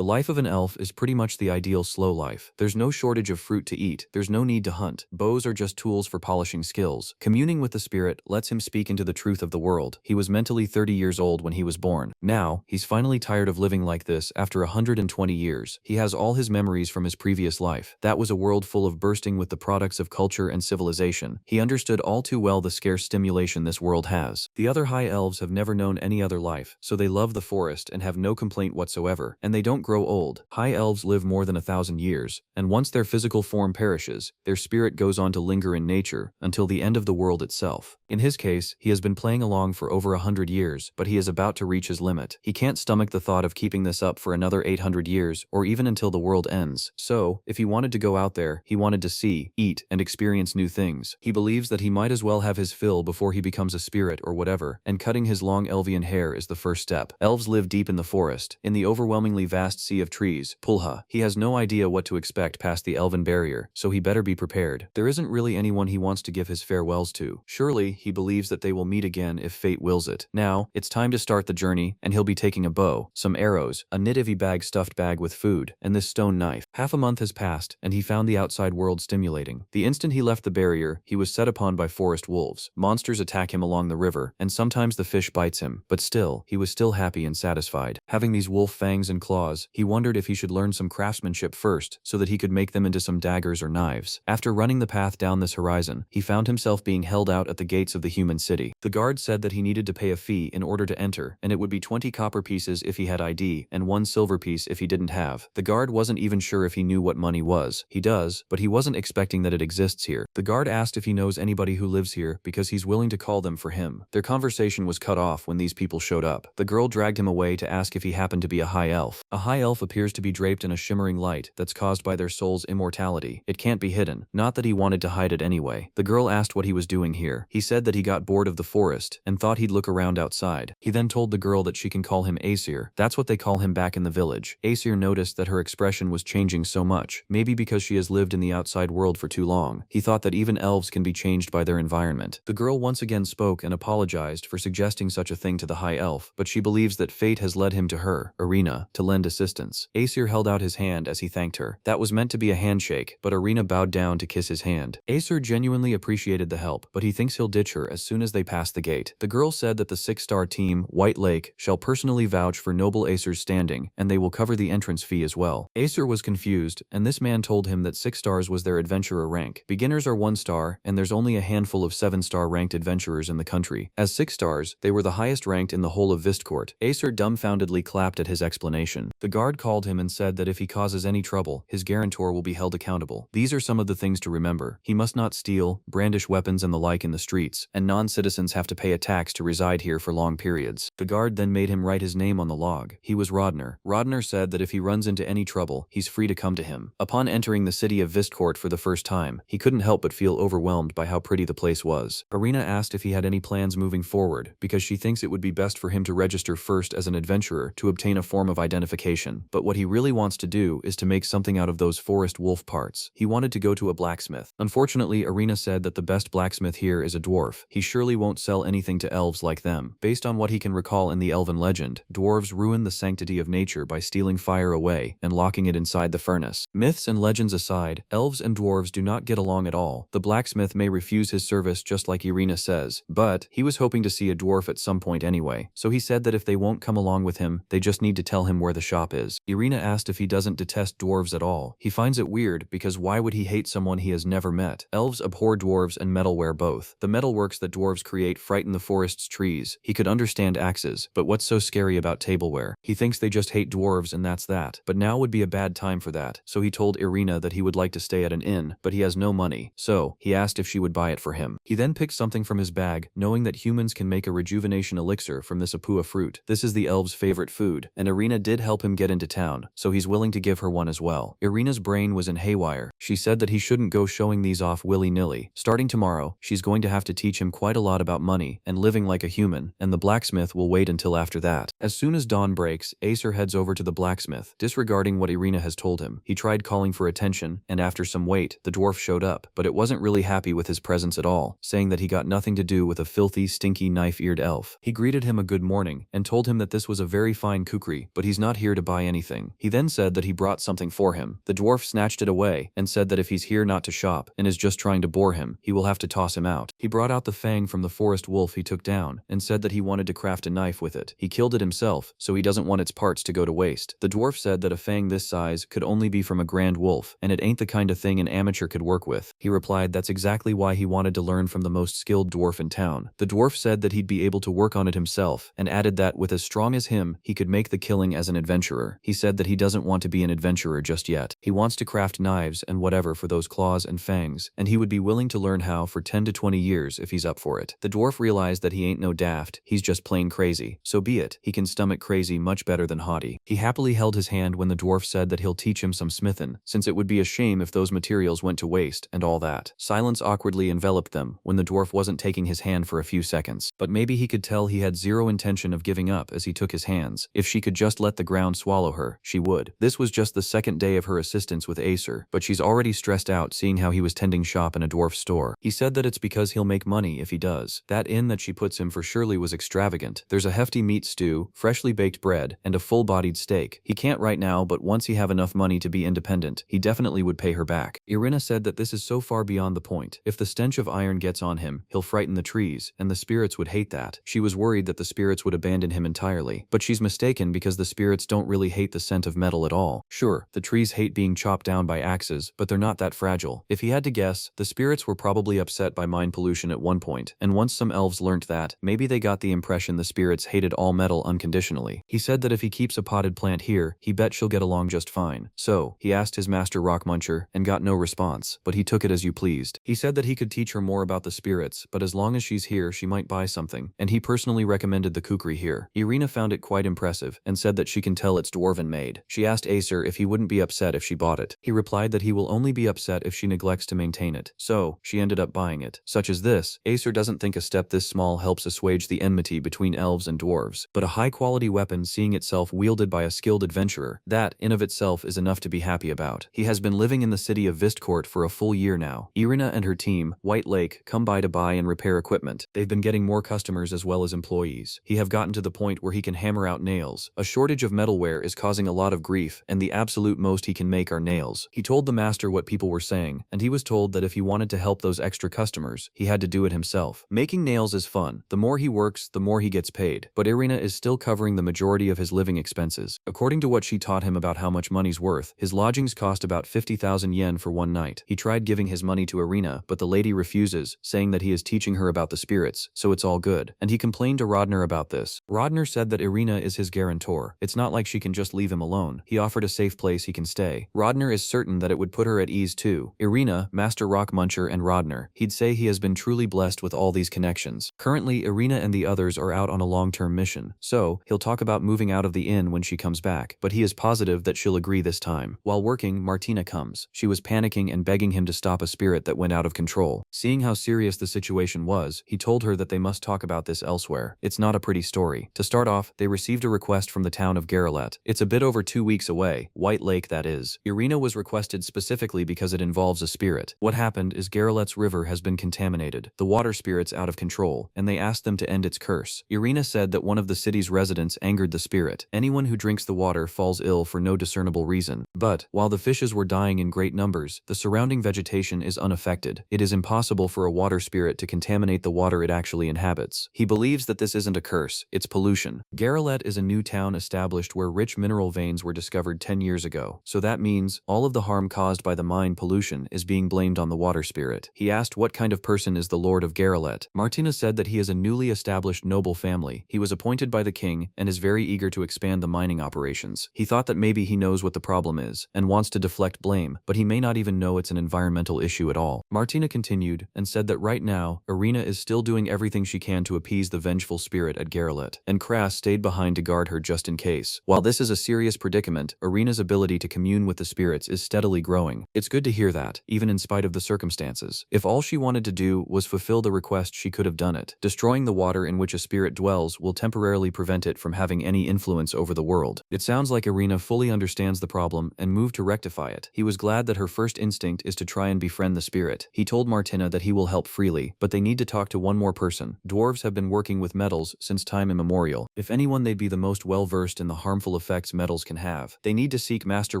The life of an elf is pretty much the ideal slow life. There's no shortage of fruit to eat, there's no need to hunt, bows are just tools for polishing skills. Communing with the spirit lets him speak into the truth of the world. He was mentally 30 years old when he was born. Now, he's finally tired of living like this after 120 years. He has all his memories from his previous life. That was a world full of bursting with the products of culture and civilization. He understood all too well the scarce stimulation this world has. The other high elves have never known any other life, so they love the forest and have no complaint whatsoever, and they don't grow old. High elves live more than 1,000 years, and once their physical form perishes, their spirit goes on to linger in nature until the end of the world itself. In his case, he has been playing along for over 100 years, but he is about to reach his limit. He can't stomach the thought of keeping this up for another 800 years, or even until the world ends. So, if he wanted to go out there, he wanted to see, eat, and experience new things. He believes that he might as well have his fill before he becomes a spirit or whatever, and cutting his long elvian hair is the first step. Elves live deep in the forest, in the overwhelmingly vast sea of trees, Pulha. He has no idea what to expect past the elven barrier, so he better be prepared. There isn't really anyone he wants to give his farewells to. Surely, he believes that they will meet again if fate wills it. Now, it's time to start the journey, and he'll be taking a bow, some arrows, a Nidivi bag stuffed bag with food, and this stone knife. Half a month has passed, and he found the outside world stimulating. The instant he left the barrier, he was set upon by forest wolves. Monsters attack him along the river, and sometimes the fish bites him, but still, he was still happy and satisfied. Having these wolf fangs and claws, he wondered if he should learn some craftsmanship first, so that he could make them into some daggers or knives. After running the path down this horizon, he found himself being held out at the gates of the human city. The guard said that he needed to pay a fee in order to enter, and it would be 20 copper pieces if he had ID, and 1 silver piece if he didn't have. The guard wasn't even sure if he knew what money was. He does, but he wasn't expecting that it exists here. The guard asked if he knows anybody who lives here because he's willing to call them for him. Their conversation was cut off when these people showed up. The girl dragged him away to ask if he happened to be a high elf. A high elf appears to be draped in a shimmering light that's caused by their soul's immortality. It can't be hidden. Not that he wanted to hide it anyway. The girl asked what he was doing here. He said that he got bored of the forest and thought he'd look around outside. He then told the girl that she can call him Aesir. That's what they call him back in the village. Aesir noticed that her expression was changing so much, maybe because she has lived in the outside world for too long. He thought that even elves can be changed by their environment. The girl once again spoke and apologized for suggesting such a thing to the high elf, but she believes that fate has led him to her, Irina, to lend assistance. Aesir held out his hand as he thanked her. That was meant to be a handshake, but Irina bowed down to kiss his hand. Aesir genuinely appreciated the help, but he thinks he'll ditch her as soon as they pass the gate. The girl said that the 6-star team, White Lake, shall personally vouch for noble Aesir's standing, and they will cover the entrance fee as well. Aesir was confused, and this man told him that 6 stars was their adventurer rank. Beginners are 1 star, and there's only a handful of 7-star ranked adventurers in the country. As 6 stars, they were the highest ranked in the whole of Vistcourt. Aesir dumbfoundedly clapped at his explanation. The guard called him and said that if he causes any trouble, his guarantor will be held accountable. These are some of the things to remember. He must not steal, brandish weapons and the like in the streets, and non-citizens have to pay a tax to reside here for long periods. The guard then made him write his name on the log. He was Rodner. Rodner said that if he runs into any trouble, he's free to come to him. Upon entering the city of Vistcourt for the first time, he couldn't help but feel overwhelmed by how pretty the place was. Irina asked if he had any plans moving forward, because she thinks it would be best for him to register first as an adventurer to obtain a form of identification. But what he really wants to do is to make something out of those forest wolf parts. He wanted to go to a blacksmith. Unfortunately, Irina said that the best blacksmith here is a dwarf. He surely won't sell anything to elves like them. Based on what he can recall in the elven legend, dwarves ruin the sanctity of nature by stealing fire away and locking it inside the furnace. Myths and legends aside, elves and dwarves do not get along at all. The blacksmith may refuse his service just like Irina says, but he was hoping to see a dwarf at some point anyway, so he said that if they won't come along with him, they just need to tell him where the shop is. Irina asked if he doesn't detest dwarves at all. He finds it weird because why would he hate someone he has never met? Elves abhor dwarves and metalware both. The metalworks that dwarves create frighten the forest's trees. He could understand axes, but what's so scary about tableware? He thinks they just hate dwarves and that's that. But now would be a bad time for that, so he told Irina that he would like to stay at an inn, but he has no money, so he asked if she would buy it for him. He then picked something from his bag, knowing that humans can make a rejuvenation elixir from this apua fruit. This is the elf's favorite food, and Irina did help him get into town, so he's willing to give her one as well. Irina's brain was in haywire. She said that he shouldn't go showing these off willy-nilly. Starting tomorrow, she's going to have to teach him quite a lot about money and living like a human, and the blacksmith will wait until after that. As soon as dawn breaks, Aesir heads over to the blacksmith. Disregarding what Irina has told him, he tried calling for attention, and after some wait, the dwarf showed up, but it wasn't really happy with his presence at all, saying that he got nothing to do with a filthy, stinky, knife-eared elf. He greeted him a good morning, and told him that this was a very fine kukri, but he's not here to buy anything. He then said that he brought something for him. The dwarf snatched it away and said that if he's here not to shop and is just trying to bore him, he will have to toss him out. He brought out the fang from the forest wolf he took down and said that he wanted to craft a knife with it. He killed it himself, so he doesn't want its parts to go to waste. The dwarf said that a fang this size could only be from a grand wolf, and it ain't the kind of thing an amateur could work with. He replied that's exactly why he wanted to learn from the most skilled dwarf in town. The dwarf said that he'd be able to work on it himself, and added that with as strong as him, he could make the killing as an adventurer. He said that he doesn't want to be an adventurer just yet. He wants to craft knives and whatever for those claws and fangs, and he would be willing to learn how for 10 to 20 years if he's up for it. The dwarf realized that he ain't no daft, he's just plain crazy. So be it, he can stomach crazy much better than haughty. He happily held his hand when the dwarf said that he'll teach him some smithin', since it would be a shame if those materials went to waste and all that. Silence awkwardly enveloped them when the dwarf wasn't taking his hand for a few seconds, but maybe he could tell he had zero intention of giving up as he took his hands. If she could just let the ground swallow her, she would. This was just the second day of her assistance with Acer, but she's already stressed out seeing how he was tending shop in a dwarf store. He said that it's because he'll make money if he does. That inn that she puts him for surely was extravagant. There's a hefty meat stew, freshly baked bread, and a full-bodied steak. He can't right now, but once he have enough money to be independent, he definitely would pay her back. Irina said that this is so far beyond the point. If the stench of iron gets on him, he'll frighten the trees, and the spirits would hate that. She was worried that the spirits would abandon him entirely, but she's mistaken because the spirits don't really hate the scent of metal at all. Sure, the trees hate being chopped down by axes, but they're not that fragile. If he had to guess, the spirits were probably upset by mine pollution at one point, and once some elves learnt that, maybe they got the impression the spirits hated all metal unconditionally. He said that if he keeps a potted plant here, he bet she'll get along just fine. So, he asked his master Rock Muncher, and got no response, but he took it as you pleased. He said that he could teach her more about the spirits, but as long as she's here she might buy something, and he personally recommended the kukri here. Irina found it quite impressive, and said that she can tell it's dwarven made. She asked Acer if he wouldn't be upset if she bought it. He replied that he will only be upset if she neglects to maintain it. So, she ended up buying it. Such as this, Acer doesn't think a step this small helps assuage the enmity between elves and dwarves, but a high-quality weapon seeing itself wielded by a skilled adventurer, that, in of itself, is enough to be happy about. He has been living in the city of Vistcourt for a full year now. Irina and her team, White Lake, come by to buy and repair equipment. They've been getting more customers as well as employees. He have gotten to the point where he can hammer out nails. A shortage of metalware is causing a lot of grief, and the absolute most he can make are nails. He told the master what people were saying, and he was told that if he wanted to help those extra customers, he had to do it himself. Making nails is fun. The more he works, the more he gets paid. But Irina is still covering the majority of his living expenses. According to what she taught him about how much money's worth, his lodgings cost about 50,000 yen for one night. He tried giving his money to Irina, but the lady refuses, saying that he is teaching her about the spirits, so it's all good. And he complained to Rodner about this. Rodner said that Irina is his guarantor. It's not like she can just leave him alone. He offered a safe place he can stay. Rodner is certain that it would put her at ease too. Irina, Master Rock Muncher, and Rodner. He'd say he has been truly blessed with all these connections. Currently, Irina and the others are out on a long-term mission, so he'll talk about moving out of the inn when she comes back, but he is positive that she'll agree this time. While working, Martina comes. She was panicking and begging him to stop a spirit that went out of control. Seeing how serious the situation was, he told her that they must talk about this elsewhere. It's not a pretty story. To start off, they received a request from the town of Garalet. It's a bit over 2 weeks away, White Lake that is. Irina was requested specifically because it involves a spirit. What happened is Garalet's river has been contaminated, the water spirit's out of control, and they asked them to end its curse. Irina said that one of the city's residents angered the spirit. Anyone who drinks the water falls ill for no discernible reason. But, while the fishes were dying in great numbers, the surrounding vegetation is unaffected. It is impossible for a water spirit to contaminate the water it actually inhabits. He believes that this isn't a curse, it's pollution. Garalet is a new town established where rich mineral veins were discovered 10 years ago, so that means all of the harm caused by the mine pollution is being blamed on the water spirit. He asked what kind of person is the Lord of Garalet. Martina said that he is a newly established noble family. He was appointed by the king and is very eager to expand the mining operations. He thought that maybe he knows what the problem is and wants to deflect blame, but he may not even know it's an environmental issue at all. Martina continued and said that right now, Irina is still doing everything she can to appease the vengeful spirit at Garalet, and Kras stayed behind to guard her just in case. While this is a serious predicament, Irina's ability to commune with the spirits is steadily growing. It's good to hear that, even in spite of the circumstances. If all she wanted to do was fulfill the request, she could have done it. Destroying the water in which a spirit dwells will temporarily prevent it from having any influence over the world. It sounds like Irina fully understands the problem and moved to rectify it. He was glad that her first instinct is to try and befriend the spirit. He told Martina that he will help freely, but they need to talk to one more person. Dwarves have been working with metals since time immemorial. If anyone, they'd be the most well-versed in the harmful powerful effects metals can have. They need to seek Master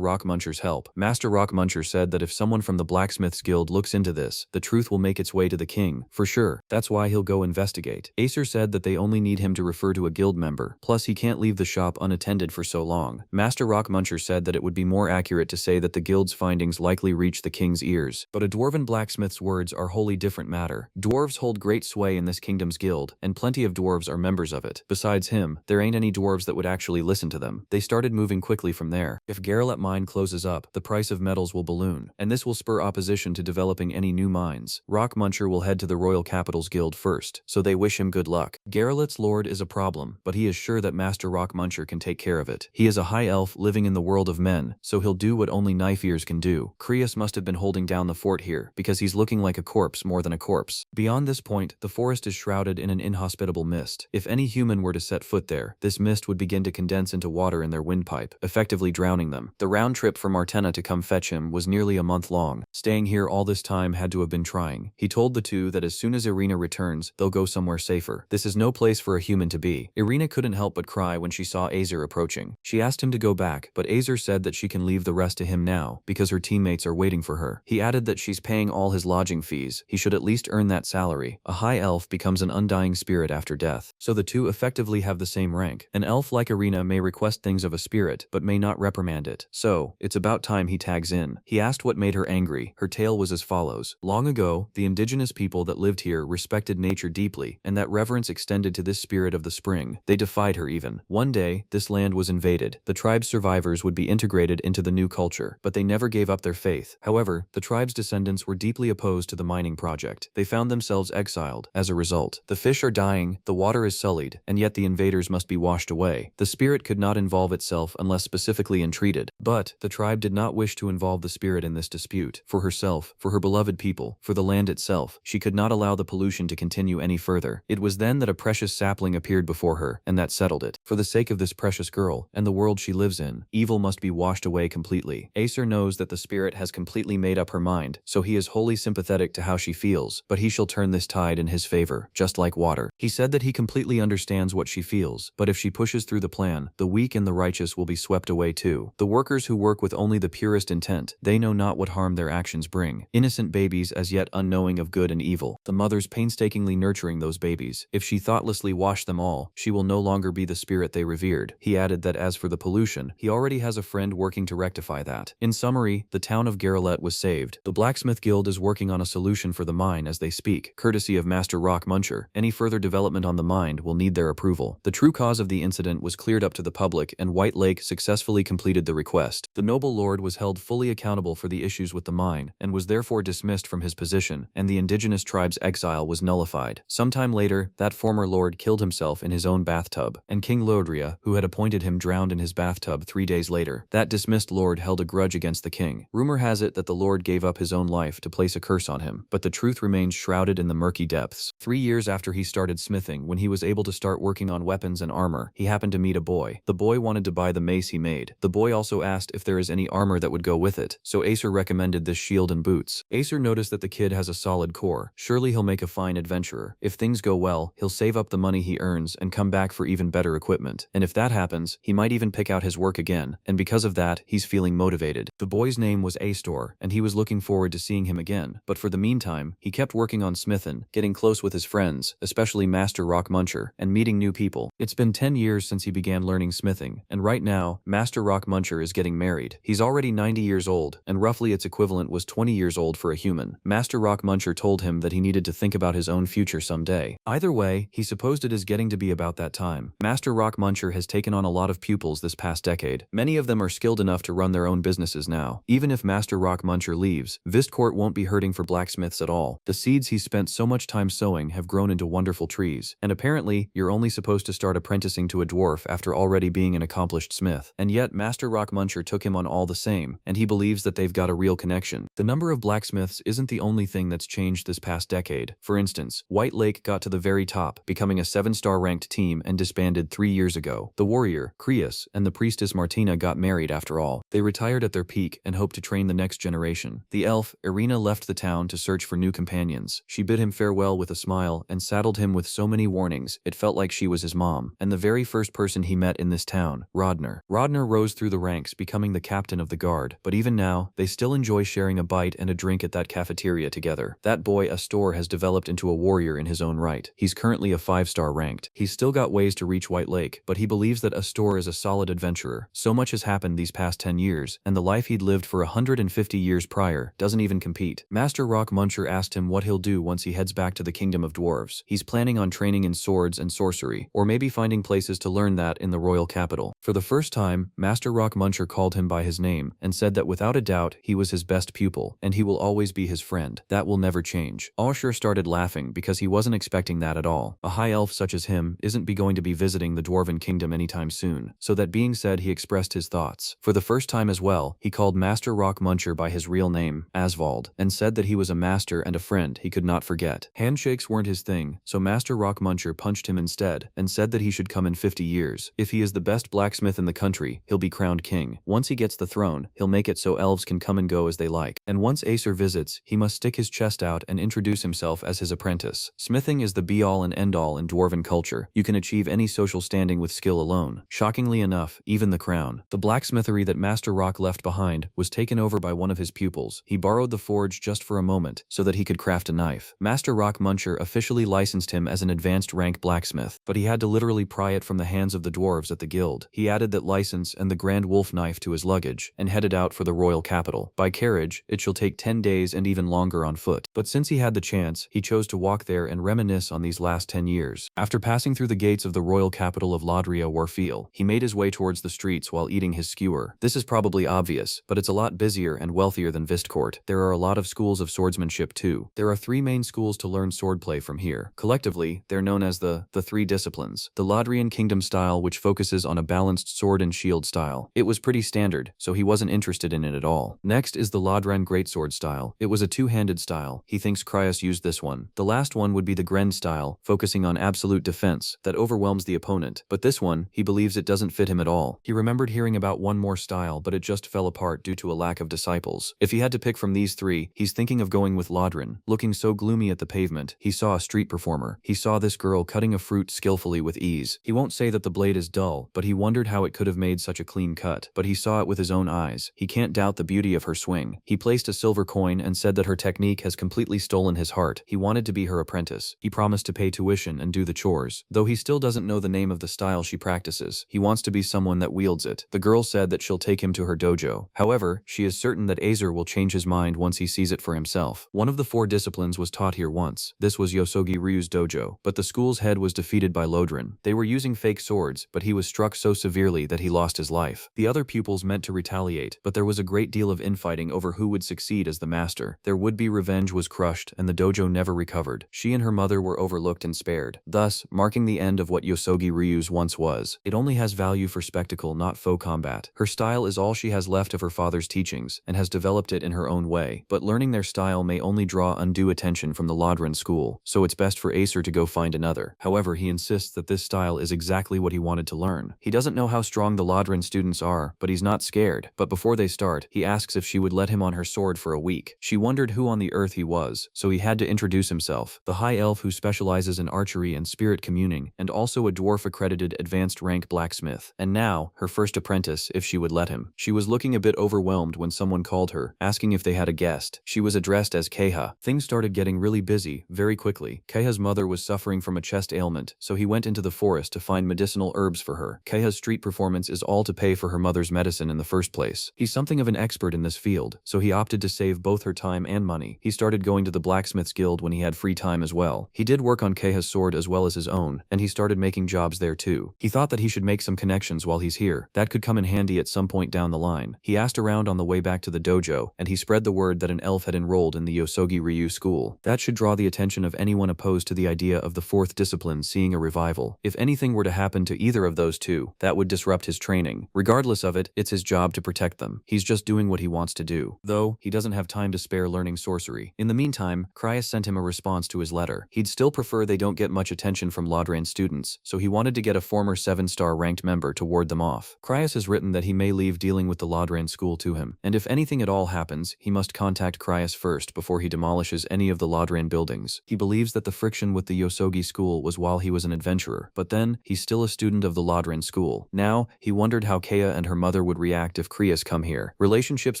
Rockmuncher's help. Master Rockmuncher said that if someone from the Blacksmiths Guild looks into this, the truth will make its way to the king. For sure, that's why he'll go investigate. Acer said that they only need him to refer to a guild member, plus he can't leave the shop unattended for so long. Master Rockmuncher said that it would be more accurate to say that the guild's findings likely reach the king's ears. But a dwarven blacksmith's words are wholly different matter. Dwarves hold great sway in this kingdom's guild, and plenty of dwarves are members of it. Besides him, there ain't any dwarves that would actually listen to them. They started moving quickly from there. If Garrelet mine closes up, the price of metals will balloon, and this will spur opposition to developing any new mines. Rockmuncher will head to the Royal Capitals Guild first, so they wish him good luck. Garrelet's lord is a problem, but he is sure that Master Rockmuncher can take care of it. He is a high elf living in the world of men, so he'll do what only knife ears can do. Creus must have been holding down the fort here, because he's looking like a corpse more than a corpse. Beyond this point, the forest is shrouded in an inhospitable mist. If any human were to set foot there, this mist would begin to condense into water in their windpipe, effectively drowning them. The round trip for Martena to come fetch him was nearly a month long. Staying here all this time had to have been trying. He told the two that as soon as Irina returns, they'll go somewhere safer. This is no place for a human to be. Irina couldn't help but cry when she saw Azer approaching. She asked him to go back, but Azer said that she can leave the rest to him now, because her teammates are waiting for her. He added that she's paying all his lodging fees. He should at least earn that salary. A high elf becomes an undying spirit after death, so the two effectively have the same rank. An elf like Irina may request things of a spirit, but may not reprimand it. So, it's about time he tags in. He asked what made her angry. Her tale was as follows. Long ago, the indigenous people that lived here respected nature deeply, and that reverence extended to this spirit of the spring. They defied her even. One day, this land was invaded. The tribe's survivors would be integrated into the new culture, but they never gave up their faith. However, the tribe's descendants were deeply opposed to the mining project. They found themselves exiled. As a result, the fish are dying, the water is sullied, and yet the invaders must be washed away. The spirit could not involve itself unless specifically entreated. But the tribe did not wish to involve the spirit in this dispute. For herself, for her beloved people, for the land itself, she could not allow the pollution to continue any further. It was then that a precious sapling appeared before her, and that settled it. For the sake of this precious girl, and the world she lives in, evil must be washed away completely. Acer knows that the spirit has completely made up her mind, so he is wholly sympathetic to how she feels, but he shall turn this tide in his favor, just like water. He said that he completely understands what she feels, but if she pushes through the plan, the weak and the righteous will be swept away too. The workers who work with only the purest intent, they know not what harm their actions bring. Innocent babies as yet unknowing of good and evil. The mothers painstakingly nurturing those babies. If she thoughtlessly washed them all, she will no longer be the spirit they revered. He added that as for the pollution, he already has a friend working to rectify that. In summary, the town of Garrelet was saved. The Blacksmith Guild is working on a solution for the mine as they speak, courtesy of Master Rockmuncher. Any further development on the mine will need their approval. The true cause of the incident was cleared up to the public, and White Lake successfully completed the request. The noble lord was held fully accountable for the issues with the mine, and was therefore dismissed from his position, and the indigenous tribe's exile was nullified. Sometime later, that former lord killed himself in his own bathtub, and King Lodria, who had appointed him, drowned in his bathtub 3 days later. That dismissed lord held a grudge against the king. Rumor has it that the lord gave up his own life to place a curse on him, but the truth remains shrouded in the murky depths. 3 years after he started smithing, when he was able to start working on weapons and armor, he happened to meet a boy. The boy wanted to buy the mace he made. The boy also asked if there is any armor that would go with it, so Acer recommended this shield and boots. Acer noticed that the kid has a solid core. Surely he'll make a fine adventurer. If things go well, he'll save up the money he earns and come back for even better equipment. And if that happens, he might even pick out his work again, and because of that, he's feeling motivated. The boy's name was Astor, and he was looking forward to seeing him again. But for the meantime, he kept working on smithin', getting close with his friends, especially Master Rockmuncher, and meeting new people. It's been 10 years since he began learning smithing, and right now, Master Rockmuncher is getting married. He's already 90 years old, and roughly its equivalent was 20 years old for a human. Master Rockmuncher told him that he needed to think about his own future someday. Either way, he supposed it is getting to be about that time. Master Rockmuncher has taken on a lot of pupils this past decade. Many of them are skilled enough to run their own businesses now. Even if Master Rockmuncher leaves, Vistcourt won't be hurting for blacksmiths at all. The seeds he spent so much time sowing have grown into wonderful trees, and apparently, you're only supposed to start apprenticing to a dwarf after already being an accomplished smith. And yet, Master Rockmuncher took him on all the same, and he believes that they've got a real connection. The number of blacksmiths isn't the only thing that's changed this past decade. For instance, White Lake got to the very top, becoming a 7-star ranked team and disbanded 3 years ago. The warrior, Creus, and the priestess Martina got married after all. They retired at their peak and hoped to train the next generation. The elf, Irina, left the town to search for new companions. She bid him farewell with a smile and saddled him with so many warnings, it felt like she was his mom. And the very first person he met in this town town, Rodner. Rodner rose through the ranks, becoming the captain of the guard, but even now, they still enjoy sharing a bite and a drink at that cafeteria together. That boy Astor has developed into a warrior in his own right. He's currently a 5-star ranked. He's still got ways to reach White Lake, but he believes that Astor is a solid adventurer. So much has happened these past 10 years, and the life he'd lived for 150 years prior doesn't even compete. Master Rock Muncher asked him what he'll do once he heads back to the Kingdom of Dwarves. He's planning on training in swords and sorcery, or maybe finding places to learn that in the royal capital. For the first time, Master Rock Muncher called him by his name and said that without a doubt he was his best pupil, and he will always be his friend. That will never change. Ashur started laughing because he wasn't expecting that at all. A high elf such as him isn't going to be visiting the Dwarven Kingdom anytime soon. So that being said, he expressed his thoughts. For the first time as well, he called Master Rock Muncher by his real name, Asvald, and said that he was a master and a friend he could not forget. Handshakes weren't his thing, so Master Rock Muncher punched him instead and said that he should come in 50 years. If he is the best blacksmith in the country, he'll be crowned king. Once he gets the throne, he'll make it so elves can come and go as they like. And once Acer visits, he must stick his chest out and introduce himself as his apprentice. Smithing is the be-all and end-all in Dwarven culture. You can achieve any social standing with skill alone. Shockingly enough, even the crown. The blacksmithery that Master Rock left behind was taken over by one of his pupils. He borrowed the forge just for a moment so that he could craft a knife. Master Rock Muncher officially licensed him as an advanced rank blacksmith, but he had to literally pry it from the hands of the dwarves at the guild. He added that license and the Grand Wolf knife to his luggage and headed out for the royal capital. By carriage, it shall take 10 days and even longer on foot. But since he had the chance, he chose to walk there and reminisce on these last 10 years. After passing through the gates of the royal capital of Lodria Warfiel, he made his way towards the streets while eating his skewer. This is probably obvious, but it's a lot busier and wealthier than Vistcourt. There are a lot of schools of swordsmanship too. There are 3 main schools to learn swordplay from here. Collectively, they're known as the 3 disciplines. The Lodrian Kingdom style, which focuses on a balanced sword and shield style. It was pretty standard, so he wasn't interested in it at all. Next is the Lodran Greatsword style. It was a 2-handed style. He thinks Cryas used this one. The last one would be the Gren style, focusing on absolute defense that overwhelms the opponent. But this one, he believes it doesn't fit him at all. He remembered hearing about one more style, but it just fell apart due to a lack of disciples. If he had to pick from these 3, he's thinking of going with Lodran. Looking so gloomy at the pavement, he saw a street performer. He saw this girl cutting a fruit skillfully with ease. He won't say that the blade is dull, but he wondered how it could have made such a clean cut. But he saw it with his own eyes. He can't doubt the beauty of her swing. He placed a silver coin and said that her technique has completely stolen his heart. He wanted to be her apprentice. He promised to pay tuition and do the chores. Though he still doesn't know the name of the style she practices, he wants to be someone that wields it. The girl said that she'll take him to her dojo. However, she is certain that Acer will change his mind once he sees it for himself. One of the 4 disciplines was taught here once. This was Yosogi Ryu's dojo, but the school's head was defeated by Lodran. They were using fake swords, but he was struck so severely that he lost his life. The other pupils meant to retaliate, but there was a great deal of infighting over who would succeed as the master. Their would-be revenge was crushed, and the dojo never recovered. She and her mother were overlooked and spared, thus marking the end of what Yosogi Ryu's once was. It only has value for spectacle, not faux combat. Her style is all she has left of her father's teachings, and has developed it in her own way, but learning their style may only draw undue attention from the Lodran school, so it's best for Acer to go find another. However, he insists that this style is exactly what he wanted to learn. He doesn't know how strong the Lodran students are, but he's not scared. But before they start, he asks if she would let him on her sword for a week. She wondered who on the earth he was, so he had to introduce himself. The high elf who specializes in archery and spirit communing, and also a dwarf-accredited advanced rank blacksmith. And now, her first apprentice, if she would let him. She was looking a bit overwhelmed when someone called her, asking if they had a guest. She was addressed as Keha. Things started getting really busy, very quickly. Keha's mother was suffering from a chest ailment, so he went into the forest to find medicinal herbs for her. Keha's street performance is all to pay for her mother's medicine in the first place. He's something of an expert in this field, so he opted to save both her time and money. He started going to the blacksmith's guild when he had free time as well. He did work on Keha's sword as well as his own, and he started making jobs there too. He thought that he should make some connections while he's here. That could come in handy at some point down the line. He asked around on the way back to the dojo, and he spread the word that an elf had enrolled in the Yosogi Ryu school. That should draw the attention of anyone opposed to the idea of the 4th discipline seeing a revival. If anything were to happen to either of those 2, that would disrupt his training. Regardless of it, it's his job to protect them. He's just doing what he wants to do. Though, he doesn't have time to spare learning sorcery. In the meantime, Cryas sent him a response to his letter. He'd still prefer they don't get much attention from Lodran students, so he wanted to get a former 7-star ranked member to ward them off. Cryas has written that he may leave dealing with the Lodran school to him, and if anything at all happens, he must contact Cryas first before he demolishes any of the Lodran buildings. He believes that the friction with the Yosogi school was while he was an adventurer, but then, he's still a student of the Lodran school. Now, he wondered how Kea and her mother would react if Krius come here. Relationships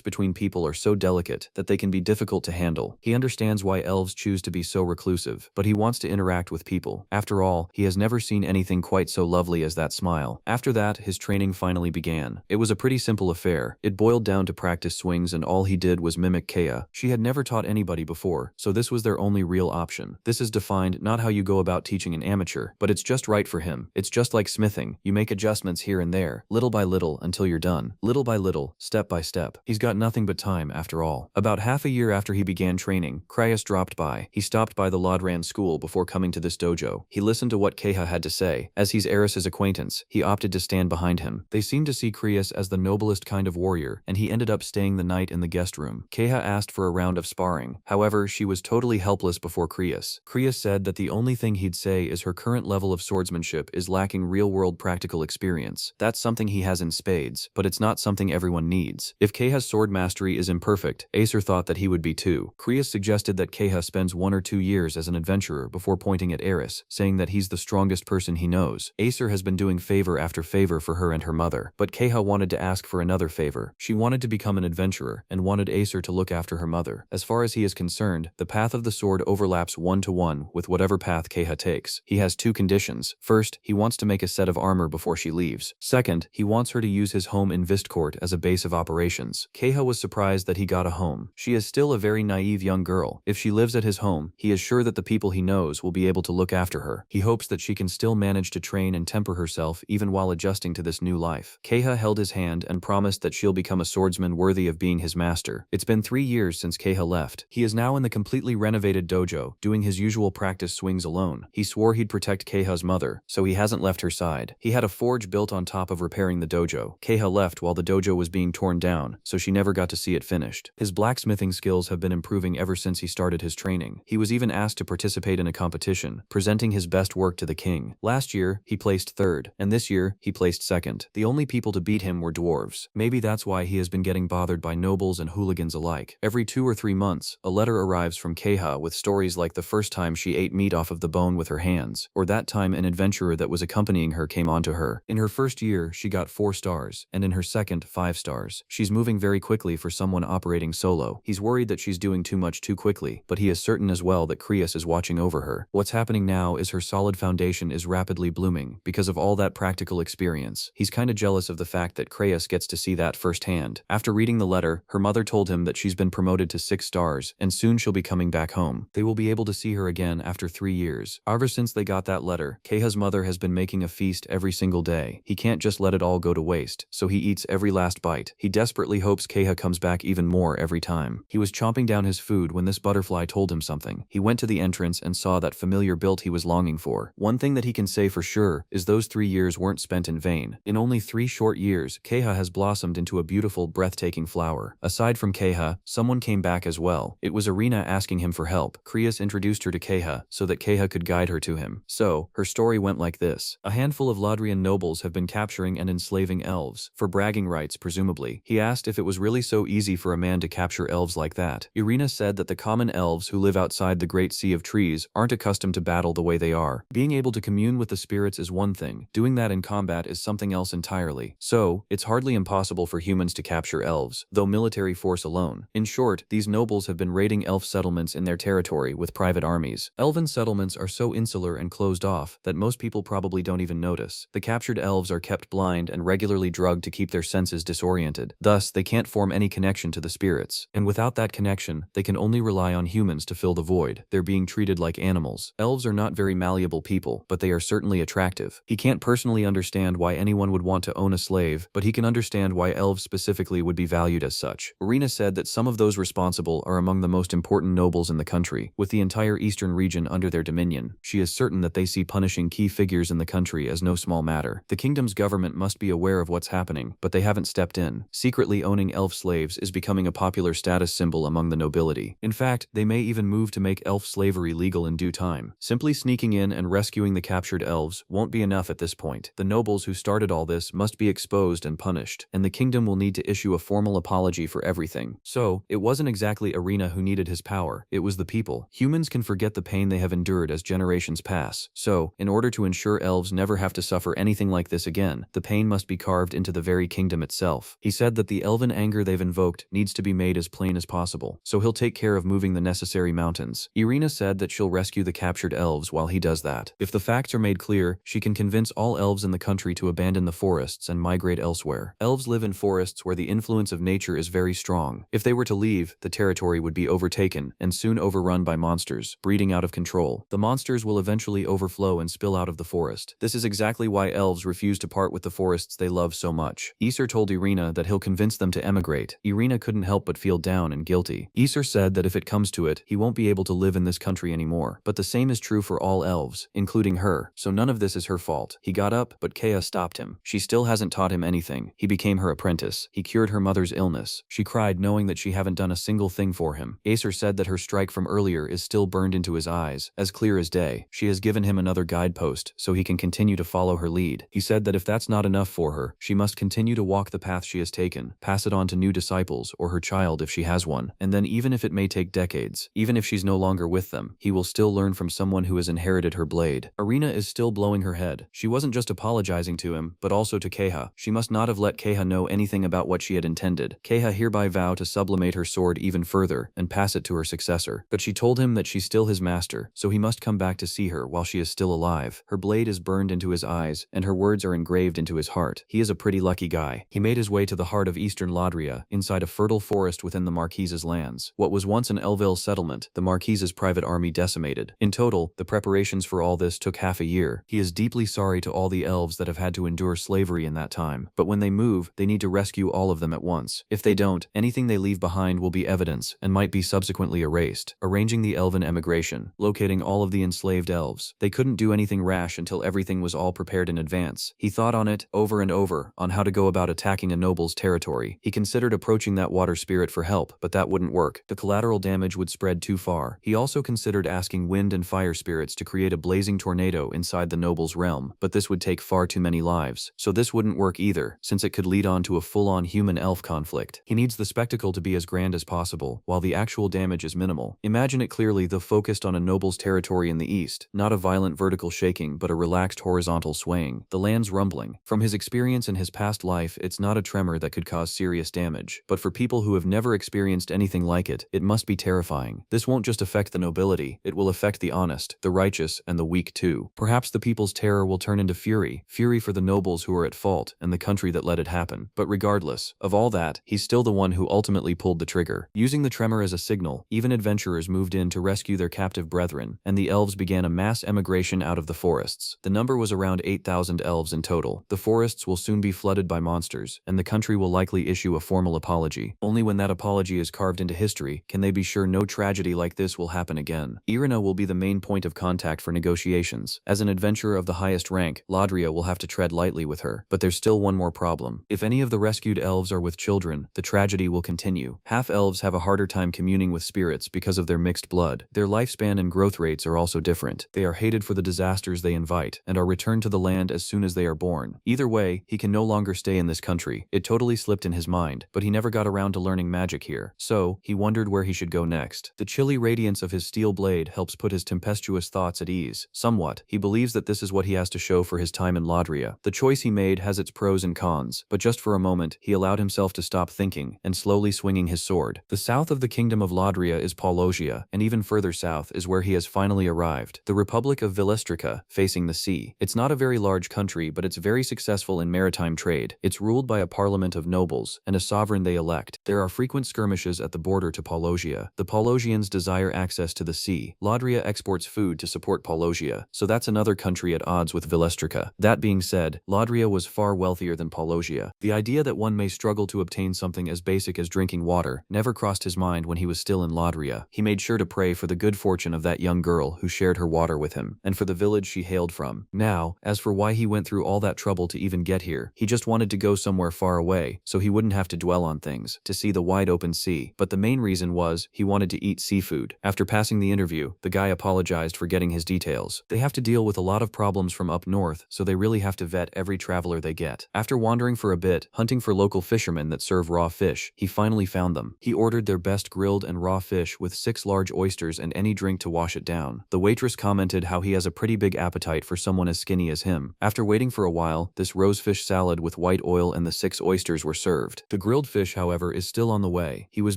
between people are so delicate that they can be difficult to handle. He understands why elves choose to be so reclusive, but he wants to interact with people. After all, he has never seen anything quite so lovely as that smile. After that, his training finally began. It was a pretty simple affair. It boiled down to practice swings, and all he did was mimic Kea. She had never taught anybody before, so this was their only real option. This is defined not how you go about teaching an amateur, but it's just right for him. It's just like smithing. You make adjustments here and there, little by little, until you're done. Little by little, step by step. He's got nothing but time, after all. About half a year after he began training, Krius dropped by. He stopped by the Lodran school before coming to this dojo. He listened to what Kea had to say. As he's Eris's acquaintance, he opted to stand behind him. They seemed to see Krius as the noblest kind of warrior, and he ended up staying the night in the guest room. Kea asked for a round of sparring. However, she was totally helpless before Krius. Krius said that the only thing he'd say is her current level of swordsmanship is lacking real-world practical experience. That's something he has in spades, but it's not something everyone needs. If Keha's sword mastery is imperfect, Acer thought that he would be too. Krius suggested that Kea spends 1 or 2 years as an adventurer before pointing at Eris, saying that he's the strongest person he knows. Acer has been doing favor after favor for her and her mother, but Kea wanted to ask for another favor. She wanted to become an adventurer, and wanted Acer to look after her mother. As far as he is concerned, the path of the sword overlaps 1-to-1 with whatever path Kea takes. He has 2 conditions. First, he wants to make a set of armor before she leaves. Second, he wants her to use his home in Vistcourt as a base of operations. Kea was surprised that he got a home. She is still a very naive young girl. If she lives at his home, he is sure that the people he knows will be able to look after her. He hopes that she can still manage to train and temper herself even while adjusting to this new life. Kea held his hand and promised that she'll become a swordsman worthy of being his master. It's been 3 years since Kea left. He is now in the completely renovated dojo, doing his usual practice swings alone. He swore he'd protect Keha's mother, so he hasn't left her side. He had a forge built on top of repairing the dojo. Kea left while the dojo was being torn down, so she never got to see it finished. His blacksmithing skills have been improving ever since he started his training. He was even asked to participate in a competition, presenting his best work to the king. Last year, he placed 3rd, and this year, he placed 2nd. The only people to beat him were dwarves. Maybe that's why he has been getting bothered by nobles and hooligans alike. Every 2 or 3 months, a letter arrives from Kea with stories like the first time she ate meat off of the bone with her hands, or that time an adventurer that was accompanying her came onto her. In her first year, she got 4 stars, and in her second, 5 stars. She's moving very quickly for someone operating solo. He's worried that she's doing too much too quickly, but he is certain as well that Krius is watching over her. What's happening now is her solid foundation is rapidly blooming because of all that practical experience. He's kinda jealous of the fact that Krius gets to see that firsthand. After reading the letter, her mother told him that she's been promoted to 6 stars, and soon she'll be coming back home. They will be able to see her again after 3 years. Ever since they got that letter, Keha's mother has been making a feast every single day. He can't just let it all go to waste, so he eats every last bite. He desperately hopes Kea comes back even more every time. He was chomping down his food when this butterfly told him something. He went to the entrance and saw that familiar built he was longing for. One thing that he can say for sure is those 3 years weren't spent in vain. In only 3 short years, Kea has blossomed into a beautiful, breathtaking flower. Aside from Kea, someone came back as well. It was Irina asking him for help. Krius introduced her to Kea so that Kea could guide her to him. So, her story went like this. A handful of Lodrian nobles have been capturing and enslaving elves, for bragging rights presumably. He asked if it was really so easy for a man to capture elves like that. Irina said that the common elves who live outside the great sea of trees aren't accustomed to battle the way they are. Being able to commune with the spirits is one thing, doing that in combat is something else entirely. So, it's hardly impossible for humans to capture elves, though military force alone. In short, these nobles have been raiding elf settlements in their territory with private armies. Elven settlements are so insular and closed off that most people probably don't even notice. The captured elves are kept blind and regularly drugged to keep their senses disoriented. Thus, they can't form any connection to the spirits. And without that connection, they can only rely on humans to fill the void. They're being treated like animals. Elves are not very malleable people, but they are certainly attractive. He can't personally understand why anyone would want to own a slave, but he can understand why elves specifically would be valued as such. Irina said that some of those responsible are among the most important nobles in the country, with the entire eastern region under their dominion. She is certain that they see punishing key figures in the country as no small matter. The kingdom's government must be aware of what's happening, but they haven't stepped in. Secretly owning elf slaves is becoming a popular status symbol among the nobility. In fact, they may even move to make elf slavery legal in due time. Simply sneaking in and rescuing the captured elves won't be enough at this point. The nobles who started all this must be exposed and punished, and the kingdom will need to issue a formal apology for everything. So, it wasn't exactly Irina who needed his power, it was the people. Humans can forget the pain they have endured as generations pass. So, in order to ensure elves never have to suffer anything anything like this again, the pain must be carved into the very kingdom itself. He said that the elven anger they've invoked needs to be made as plain as possible, so he'll take care of moving the necessary mountains. Irina said that she'll rescue the captured elves while he does that. If the facts are made clear, she can convince all elves in the country to abandon the forests and migrate elsewhere. Elves live in forests where the influence of nature is very strong. If they were to leave, the territory would be overtaken and soon overrun by monsters, breeding out of control. The monsters will eventually overflow and spill out of the forest. This is exactly why elves refuse to part with the forests they love so much. Aesir told Irina that he'll convince them to emigrate. Irina couldn't help but feel down and guilty. Aesir said that if it comes to it, he won't be able to live in this country anymore. But the same is true for all elves, including her, so none of this is her fault. He got up, but Kea stopped him. She still hasn't taught him anything. He became her apprentice. He cured her mother's illness. She cried knowing that she haven't done a single thing for him. Aesir said that her strike from earlier is still burned into his eyes, as clear as day. She has given him another guidepost, so he can continue to follow her lead. He said that if that's not enough for her, she must continue to walk the path she has taken, pass it on to new disciples or her child if she has one, and then even if it may take decades, even if she's no longer with them, he will still learn from someone who has inherited her blade. Irina is still blowing her head. She wasn't just apologizing to him, but also to Keha. She must not have let Keha know anything about what she had intended. Keha hereby vowed to sublimate her sword even further and pass it to her successor. But she told him that she's still his master, so he must come back to see her while she is still alive. Her blade is burned into his eyes, and her words are engraved into his heart. He is a pretty lucky guy. He made his way to the heart of eastern Ladria, inside a fertile forest within the Marquise's lands. What was once an Elville settlement, the Marquise's private army decimated. In total, the preparations for all this took half a year. He is deeply sorry to all the elves that have had to endure slavery in that time. But when they move, they need to rescue all of them at once. If they don't, anything they leave behind will be evidence and might be subsequently erased. Arranging the elven emigration, locating all of the enslaved elves. They couldn't do anything rash until everything was all prepared in advance. He thought on it over and over on how to go about attacking a noble's territory. He considered approaching that water spirit for help, but that wouldn't work. The collateral damage would spread too far. He also considered asking wind and fire spirits to create a blazing tornado inside the noble's realm, but this would take far too many lives. So this wouldn't work either, since it could lead on to a full-on human-elf conflict. He needs the spectacle to be as grand as possible, while the actual damage is minimal. Imagine it clearly, though focused on a noble's territory in the east. Not a violent vertical shaking, but a relaxed horizontal swaying. The land's rumbling. From his experience in his past life, it's not a tremor that could cause serious damage. But for people who have never experienced anything like it, it must be terrifying. This won't just affect the nobility, it will affect the honest, the righteous, and the weak too. Perhaps the people's terror will turn into fury. Fury for the nobles who are at fault, and the country that let it happen. But regardless of all that, he's still the one who ultimately pulled the trigger. Using the tremor as a signal, even adventurers moved in to rescue their captive brethren, and the elves began a mass emigration out of the forests. The number was around 8,000 elves in total. The forests will soon be flooded by monsters, and the country will likely issue a formal apology. Only when that apology is carved into history can they be sure no tragedy like this will happen again. Irina will be the main point of contact for negotiations. As an adventurer of the highest rank, Ladria will have to tread lightly with her. But there's still one more problem. If any of the rescued elves are with children, the tragedy will continue. Half-elves have a harder time communing with spirits because of their mixed blood. Their lifespan and growth rates are also different. They are hated for the disasters they invite, and are returned to the land as soon as they are born. Either way, he can no longer stay in this country. It totally slipped in his mind, but he never got around to learning magic here. So, he wondered where he should go next. The chilly radiance of his steel blade helps put his tempestuous thoughts at ease. Somewhat, he believes that this is what he has to show for his time in Ladria. The choice he made has its pros and cons, but just for a moment, he allowed himself to stop thinking, and slowly swinging his sword. The south of the kingdom of Ladria is Paulosia, and even further south is where he has finally arrived. The Republic of Vilestrica, facing the sea. It's not a very large country, but it's very successful in maritime trade. It's ruled by a parliament of nobles, and a sovereign they elect. There are frequent skirmishes at the border to Paulosia. The Paulosians desire access to the sea. Ladria exports food to support Paulosia, so that's another country at odds with Vilestrica. That being said, Ladria was far wealthier than Paulosia. The idea that one may struggle to obtain something as basic as drinking water never crossed his mind when he was still in Ladria. He made sure to pray for the good fortune of that young girl who shared her water with him, and for the village she hailed from. Now, as for why he went through all that trouble to even get here, he just wanted to go somewhere far away, so he wouldn't have to dwell on things, to see the wide open sea. But the main reason was, he wanted to eat seafood. After passing the interview, the guy apologized for getting his details. They have to deal with a lot of problems from up north, so they really have to vet every traveler they get. After wandering for a bit, hunting for local fishermen that serve raw fish, he finally found them. He ordered their best grilled and raw fish with 6 large oysters and any drink to wash it down. The waitress commented how he has a pretty big appetite for someone as skinny as him. After After waiting for a while, this rosefish salad with white oil and the 6 oysters were served. The grilled fish, however, is still on the way. He was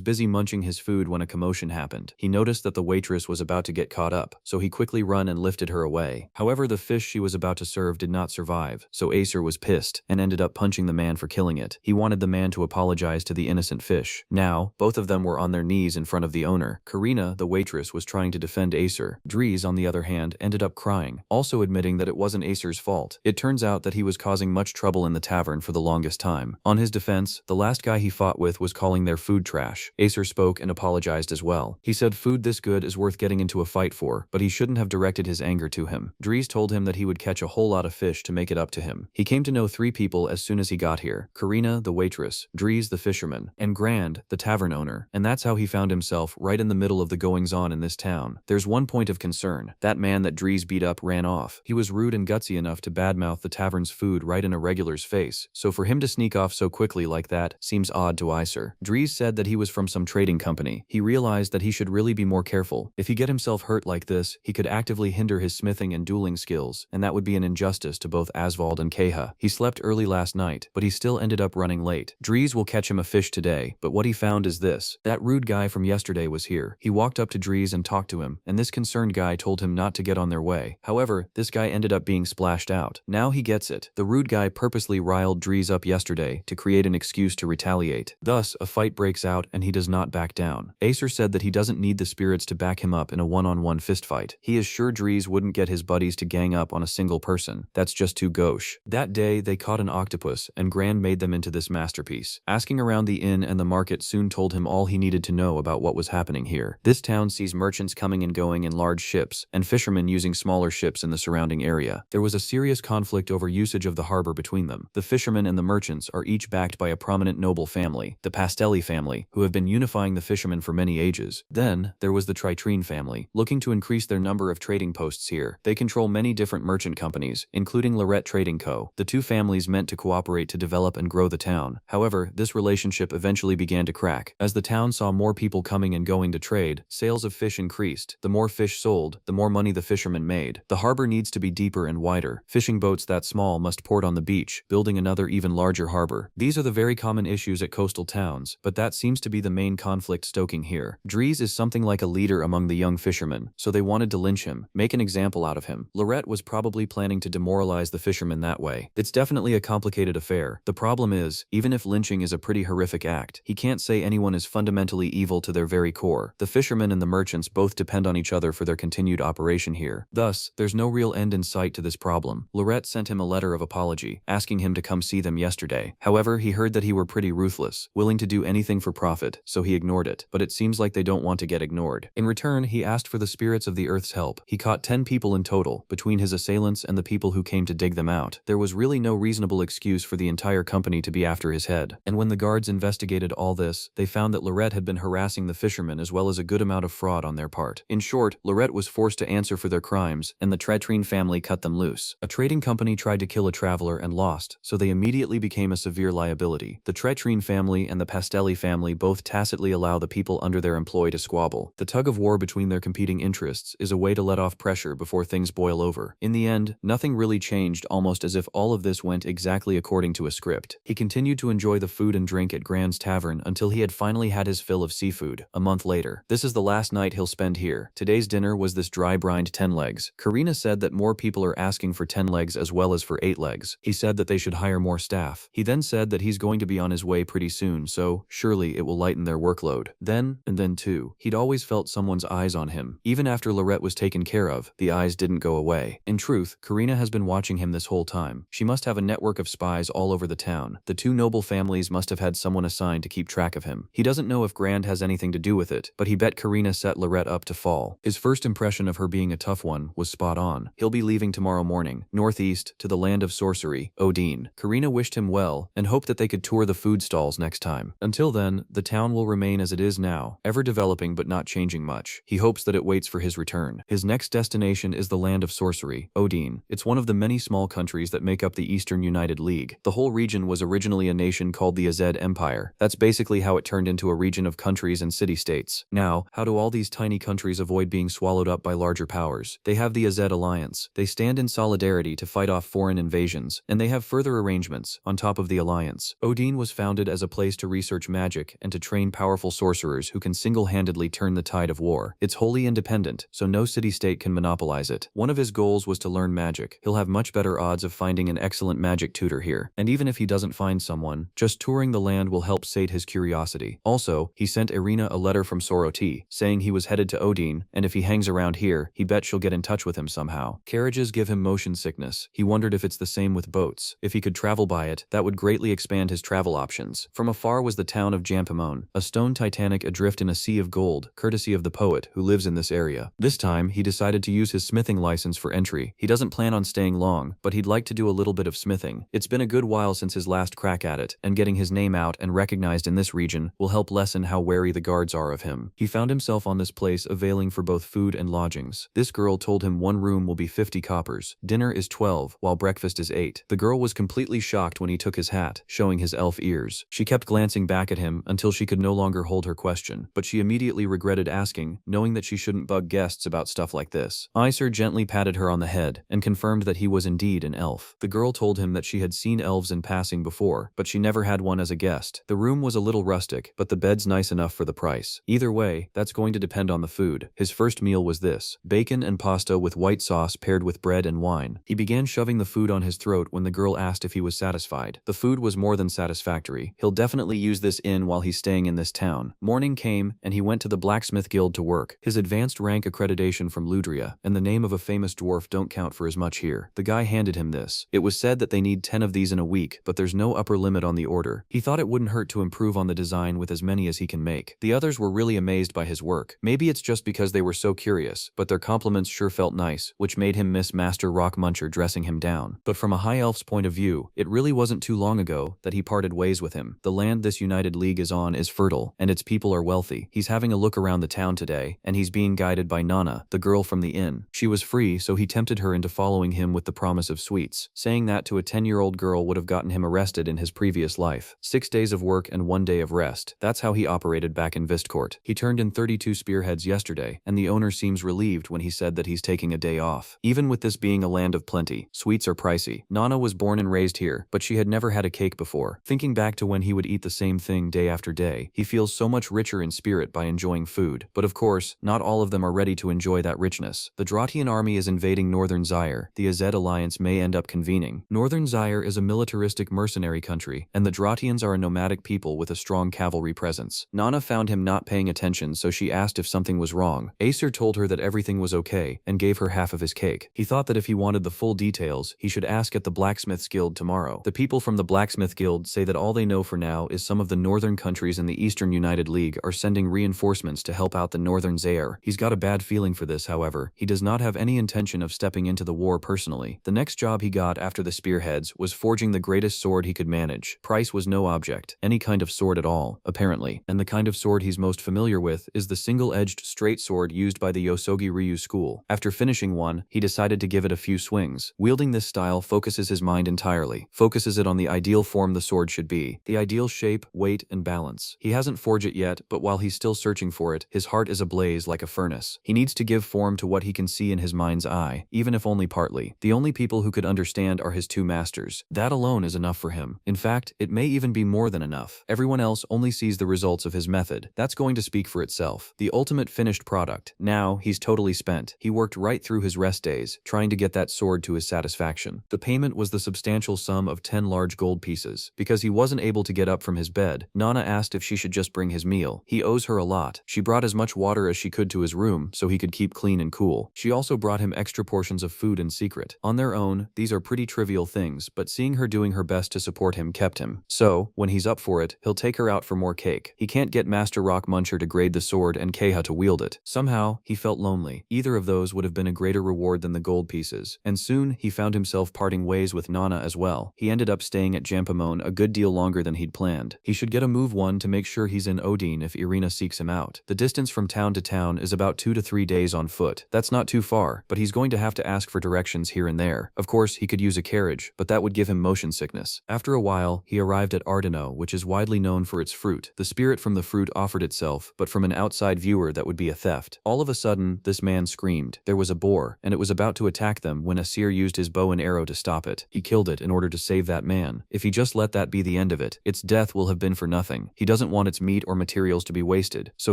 busy munching his food when a commotion happened. He noticed that the waitress was about to get caught up, so he quickly ran and lifted her away. However, the fish she was about to serve did not survive, so Acer was pissed and ended up punching the man for killing it. He wanted the man to apologize to the innocent fish. Now, both of them were on their knees in front of the owner. Karina, the waitress, was trying to defend Acer. Dries, on the other hand, ended up crying, also admitting that it wasn't Acer's fault. It turns out that he was causing much trouble in the tavern for the longest time. On his defense, the last guy he fought with was calling their food trash. Acer spoke and apologized as well. He said food this good is worth getting into a fight for, but he shouldn't have directed his anger to him. Dries told him that he would catch a whole lot of fish to make it up to him. He came to know 3 people as soon as he got here: Karina, the waitress, Dries, the fisherman, and Grand, the tavern owner. And that's how he found himself right in the middle of the goings-on in this town. There's one point of concern. That man that Dries beat up ran off. He was rude and gutsy enough to badmouth the tavern's food right in a regular's face, so for him to sneak off so quickly like that seems odd to Acer. Dries said that he was from some trading company. He realized that he should really be more careful. If he get himself hurt like this, he could actively hinder his smithing and dueling skills, and that would be an injustice to both Asvald and Keha. He slept early last night, but he still ended up running late. Dries will catch him a fish today, but what he found is this: that rude guy from yesterday was here. He walked up to Dries and talked to him, and this concerned guy told him not to get on their way. However, this guy ended up being splashed out. Now he gets it. The rude guy purposely riled Dries up yesterday to create an excuse to retaliate. Thus, a fight breaks out and he does not back down. Acer said that he doesn't need the spirits to back him up in a one-on-one fistfight. He is sure Dries wouldn't get his buddies to gang up on a single person. That's just too gauche. That day, they caught an octopus, and Grand made them into this masterpiece. Asking around the inn and the market soon told him all he needed to know about what was happening here. This town sees merchants coming and going in large ships, and fishermen using smaller ships in the surrounding area. There was a serious conflict over usage of the harbor between them. The fishermen and the merchants are each backed by a prominent noble family, the Pastelli family, who have been unifying the fishermen for many ages. Then, there was the Tritrine family, looking to increase their number of trading posts here. They control many different merchant companies, including Lorette Trading Co. The two families meant to cooperate to develop and grow the town. However, this relationship eventually began to crack. As the town saw more people coming and going to trade, sales of fish increased. The more fish sold, the more money the fishermen made. The harbor needs to be deeper and wider. Fishing boats that small must port on the beach, building another even larger harbor. These are the very common issues at coastal towns, but that seems to be the main conflict stoking here. Dries is something like a leader among the young fishermen, so they wanted to lynch him, make an example out of him. Lorette was probably planning to demoralize the fishermen that way. It's definitely a complicated affair. The problem is, even if lynching is a pretty horrific act, he can't say anyone is fundamentally evil to their very core. The fishermen and the merchants both depend on each other for their continued operation here. Thus, there's no real end in sight to this problem. Lorette sent him a letter of apology, asking him to come see them yesterday. However, he heard that he were pretty ruthless, willing to do anything for profit, so he ignored it. But it seems like they don't want to get ignored. In return, he asked for the spirits of the earth's help. He caught 10 people in total, between his assailants and the people who came to dig them out. There was really no reasonable excuse for the entire company to be after his head. And when the guards investigated all this, they found that Lorette had been harassing the fishermen as well as a good amount of fraud on their part. In short, Lorette was forced to answer for their crimes, and the Tritrine family cut them loose. A trading company tried to kill a traveler and lost, so they immediately became a severe liability. The Tritrine family and the Pastelli family both tacitly allow the people under their employ to squabble. The tug of war between their competing interests is a way to let off pressure before things boil over. In the end, nothing really changed, almost as if all of this went exactly according to a script. He continued to enjoy the food and drink at Grand's Tavern until he had finally had his fill of seafood. A month later, this is the last night he'll spend here. Today's dinner was this dry-brined 10 legs. Karina said that more people are asking for 10 legs as well as for 8 legs. He said that they should hire more staff. He then said that he's going to be on his way pretty soon, so surely it will lighten their workload. Then, and then too, he'd always felt someone's eyes on him. Even after Lorette was taken care of, the eyes didn't go away. In truth, Karina has been watching him this whole time. She must have a network of spies all over the town. The two noble families must have had someone assigned to keep track of him. He doesn't know if Grand has anything to do with it, but he bet Karina set Lorette up to fall. His first impression of her being a tough one was spot on. He'll be leaving tomorrow morning, northeast, to the land of sorcery, Odin. Karina wished him well, and hoped that they could tour the food stalls next time. Until then, the town will remain as it is now, ever developing but not changing much. He hopes that it waits for his return. His next destination is the land of sorcery, Odin. It's one of the many small countries that make up the Eastern United League. The whole region was originally a nation called the Azed Empire. That's basically how it turned into a region of countries and city-states. Now, how do all these tiny countries avoid being swallowed up by larger powers? They have the Azed Alliance. They stand in solidarity army to fight off foreign invasions, and they have further arrangements on top of the alliance. Odin was founded as a place to research magic and to train powerful sorcerers who can single-handedly turn the tide of war. It's wholly independent, so no city-state can monopolize it. One of his goals was to learn magic. He'll have much better odds of finding an excellent magic tutor here. And even if he doesn't find someone, just touring the land will help sate his curiosity. Also, he sent Irina a letter from Soroti, saying he was headed to Odin, and if he hangs around here, he bet she'll get in touch with him somehow. Carriages give him motion sickness. He wondered if it's the same with boats. If he could travel by it, that would greatly expand his travel options. From afar was the town of Jampimon, a stone Titanic adrift in a sea of gold, courtesy of the poet who lives in this area. This time, he decided to use his smithing license for entry. He doesn't plan on staying long, but he'd like to do a little bit of smithing. It's been a good while since his last crack at it, and getting his name out and recognized in this region will help lessen how wary the guards are of him. He found himself on this place availing for both food and lodgings. This girl told him one room will be 50 coppers. Dinner is 12, while breakfast is 8. The girl was completely shocked when he took his hat, showing his elf ears. She kept glancing back at him until she could no longer hold her question, but she immediately regretted asking, knowing that she shouldn't bug guests about stuff like this. Iser gently patted her on the head and confirmed that he was indeed an elf. The girl told him that she had seen elves in passing before, but she never had one as a guest. The room was a little rustic, but the bed's nice enough for the price. Either way, that's going to depend on the food. His first meal was this: bacon and pasta with white sauce paired with bread and wine. He began shoving the food on his throat when the girl asked if he was satisfied. The food was more than satisfactory. He'll definitely use this inn while he's staying in this town. Morning came, and he went to the blacksmith guild to work. His advanced rank accreditation from Ludria and the name of a famous dwarf don't count for as much here. The guy handed him this. It was said that they need 10 of these in a week, but there's no upper limit on the order. He thought it wouldn't hurt to improve on the design with as many as he can make. The others were really amazed by his work. Maybe it's just because they were so curious, but their compliments sure felt nice, which made him miss Master Rock Muncher dressing him down. But from a high elf's point of view, it really wasn't too long ago that he parted ways with him. The land this United League is on is fertile, and its people are wealthy. He's having a look around the town today, and he's being guided by Nana, the girl from the inn. She was free, so he tempted her into following him with the promise of sweets. Saying that to a 10-year-old girl would have gotten him arrested in his previous life. 6 days of work and 1 day of rest. That's how he operated back in Vistcourt. He turned in 32 spearheads yesterday, and the owner seems relieved when he said that he's taking a day off. Even with this being a land of plenty, sweets are pricey. Nana was born and raised here, but she had never had a cake before. Thinking back to when he would eat the same thing day after day, he feels so much richer in spirit by enjoying food. But of course, not all of them are ready to enjoy that richness. The Dratian army is invading northern Zaire. The Azed alliance may end up convening. Northern Zaire is a militaristic mercenary country, and the Dratians are a nomadic people with a strong cavalry presence. Nana found him not paying attention, so she asked if something was wrong. Acer told her that everything was okay, and gave her half of his cake. He thought that if he wanted the full details, he should ask at the Blacksmith's Guild tomorrow. The people from the Blacksmith Guild say that all they know for now is some of the northern countries in the Eastern United League are sending reinforcements to help out the northern Zaire. He's got a bad feeling for this, however. He does not have any intention of stepping into the war personally. The next job he got after the spearheads was forging the greatest sword he could manage. Price was no object. Any kind of sword at all, apparently. And the kind of sword he's most familiar with is the single-edged straight sword used by the Yosogi Ryu school. After finishing one, he decided to give it a few swings. Wielding this style focuses his mind entirely, focuses it on the ideal form the sword should be, the ideal shape, weight, and balance. He hasn't forged it yet, but while he's still searching for it, his heart is ablaze like a furnace. He needs to give form to what he can see in his mind's eye, even if only partly. The only people who could understand are his two masters. That alone is enough for him. In fact, it may even be more than enough. Everyone else only sees the results of his method. That's going to speak for itself. The ultimate finished product. Now, he's totally spent. He worked right through his rest days, trying to get that sword to his satisfaction. The payment was the substantial sum of 10 large gold pieces. Because he wasn't able to get up from his bed, Nana asked if she should just bring his meal. He owes her a lot. She brought as much water as she could to his room so he could keep clean and cool. She also brought him extra portions of food in secret. On their own, these are pretty trivial things, but seeing her doing her best to support him kept him. So, when he's up for it, he'll take her out for more cake. He can't get Master Rock Muncher to grade the sword and Keha to wield it. Somehow, he felt lonely. Either of those would have been a greater reward than the gold pieces. And soon, he found himself parting ways with Nana as well. He ended up staying at Jampimon a good deal longer than he'd planned. He should get a move on to make sure he's in Odin if Irina seeks him out. The distance from town to town is about 2 to 3 days on foot. That's not too far, but he's going to have to ask for directions here and there. Of course, he could use a carriage, but that would give him motion sickness. After a while, he arrived at Ardeno, which is widely known for its fruit. The spirit from the fruit offered itself, but from an outside viewer that would be a theft. All of a sudden, this man screamed. There was a boar, and it was about to attack them when Asir Sheer used his bow and arrow to stop it. He killed it in order to save that man. If he just let that be the end of it, its death will have been for nothing. He doesn't want its meat or materials to be wasted, so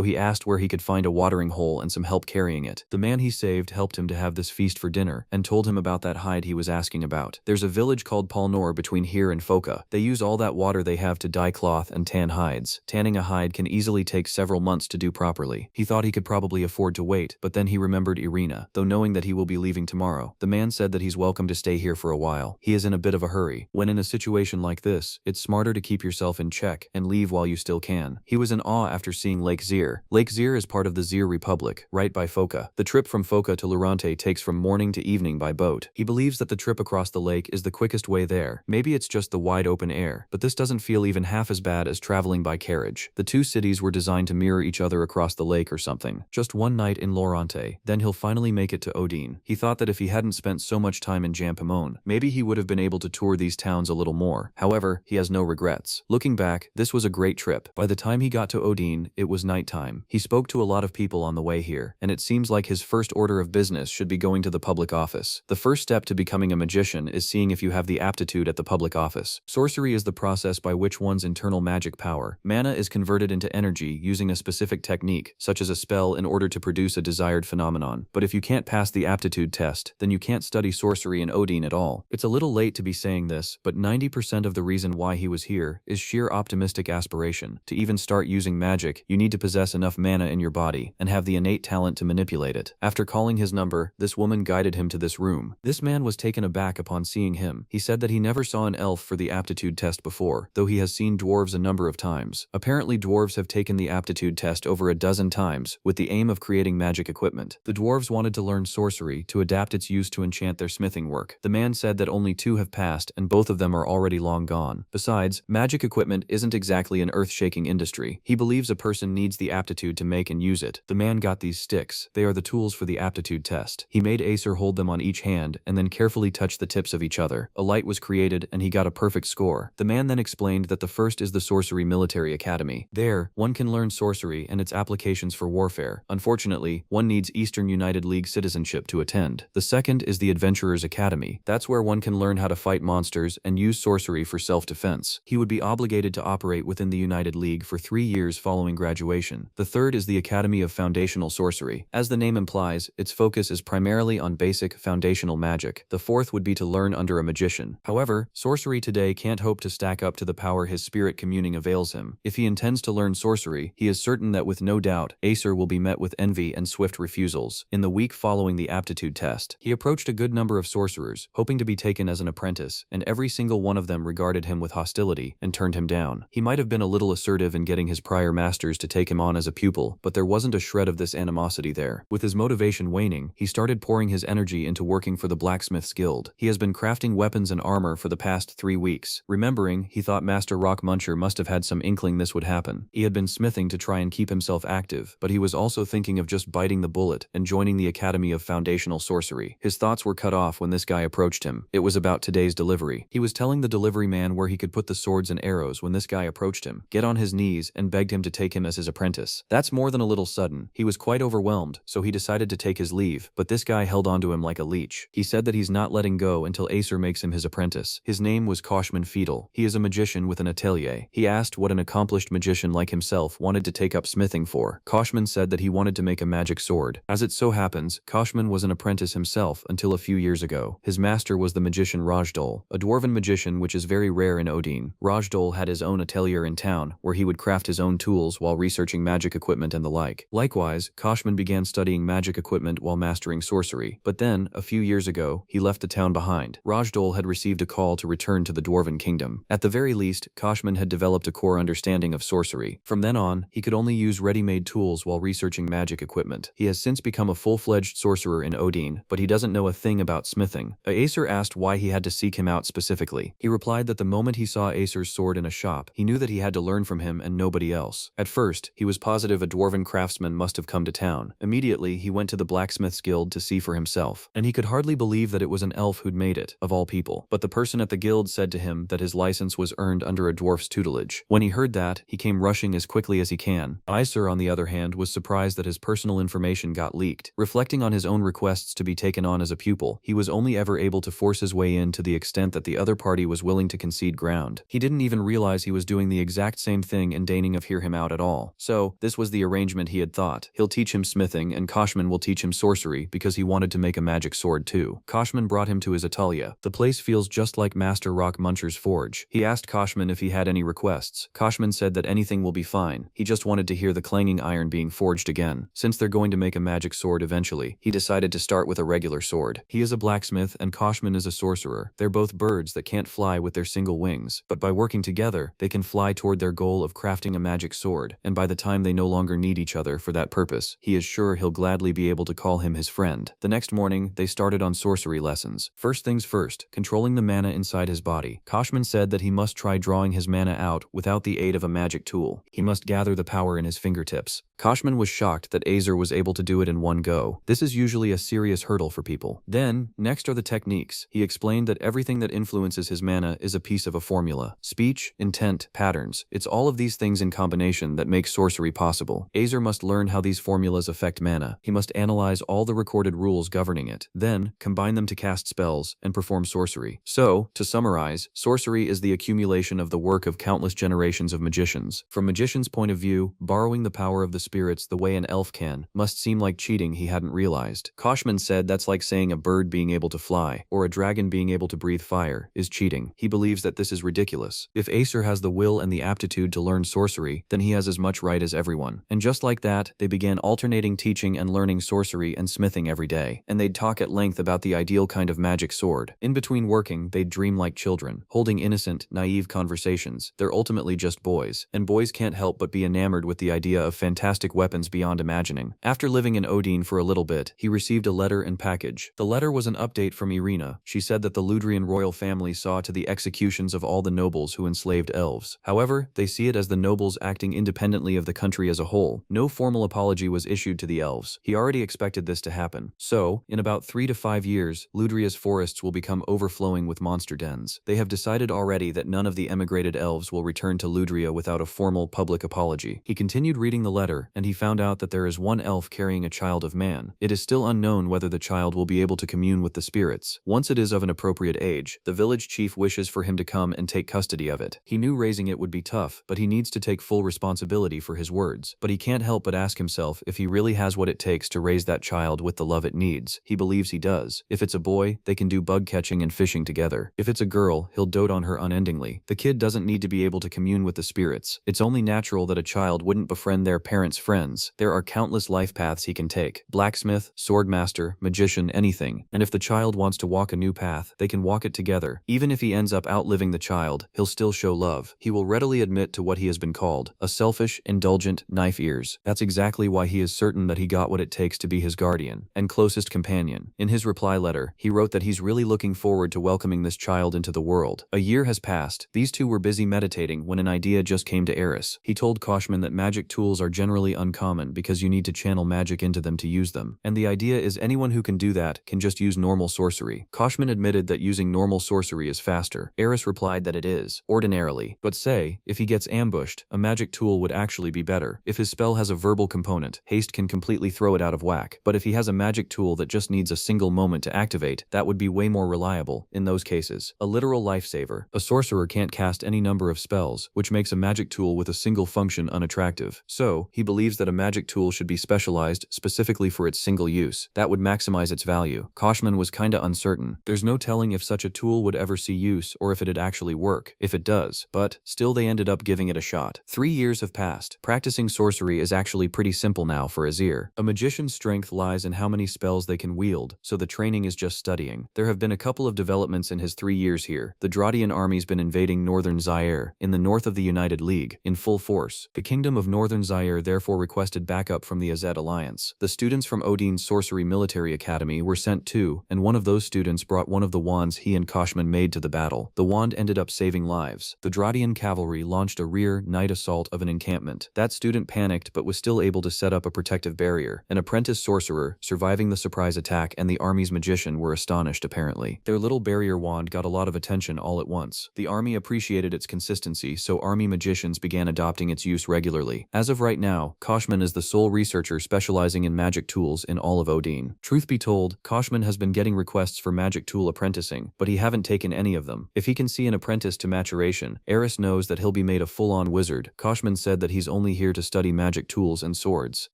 he asked where he could find a watering hole and some help carrying it. The man he saved helped him to have this feast for dinner and told him about that hide he was asking about. There's a village called Palnor between here and Foka. They use all that water they have to dye cloth and tan hides. Tanning a hide can easily take several months to do properly. He thought he could probably afford to wait, but then he remembered Irina, though knowing that he will be leaving tomorrow. The man said that he's welcome to stay here for a while. He is in a bit of a hurry. When in a situation like this, it's smarter to keep yourself in check and leave while you still can. He was in awe after seeing Lake Zir. Lake Zir is part of the Zir Republic, right by Foka. The trip from Foka to Lurante takes from morning to evening by boat. He believes that the trip across the lake is the quickest way there. Maybe it's just the wide open air, but this doesn't feel even half as bad as traveling by carriage. The two cities were designed to mirror each other across the lake or something. Just one night in Lorante, then he'll finally make it to Odin. He thought that if he hadn't spent so much time in Jampamon, maybe he would have been able to tour these towns a little more. However, he has no regrets. Looking back, this was a great trip. By the time he got to Odin, it was nighttime. He spoke to a lot of people on the way here, and it seems like his first order of business should be going to the public office. The first step to becoming a magician is seeing if you have the aptitude at the public office. Sorcery is the process by which one's internal magic power, mana, is converted into energy using a specific technique, such as a spell, in order to produce a desired phenomenon. But if you can't pass the aptitude test, then you can't study sorcery in Odin at all. It's a little late to be saying this, but 90% of the reason why he was here is sheer optimistic aspiration. To even start using magic, you need to possess enough mana in your body and have the innate talent to manipulate it. After calling his number, this woman guided him to this room. This man was taken aback upon seeing him. He said that he never saw an elf for the aptitude test before, though he has seen dwarves a number of times. Apparently dwarves have taken the aptitude test over a dozen times, with the aim of creating magic equipment. The dwarves wanted to learn sorcery to adapt its use to enchant their smithing work. The man said that only 2 have passed and both of them are already long gone. Besides, magic equipment isn't exactly an earth-shaking industry. He believes a person needs the aptitude to make and use it. The man got these sticks. They are the tools for the aptitude test. He made Acer hold them on each hand and then carefully touch the tips of each other. A light was created and he got a perfect score. The man then explained that the first is the Sorcery Military Academy. There, one can learn sorcery and its applications for warfare. Unfortunately, one needs Eastern United League citizenship to attend. The second is the Adventurers Academy. That's where one can learn how to fight monsters and use sorcery for self-defense. He would be obligated to operate within the United League for 3 years following graduation. The third is the Academy of Foundational Sorcery. As the name implies, its focus is primarily on basic, foundational magic. The fourth would be to learn under a magician. However, sorcery today can't hope to stack up to the power his spirit communing avails him. If he intends to learn sorcery, he is certain that with no doubt, Acer will be met with envy and swift refusals. In the week following the aptitude test, he approached a good number of sorcerers, hoping to be taken as an apprentice, and every single one of them regarded him with hostility and turned him down. He might have been a little assertive in getting his prior masters to take him on as a pupil, but there wasn't a shred of this animosity there. With his motivation waning, he started pouring his energy into working for the Blacksmith's Guild. He has been crafting weapons and armor for the past 3 weeks. Remembering, he thought Master Rock Muncher must have had some inkling this would happen. He had been smithing to try and keep himself active, but he was also thinking of just biting the bullet and joining the Academy of Foundational Sorcery. His thoughts were cut off when this guy approached him. It was about today's delivery. He was telling the delivery man where he could put the swords and arrows when this guy approached him, get on his knees, and begged him to take him as his apprentice. That's more than a little sudden. He was quite overwhelmed, so he decided to take his leave, but this guy held onto him like a leech. He said that he's not letting go until Acer makes him his apprentice. His name was Koshman Fiedel. He is a magician with an atelier. He asked what an accomplished magician like himself wanted to take up smithing for. Koshman said that he wanted to make a magic sword. As it so happens, Koshman was an apprentice himself until a few years ago. His master was the magician Rajdol, a dwarven magician which is very rare in Odin. Rajdol had his own atelier in town, where he would craft his own tools while researching magic equipment and the like. Likewise, Koshman began studying magic equipment while mastering sorcery, but then, a few years ago, he left the town behind. Rajdol had received a call to return to the Dwarven Kingdom. At the very least, Koshman had developed a core understanding of sorcery. From then on, he could only use ready-made tools while researching magic equipment. He has since become a full-fledged sorcerer in Odin, but he doesn't know a thing about smithing. Acer asked why he had to seek him out specifically. He replied that the moment he saw Acer's sword in a shop, he knew that he had to learn from him and nobody else. At first, he was positive a dwarven craftsman must have come to town. Immediately, he went to the Blacksmith's Guild to see for himself, and he could hardly believe that it was an elf who'd made it, of all people. But the person at the guild said to him that his license was earned under a dwarf's tutelage. When he heard that, he came rushing as quickly as he can. Acer, on the other hand, was surprised that his personal information got leaked. Reflecting on his own requests to be taken on as a pupil, he was only ever able to force his way in to the extent that the other party was willing to concede ground. He didn't even realize he was doing the exact same thing and deigning of hear him out at all. So, this was the arrangement he had thought. He'll teach him smithing and Koshman will teach him sorcery because he wanted to make a magic sword too. Koshman brought him to his atelier. The place feels just like Master Rock Muncher's forge. He asked Koshman if he had any requests. Koshman said that anything will be fine. He just wanted to hear the clanging iron being forged again. Since they're going to make a magic sword eventually, he decided to start with a regular sword. He is a blacksmith and Koshman is a sorcerer. They're both birds that can't fly with their single wings, but by working together, they can fly toward their goal of crafting a magic sword, and by the time they no longer need each other for that purpose, he is sure he'll gladly be able to call him his friend. The next morning, they started on sorcery lessons. First things first, controlling the mana inside his body. Koshman said that he must try drawing his mana out without the aid of a magic tool. He must gather the power in his fingertips. Koshman was shocked that Azer was able to do it in one go. This is usually a serious hurdle for people. Then, next are the techniques. He explained that everything that influences his mana is a piece of a formula. Speech, intent, patterns. It's all of these things in combination that make sorcery possible. Azer must learn how these formulas affect mana. He must analyze all the recorded rules governing it, then combine them to cast spells and perform sorcery. So, to summarize, sorcery is the accumulation of the work of countless generations of magicians. From magicians' point of view, borrowing the power of the spirits the way an elf can must seem like cheating he hadn't realized. Koshman said that's like saying a bird being able to fly, or a dragon being able to breathe fire, is cheating. He believes that this is ridiculous. If Acer has the will and the aptitude to learn sorcery, then he has as much right as everyone. And just like that, they began alternating teaching and learning sorcery and smithing every day. And they'd talk at length about the ideal kind of magic sword. In between working, they'd dream like children, holding innocent, naive conversations. They're ultimately just boys, and boys can't help but be enamored with the idea of fantastic weapons beyond imagining. After living in Odin for a little bit, he received a letter and package. The letter was an update from Irina. She said that the Ludrian royal family saw to the executions of all the nobles who enslaved elves. However, they see it as the nobles acting independently of the country as a whole. No formal apology was issued to the elves. He already expected this to happen. So, in about 3 to 5 years, Ludria's forests will become overflowing with monster dens. They have decided already that none of the emigrated elves will return to Ludria without a formal public apology. He continued reading the letter, and he found out that there is one elf carrying a child of man. It is still unknown whether the child will be able to commune with the spirits. Once it is of an appropriate age, the village chief wishes for him to come and take custody of it. He knew raising it would be tough, but he needs to take full responsibility for his words. But he can't help but ask himself if he really has what it takes to raise that child with the love it needs. He believes he does. If it's a boy, they can do bug catching and fishing together. If it's a girl, he'll dote on her unendingly. The kid doesn't need to be able to commune with the spirits. It's only natural that a child wouldn't befriend their parents' friends. There are countless life paths he can take. Blacksmith, swordmaster, magician, anything. And if the child wants to walk a new path, they can walk it together. Even if he ends up outliving the child, he'll still show love. He will readily admit to what he has been called, a selfish, indulgent, knife ears. That's exactly why he is certain that he got what it takes to be his guardian and closest companion. In his reply letter, he wrote that he's really looking forward to welcoming this child into the world. A year has passed. These two were busy meditating when an idea just came to Eris. He told Koshman that magic tools are generally uncommon because you need to channel magic into them to use them. And the idea is anyone who can do that can just use normal sorcery. Koshman admitted that using normal sorcery is faster. Eris replied that it is, ordinarily. But say, if he gets ambushed, a magic tool would actually be better. If his spell has a verbal component, haste can completely throw it out of whack. But if he has a magic tool that just needs a single moment to activate, that would be way more reliable, in those cases. A literal lifesaver. A sorcerer can't cast any number of spells, which makes a magic tool with a single function unattractive. So, he believes that a magic tool should be specialized specifically for its single use. That would maximize its value. Koshman was kinda uncertain. There's no telling if such a tool would ever see use or if it'd actually work, if it does, but still they ended up giving it a shot. 3 years have passed. Practicing sorcery is actually pretty simple now for Azir. A magician's strength lies in how many spells they can wield, so the training is just studying. There have been a couple of developments in his 3 years here. The Draudian army's been invading northern Zaire, in the north of the United League, in full force. The kingdom of northern Zaire therefore requested backup from the Azet alliance. The students from Odin's Sorcery Military Academy were sent too, and one of those students brought one of the wands he and Koshman made to the battle. The wand ended up saving lives. The Draudian cavalry launched a rear night assault of an encampment. That student panicked but was still able to set up a protective barrier. An apprentice sorcerer, surviving the surprise attack, and the army's magician were astonished apparently. Their little barrier wand got a lot of attention all at once. The army appreciated its consistency, so army magicians began adopting its use regularly. As of right now, Koshman is the sole researcher specializing in magic tools in all of Odin. Truth be told, Koshman has has been getting requests for magic tool apprenticing, but he haven't taken any of them. If he can see an apprentice to maturation, Eris knows that he'll be made a full-on wizard. Koshman said that he's only here to study magic tools and swords.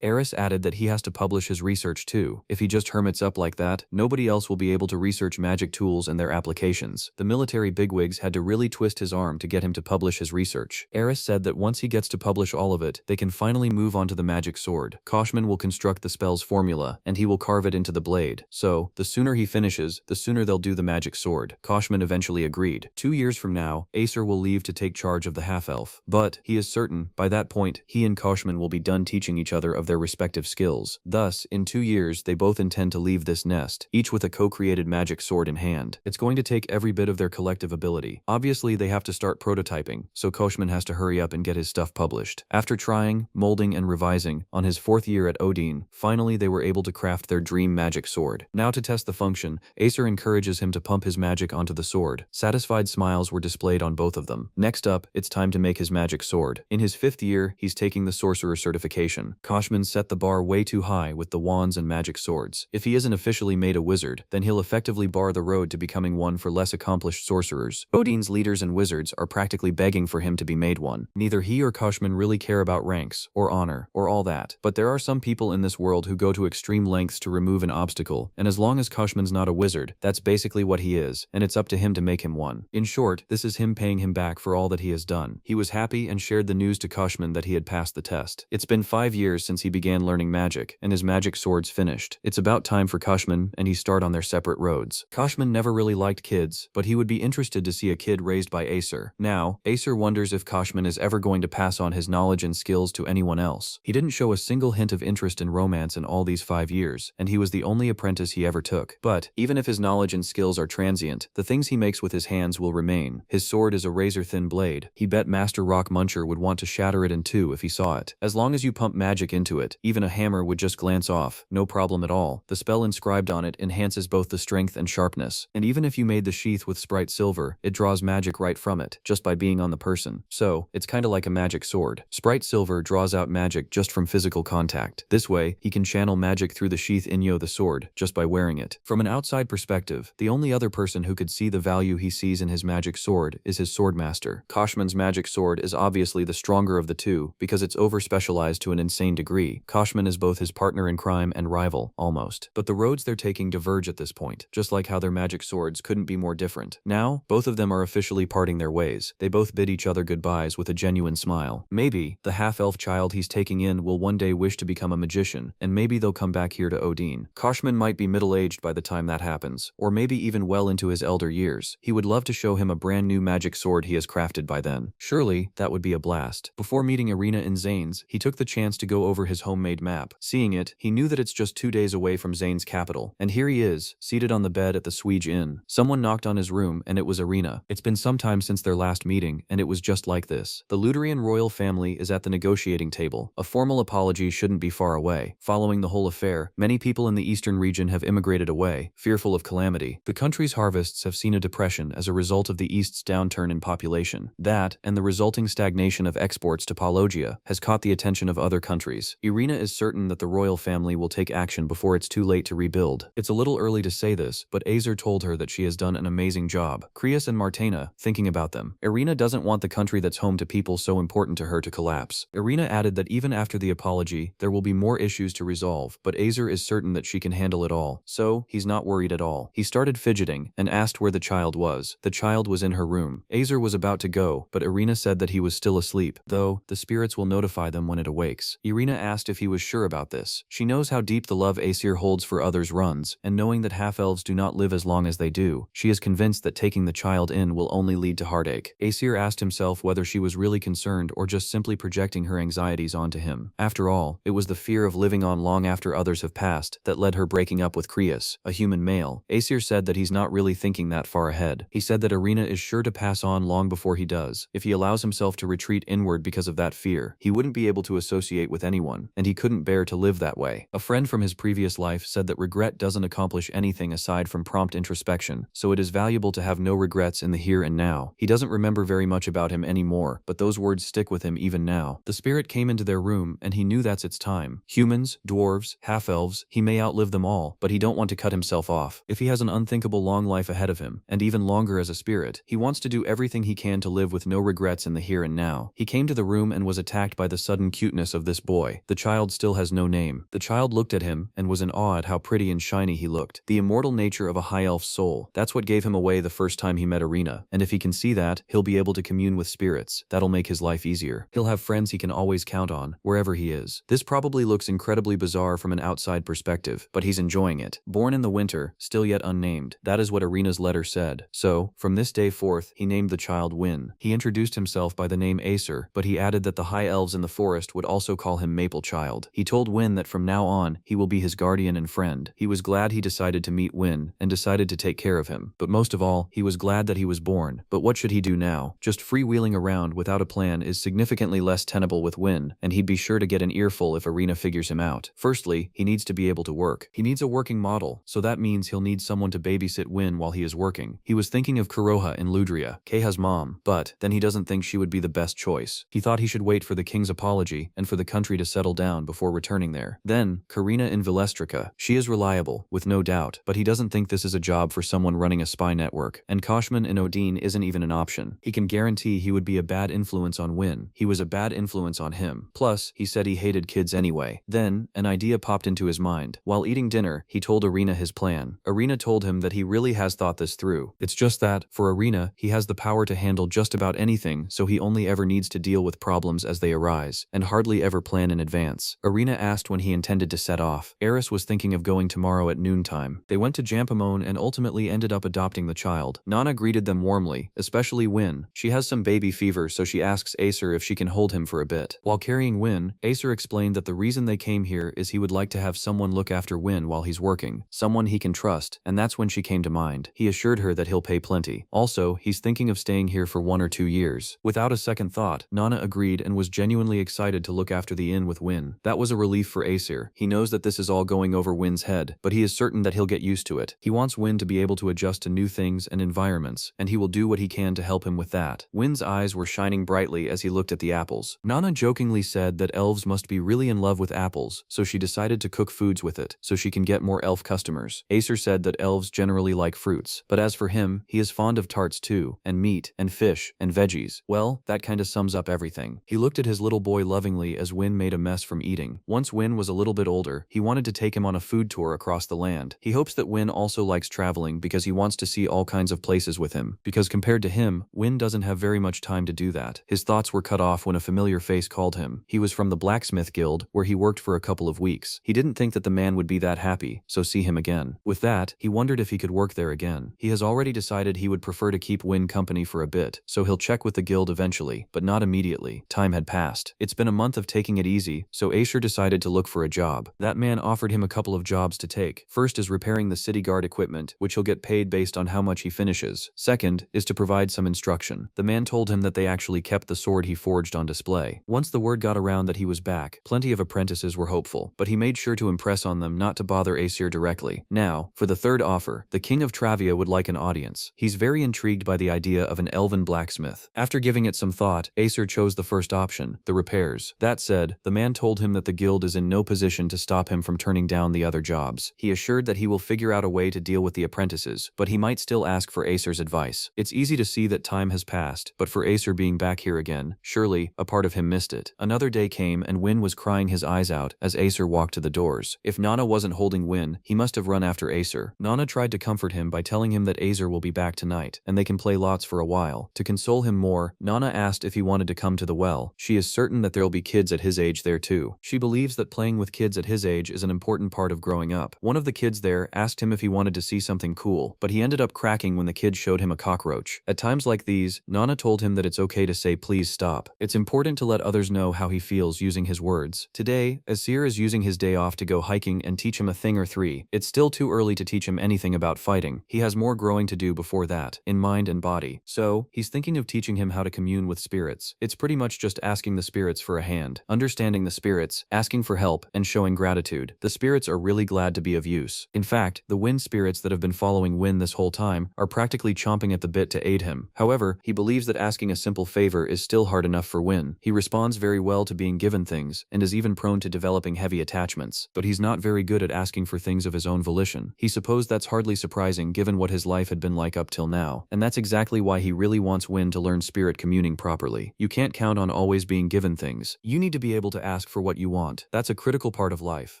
Eris added that he has to publish his research too. If he just hermits up like that, nobody else will be able to research magic tools and their applications. The military bigwigs had to really twist his arm to get him to publish his research. Eris said that once he gets to publish all of it, they can finally move on to the magic sword. Koshman will construct the spell's formula, and he will carve it into the blade. So, the sooner he finishes, the sooner they'll do the magic sword. Koshman eventually agreed. 2 years from now, Acer will leave to take charge of the half-elf. But, he is certain, by that point, he and Koshman will be done teaching each other of their respective skills. Thus, in 2 years, they both intend to leave this nest, each with a co-created magic sword in hand. It's going to take every bit of their collective ability. Obviously, they have to start prototyping, so Koshman has to hurry up and get his stuff published. After trying, molding, and revising, on his 4th year at Odin, finally they were able to craft their dream magic sword. Now to test the function, Acer encourages him to pump his magic onto the sword. Satisfied smiles were displayed on both of them. Next up, it's time to make his magic sword. In his 5th year, he's taking the sorcerer certification. Koshman set the bar way too high with the wands and magic swords. If he isn't officially made a wizard, then he'll effectively bar the road to becoming one for less accomplished sorcerers. Odin's leaders and wizards are practically begging for him to be made one. Neither he or Koshman really care about ranks, or honor, or all that. But there are some people in this world who go to extreme lengths to remove an obstacle, and as long as Koshman's not a wizard, that's basically what he is, and it's up to him to make him one. In short, this is him paying him back for all that he has done. He was happy and shared the news to Koshman that he had passed the test. It's been 5 years since he began learning magic, and his magic sword's finished. It's about time for Koshman and he start on their separate roads. Koshman never really liked kids, but he would be interested to see a kid raised by Acer. Now, Acer wonders if Koshman is ever going to pass on his knowledge and skills to anyone else. He didn't show a single hint of interest in romance in all these 5 years, and he was the only apprentice he ever took. But, even if his knowledge and skills are transient, the things he makes with his hands will remain. His sword is a razor-thin blade. He bet Master Rock Muncher would want to shatter it in two if he saw it. As long as you pump magic into it, even a hammer would just glance off, no problem at all. The spell inscribed on it enhances both the strength and sharpness, and even if you made the sheath with Sprite Silver, it draws magic right from it, just by being on the person. So, it's kinda like a magic sword. Sprite Silver draws out magic just from physical contact. This way, he can channel magic through the sheath Inyo the sword, just by wearing it. From an outside perspective, the only other person who could see the value he sees in his magic sword is his swordmaster. Koshman's magic sword is obviously the stronger of the two, because it's over-specialized to an insane degree. Koshman is both his partner in crime and rival, almost. But the roads they're taking diverge at this point, just like how their magic swords couldn't be more different. Now, both of them are officially parting their ways. They both bid each other goodbyes with a genuine smile. Maybe, the half-elf child he's taking in will one day wish to become a magician, and maybe they'll come back here to Odin. Koshman might be middle-aged by the time that happens, or maybe even well into his elder years. He would love to show him a brand new magic sword he has crafted by then. Surely, that would be a blast. Before meeting Irina in Zane's, he took the chance to go over his homemade map. Seeing it, he knew that it's just 2 days away from Zane's capital. And here he is, seated on the bed at the Swede Inn. Someone knocked on his room, and it was Irina. It's been some time since their last meeting, and it was just like this. The Lutherian royal family is at the negotiating table. A formal apology shouldn't be far away. Following the whole affair, many people in the eastern region have immigrated away, fearful of calamity. The country's harvests have seen a depression as a result of the East's downturn in population. That, and the resulting stagnation of exports to Paulogia, has caught the attention of other countries. Irina is certain that the royal family will take action before it's too late to rebuild. It's a little early to say this, but Azer told her that she has done an amazing job. Krias and Martena, thinking about them. Irina doesn't want the country that's home to people so important to her to collapse. Irina added that even after the apology, there will be more issues to resolve, but Azer is certain that she can handle it all. So, he's not worried at all. He started fidgeting, and asked where the child was. The child was in her room. Azer was about to go, but Irina said that he was still asleep, though, the spirits will notify them when it awakes. Irina asked if he was sure about this. She knows how deep the love Aesir holds for others runs, and knowing that half-elves do not live as long as they do, she is convinced that taking the child in will only lead to heartache. Aesir asked himself whether she was really concerned or just simply projecting her anxieties onto him. After all, it was the fear of living on long after others have passed that led her breaking up with Krias, a human male. Aesir said that he's not really thinking that far ahead. He said that Irina is sure to pass on long before he does. If he allows himself to retreat inward because of that fear, he wouldn't be able to associate with anyone, and he couldn't bear to live that way. A friend from his previous life said that regret doesn't accomplish anything aside from prompt introspection, so it is valuable to have no regrets in the here and now. He doesn't remember very much about him anymore, but those words stick with him even now. The spirit came into their room, and he knew that's its time. Humans, dwarves, half-elves, he may outlive them all, but he don't want want to cut himself off. If he has an unthinkable long life ahead of him, and even longer as a spirit, he wants to do everything he can to live with no regrets in the here and now. He came to the room and was attacked by the sudden cuteness of this boy. The child still has no name. The child looked at him and was in awe at how pretty and shiny he looked. The immortal nature of a high elf's soul. That's what gave him away the first time he met Arena. And if he can see that, he'll be able to commune with spirits. That'll make his life easier. He'll have friends he can always count on, wherever he is. This probably looks incredibly bizarre from an outside perspective, but he's enjoying it. Born in the winter, still yet unnamed. That is what Arena's letter said. So, from this day forth, he named the child Win. He introduced himself by the name Acer, but he added that the high elves in the forest would also call him Maple Child. He told Win that from now on, he will be his guardian and friend. He was glad he decided to meet Win, and decided to take care of him. But most of all, he was glad that he was born. But what should he do now? Just freewheeling around without a plan is significantly less tenable with Win, and he'd be sure to get an earful if Arena figures him out. Firstly, he needs to be able to work. He needs a working model, so that means he'll need someone to babysit Win while he is working. He was thinking of Kuroha in Ludria, Keiha's mom, but then he doesn't think she would be the best choice. He thought he should wait for the king's apology and for the country to settle down before returning there. Then, Karina in Velestrica. She is reliable, with no doubt, but he doesn't think this is a job for someone running a spy network, and Koshman in Odin isn't even an option. He can guarantee he would be a bad influence on Win. He was a bad influence on him. Plus, he said he hated kids anyway. Then, an idea popped into his mind. While eating dinner, he told Arena his plan. Arena told him that he really has thought this through. It's just that, for Arena, he has the power to handle just about anything, so he only ever needs to deal with problems as they arise, and hardly ever plan in advance. Arena asked when he intended to set off. Eris was thinking of going tomorrow at noontime. They went to Jampamone and ultimately ended up adopting the child. Nana greeted them warmly, especially Win. She has some baby fever, so she asks Acer if she can hold him for a bit. While carrying Win, Acer explained that the reason they came here is he would like to have someone look after Win while he's working. Someone he can trust, and that's when she came to mind. He assured her that he'll pay plenty. Also, he's thinking of staying here for 1 or 2 years. Without a second thought, Nana agreed and was genuinely excited to look after the inn with Win. That was a relief for Acer. He knows that this is all going over Win's head, but he is certain that he'll get used to it. He wants Win to be able to adjust to new things and environments, and he will do what he can to help him with that. Win's eyes were shining brightly as he looked at the apples. Nana jokingly said that elves must be really in love with apples, so she decided to cook foods with it, so she can get more elf customers. Acer said that elves generally like fruits, but as for him, he is fond of tarts too, and meat, and fish, and veggies. Well, that kinda sums up everything. He looked at his little boy lovingly as Win made a mess from eating. Once Win was a little bit older, he wanted to take him on a food tour across the land. He hopes that Win also likes traveling because he wants to see all kinds of places with him, because compared to him, Win doesn't have very much time to do that. His thoughts were cut off when a familiar face called him. He was from the blacksmith guild, where he worked for a couple of weeks. He didn't think that the man would be that happy, so see him again. With that, he wondered if he could work there again. He has already decided he would prefer to keep Win company for a bit, so he'll check with the guild eventually, but not immediately. Time had passed. It's been a month of taking it easy, so Acer decided to look for a job. That man offered him a couple of jobs to take. First is repairing the city guard equipment, which he'll get paid based on how much he finishes. Second is to provide some instruction. The man told him that they actually kept the sword he forged on display. Once the word got around that he was back, plenty of apprentices were hopeful, but he made sure to impress on them not to bother Acer directly. Now, for the third offer, the king of Travia would like an audience. He's very intrigued by the idea of an elven blacksmith. After giving it some thought, Acer chose the first option, the repairs. That said, the man told him that the guild is in no position to stop him from turning down the other jobs. He assured that he will figure out a way to deal with the apprentices, but he might still ask for Acer's advice. It's easy to see that time has passed, but for Acer being back here again, surely, a part of him missed it. Another day came and Win was crying his eyes out as Acer walked to the doors. If Nana wasn't holding Win, he must have run after Acer. Nana tried to comfort him by telling him that Acer will be back tonight, and they can play lots for a while. To console him more, Nana asked if he wanted to come to the well. She is certain that there'll be kids at his age there too. She believes that playing with kids at his age is an important part of growing up. One of the kids there asked him if he wanted to see something cool, but he ended up cracking when the kid showed him a cockroach. At times like these, Nana told him that it's okay to say please stop. It's important to let others know how he feels using his words. Today, Asir is using his day off to go hiking and teach him a thing or three. It's still too early to teach him anything about fighting. He has more growing to do before that, in mind and body. So, he's thinking of teaching him how to commune with spirits. It's pretty much just asking the spirits for a hand, understanding the spirits, asking for help, and showing gratitude. The spirits are really glad to be of use. In fact, the wind spirits that have been following Win this whole time are practically chomping at the bit to aid him. However, he believes that asking a simple favor is still hard enough for Win. He responds very well to being given things, and is even prone to developing heavy attachments, but he's not very good at asking for things of his own volition. He supposed that's hardly surprising given what his life had been like up till now, and that's exactly why he really wants Win to learn spirit communing properly. You can't count on always being given things. You need to be able to ask for what you want. That's a critical part of life.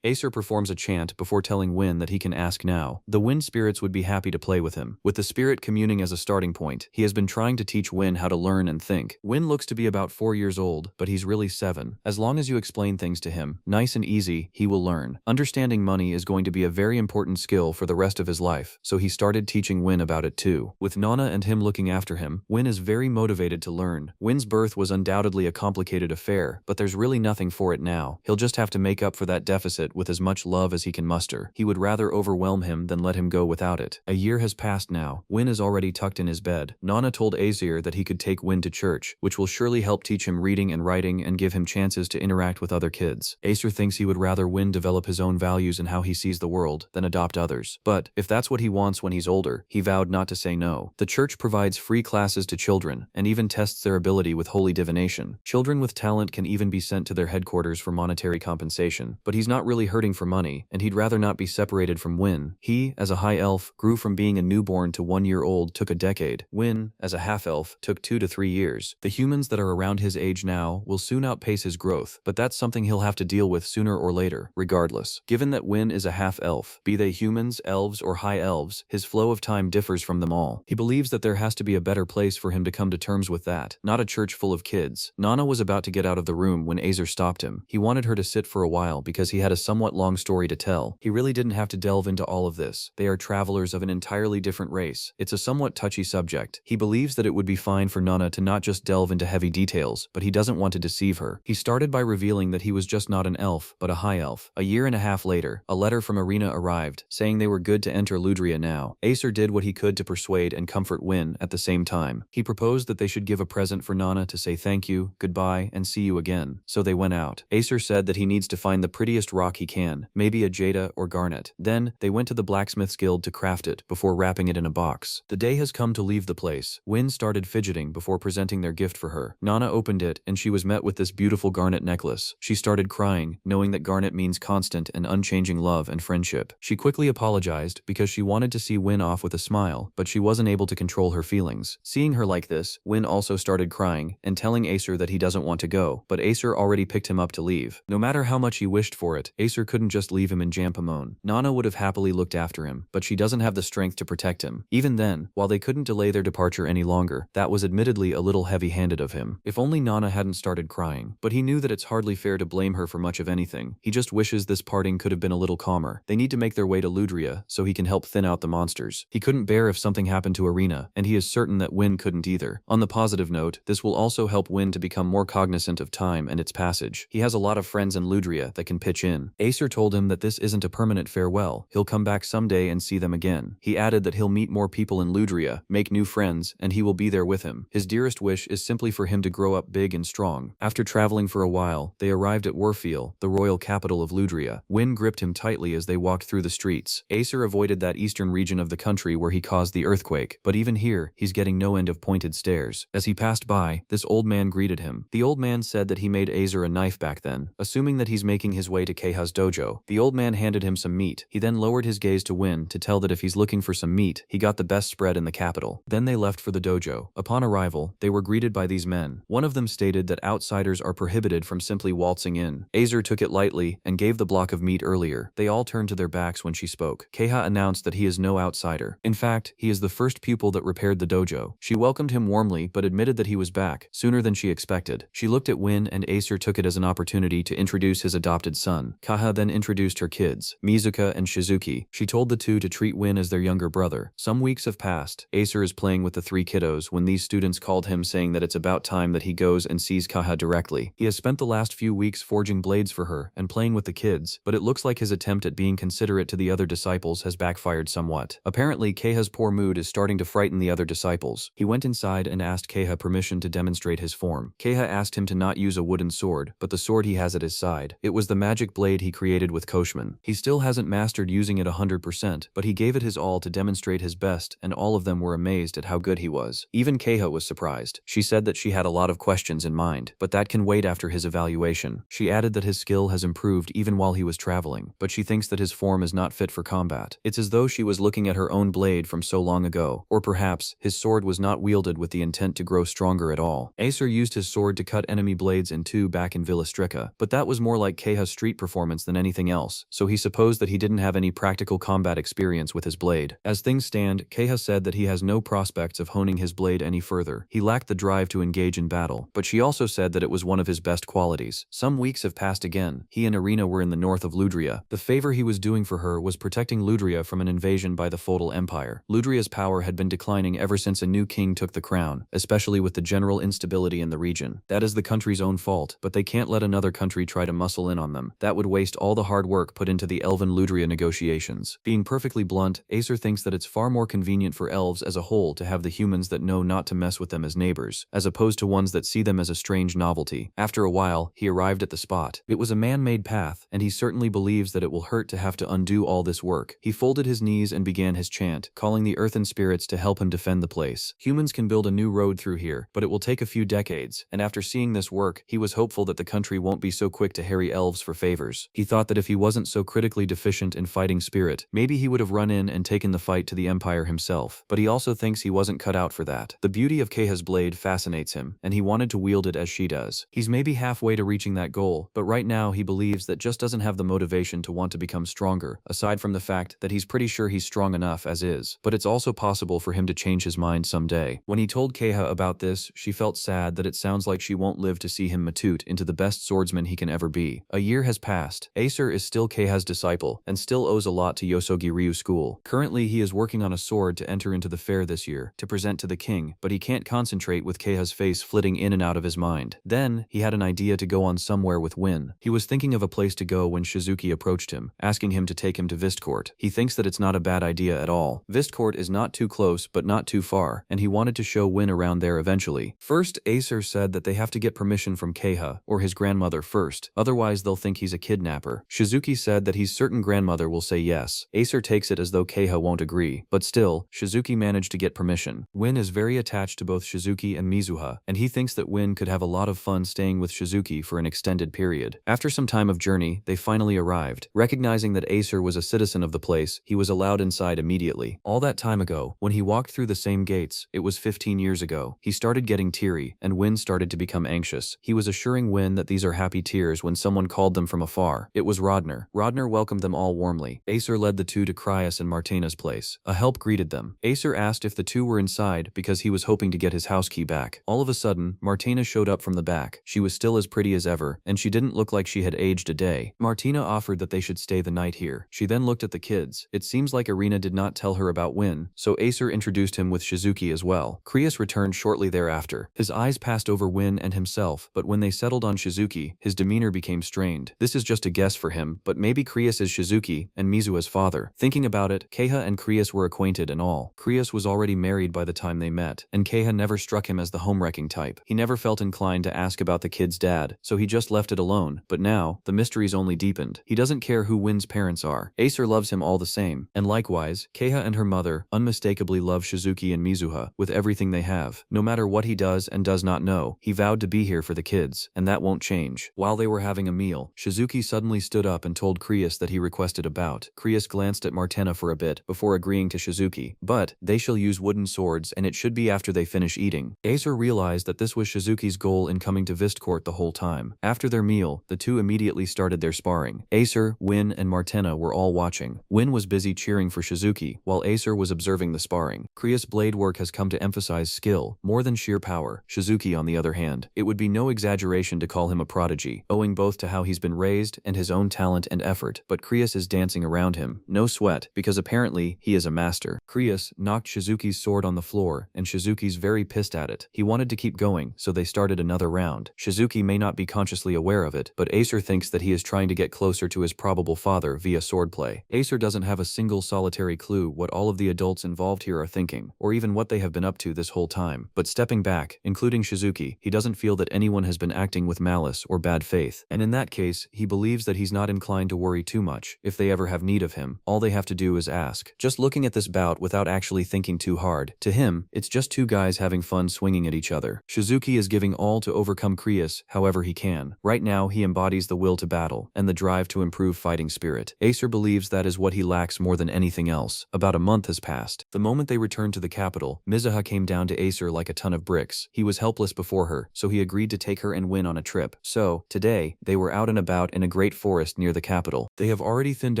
Acer performs a chant before telling Win that he can ask now. The Wind spirits would be happy to play with him. With the spirit communing as a starting point, he has been trying to teach Win how to learn and think. Win looks to be about 4 years old, but he's really 7. As long as you explain things to him, nice and easy, he will learn. Understanding money is going to be a very important skill for the rest of his life, so he started teaching Win about it too. With Nana and him looking after him, Win is very motivated to learn. Win's birth was undoubtedly a complicated affair, but there's really nothing for it now. He'll just have to make up for that deficit with as much love as he can muster. He would rather overwhelm him than let him go without it. A year has passed now. Win is already tucked in his bed. Nana told Azir that he could take Win to church, which will surely help teach him reading and writing and give him chances to interact with other kids. Acer thinks he would rather Win develop his own values and how he sees the world than adopt others. But if that's what he wants when he's older, he vowed not to say no. The church provides free classes to children and even tests their ability with holy divination. Children with talent can even be sent to their headquarters for monetary compensation, but he's not really hurting for money, and he'd rather not be separated from Win. He, as a high elf, grew from being a newborn to 1 year old took a decade. Win, as a half-elf, took 2 to 3 years. The humans that are around his age now will soon outpace his growth, but that's something he'll have to deal with sooner or later, regardless. Given that Win is a half-elf, be they humans, elves, or high elves, his flow of time differs from them all. He believes that there has to be a better place for him to come to terms with that, not a church full of kids. Nana was about to get out of the room when Azer stopped him. He wanted her to sit for a while because he had a somewhat long story to tell. He really didn't have to delve into all of this. They are travelers of an entirely different race. It's a somewhat touchy subject. He believes that it would be fine for Nana to not just delve into heavy details, but he doesn't want to deceive her. He started by revealing that he was just not an elf, but a high elf. A year and a half later, a letter from Arena arrived, saying they were good to enter Ludria now. Acer did what he could to persuade and comfort Win at the same time. He proposed that they should give a present for Nana to say thank you, goodbye, and see you again. So they went out. Acer said that he needs to find the prettiest rock he can, maybe a jada or garnet. Then, they went to the blacksmith's guild to craft it before wrapping it in a box. The day has come to leave the place. Win started fidgeting before presenting their gift for her. Nana opened it, and she was met with this beautiful garnet necklace. She started crying, knowing that garnet means constant and unchanging love and friendship. She quickly apologized because she wanted to see Win off with a smile, but she wasn't able to control her feelings. Seeing her like this, Win also started crying and telling Acer that he doesn't want to go, but Acer already picked him up to leave. No matter how much he wished for it, Acer couldn't just leave him in Jampamone. Nana would have happily looked after him, but she doesn't have the strength to protect him. Even then, while they couldn't delay their departure any longer, that was admittedly a little heavy-handed of him. If only Nana hadn't started crying. But he knew that it's hardly fair to blame her for much of anything. He just wishes this parting could have been a little calmer. They need to make their way to Ludria so he can help thin out the monsters. He couldn't bear if something happened to Arena, and he is certain that Win couldn't either. On the positive note, this will also help Win to become more cognizant of time and its passage. He has a lot of friends in Ludria that can pitch in. Acer told him that this isn't a permanent farewell. He'll come back someday and see them again. He added that he'll meet more people in Ludria, make new friends, and he will be there with him. His dearest wish is simply for him to grow up big and strong. After traveling for a while, they arrived at Warfiel, the royal capital of Ludria. Win gripped him tightly as they walked through the streets. Acer avoided that eastern region of the country where he caused the earthquake, but even here, he's getting no end of pointed stares. As he passed by, this old man greeted him. The old man said that he made Acer a knife back then, assuming that he's making his way to Keiha's dojo. The old man handed him some meat. He then lowered his gaze to Win to tell that if he's looking for some meat, he got the best spread in the capital. Then they left for the dojo. Upon arrival, they were greeted by these men. One of them stated that outsiders are prohibited from simply waltzing in. Acer took it lightly and gave the block of meat earlier. They all turned to their backs when she spoke. Keiha announced that he is no outsider. In fact, he is the first pupil that repaired the dojo. She welcomed him warmly but admitted that he was back, sooner than she expected. She looked at Win and Acer took it as an opportunity to introduce his adopted son. Keiha then introduced her kids, Mizuka and Shizuki. She told the two to treat Win as their younger brother. Some weeks have passed. Acer is playing with the 3 kiddos when these students called him saying that it's about time that he goes and sees Keiha directly. He has spent the last few weeks forging blades for her and playing with the kids, but it looks like his attempt at being considerate to the other disciples has backfired somewhat. Apparently, Keiha's poor mood is starting to frighten the other disciples. He went inside and asked Keiha permission to demonstrate his form. Keiha asked him to not use a wooden sword, but the sword he has at his side. It was the magic blade he created with Koshman. He still hasn't mastered using it 100%, but he gave it his all to demonstrate his best, and all of them were amazed at how good he was. Even Keiha was surprised. She said that she had a lot of questions in mind, but that can wait after his evaluation. She added that his skill has improved even while he was traveling, but she thinks that his form is not fit for combat. It's as though she was looking at her own blade from so long ago. Or perhaps, his sword was not wielded with the intent to grow stronger at all. Acer used his sword to cut enemy blades in two back in Villa Strica, but that was more like Keha's street performance than anything else, so he supposed that he didn't have any practical combat experience with his blade. As things stand, Keha said that he has no prospects of honing his blade any further. He lacked the drive to engage in battle, but she also said that it was one of his best qualities. Some weeks have passed again. He and Irina were in the north of Ludria. The favor he was doing for her was protecting Ludria from an invasion by the Feudal Empire. Ludria's power had been declining ever since a new king took the crown, especially with the general instability in the region. That is the country's own fault, but they can't let another country try to muscle in on them. That would waste all the hard work put into the Elven-Ludria negotiations. Being perfectly blunt, Acer thinks that it's far more convenient for elves as a whole to have the humans that know not to mess with them as neighbors, as opposed to ones that see them as a strange novelty. After a while, he arrived at the spot. It was a man-made path, and he certainly believes that it will hurt to have to undo all this work. He folded his knees and began his chant, calling the earthen spirits to help him defend the place. Humans can build a new road through here, but it will take a few decades, and after seeing this work, he was hopeful that the country won't be so quick to harry elves for favors. He thought that if he wasn't so critically deficient in fighting spirit, maybe he would have run in and taken the fight to the Empire himself, but he also thinks he wasn't cut out for that. The beauty of Keha's blade fascinates him, and he wanted to wield it as she does. He's maybe halfway to reaching that goal, but right now he believes that just doesn't have the motivation to want to become stronger, aside from the fact that he's pretty sure he's strong enough as is. But it's also possible for him to change his mind someday. When he told Keha about this, she felt sad that it sounds like she won't live to see him matute into the best swordsman he can ever be. A year has passed. Acer is still Keha's disciple, and still owes a lot to Yosogi Ryu School. Currently, he is working on a sword to enter into the fair this year, to present to the king, but he can't concentrate with Keha's face flitting in and out of his mind. Then, he had an idea to go on somewhere with Win. He was thinking of a place to go when Shizuki approached him, asking him to take him to Vistcourt. He thinks that it's not a bad idea at all. Vistcourt is not too close, but not too far, and he wanted to show Win around there eventually. First, Acer said that they have to get permission from Keha, or his grandmother first, otherwise they'll think he's a kidnapper. Shizuki said that he's certain grandmother will say yes. Acer takes it as though Keha won't agree, but still, Shizuki managed to get permission. Win is very attached to both Shizuki and Mizuha, and he thinks that Win could have a lot of fun staying with Shizuki for an extended period. After some time of journey, they finally arrived. Recognizing that Acer was a citizen of the place, he was allowed inside immediately. All that time ago, when he walked through the same gates, it was 15 years ago. He started getting teary, and Win started to become anxious. He was assuring Win that these are happy tears when someone called them from afar. It was Rodner. Rodner welcomed them all warmly. Acer led the two to Crius and Martena's place. A help greeted them. Acer asked if the two were inside because he was hoping to get his house key back. All of a sudden, Martena showed up from the back. She was still as pretty as ever, and she didn't look like she had aged a day. Martena offered that they should stay the night here. She then looked at the kids. It seems like Irina did not tell her about Win, so Acer introduced him with Shizuki as well. Crius returned shortly thereafter. His eyes passed over Win and himself, but when they settled on Shizuki, his demeanor became strained. This is just a guess for him, but maybe Crius is Shizuki and Mizuha's father. Thinking about it, Keha and Crius were acquainted and all. Crius was already married by the time they met, and Keha never struck him as the home-wrecking type. He never felt inclined to ask about the kid's dad, so he just left it alone. But now, the mystery's only deepened. He doesn't care who Win's parents are. Acer loves him all the same, and likewise, Keha and her mother unmistakably love Shizuki and Mizuha with everything they have. No matter what he does and does not know, he vowed to be here for the kids, and that won't change. While they were having a meal, Shizuki suddenly stood up and told Crius that he requested a bout. Crius glanced at Martena for a bit before agreeing to Shizuki, but they shall use wooden swords and it should be after they finish eating. Acer realized that this was Shizuki's goal in coming to Vistcourt the whole time. After their meal, the two immediately started their sparring. Acer, Win, and Martena were all watching. Win was busy cheering for Shizuki, while Acer was observing the sparring. Crius' blade work has come to emphasize skill, more than sheer power. Shizuki, on the other hand, it would be no exaggeration to call him a prodigy, owing both to how he's been raised and his own talent and effort, but Crius is dancing around him. No sweat, because apparently, he is a master. Crius knocked Shizuki's sword on the floor, and Shizuki's very pissed at it. He wanted to keep going, so they started another round. Shizuki may not be consciously aware of it, but Acer thinks that he is trying to get closer to his probable father via swordplay. Acer doesn't have a single solitary clue what all of the adults involved here are thinking, or even what they have been up to this whole time. But stepping back, including Shizuki, he doesn't feel that anyone has been acting with malice or bad faith, and in that case, he believes that he's not inclined to worry too much. If they ever have need of him, all they have to do is ask. Just looking at this bout without actually thinking too hard, to him, it's just two guys having fun swinging at each other. Shizuki is giving all to overcome Crius however he can. Right now, he embodies the will to battle and the drive to improve fighting spirit. it. Acer believes that is what he lacks more than anything else. About a month has passed. The moment they returned to the capital, Mizuha came down to Acer like a ton of bricks. He was helpless before her, so he agreed to take her and Win on a trip. So, today, they were out and about in a great forest near the capital. They have already thinned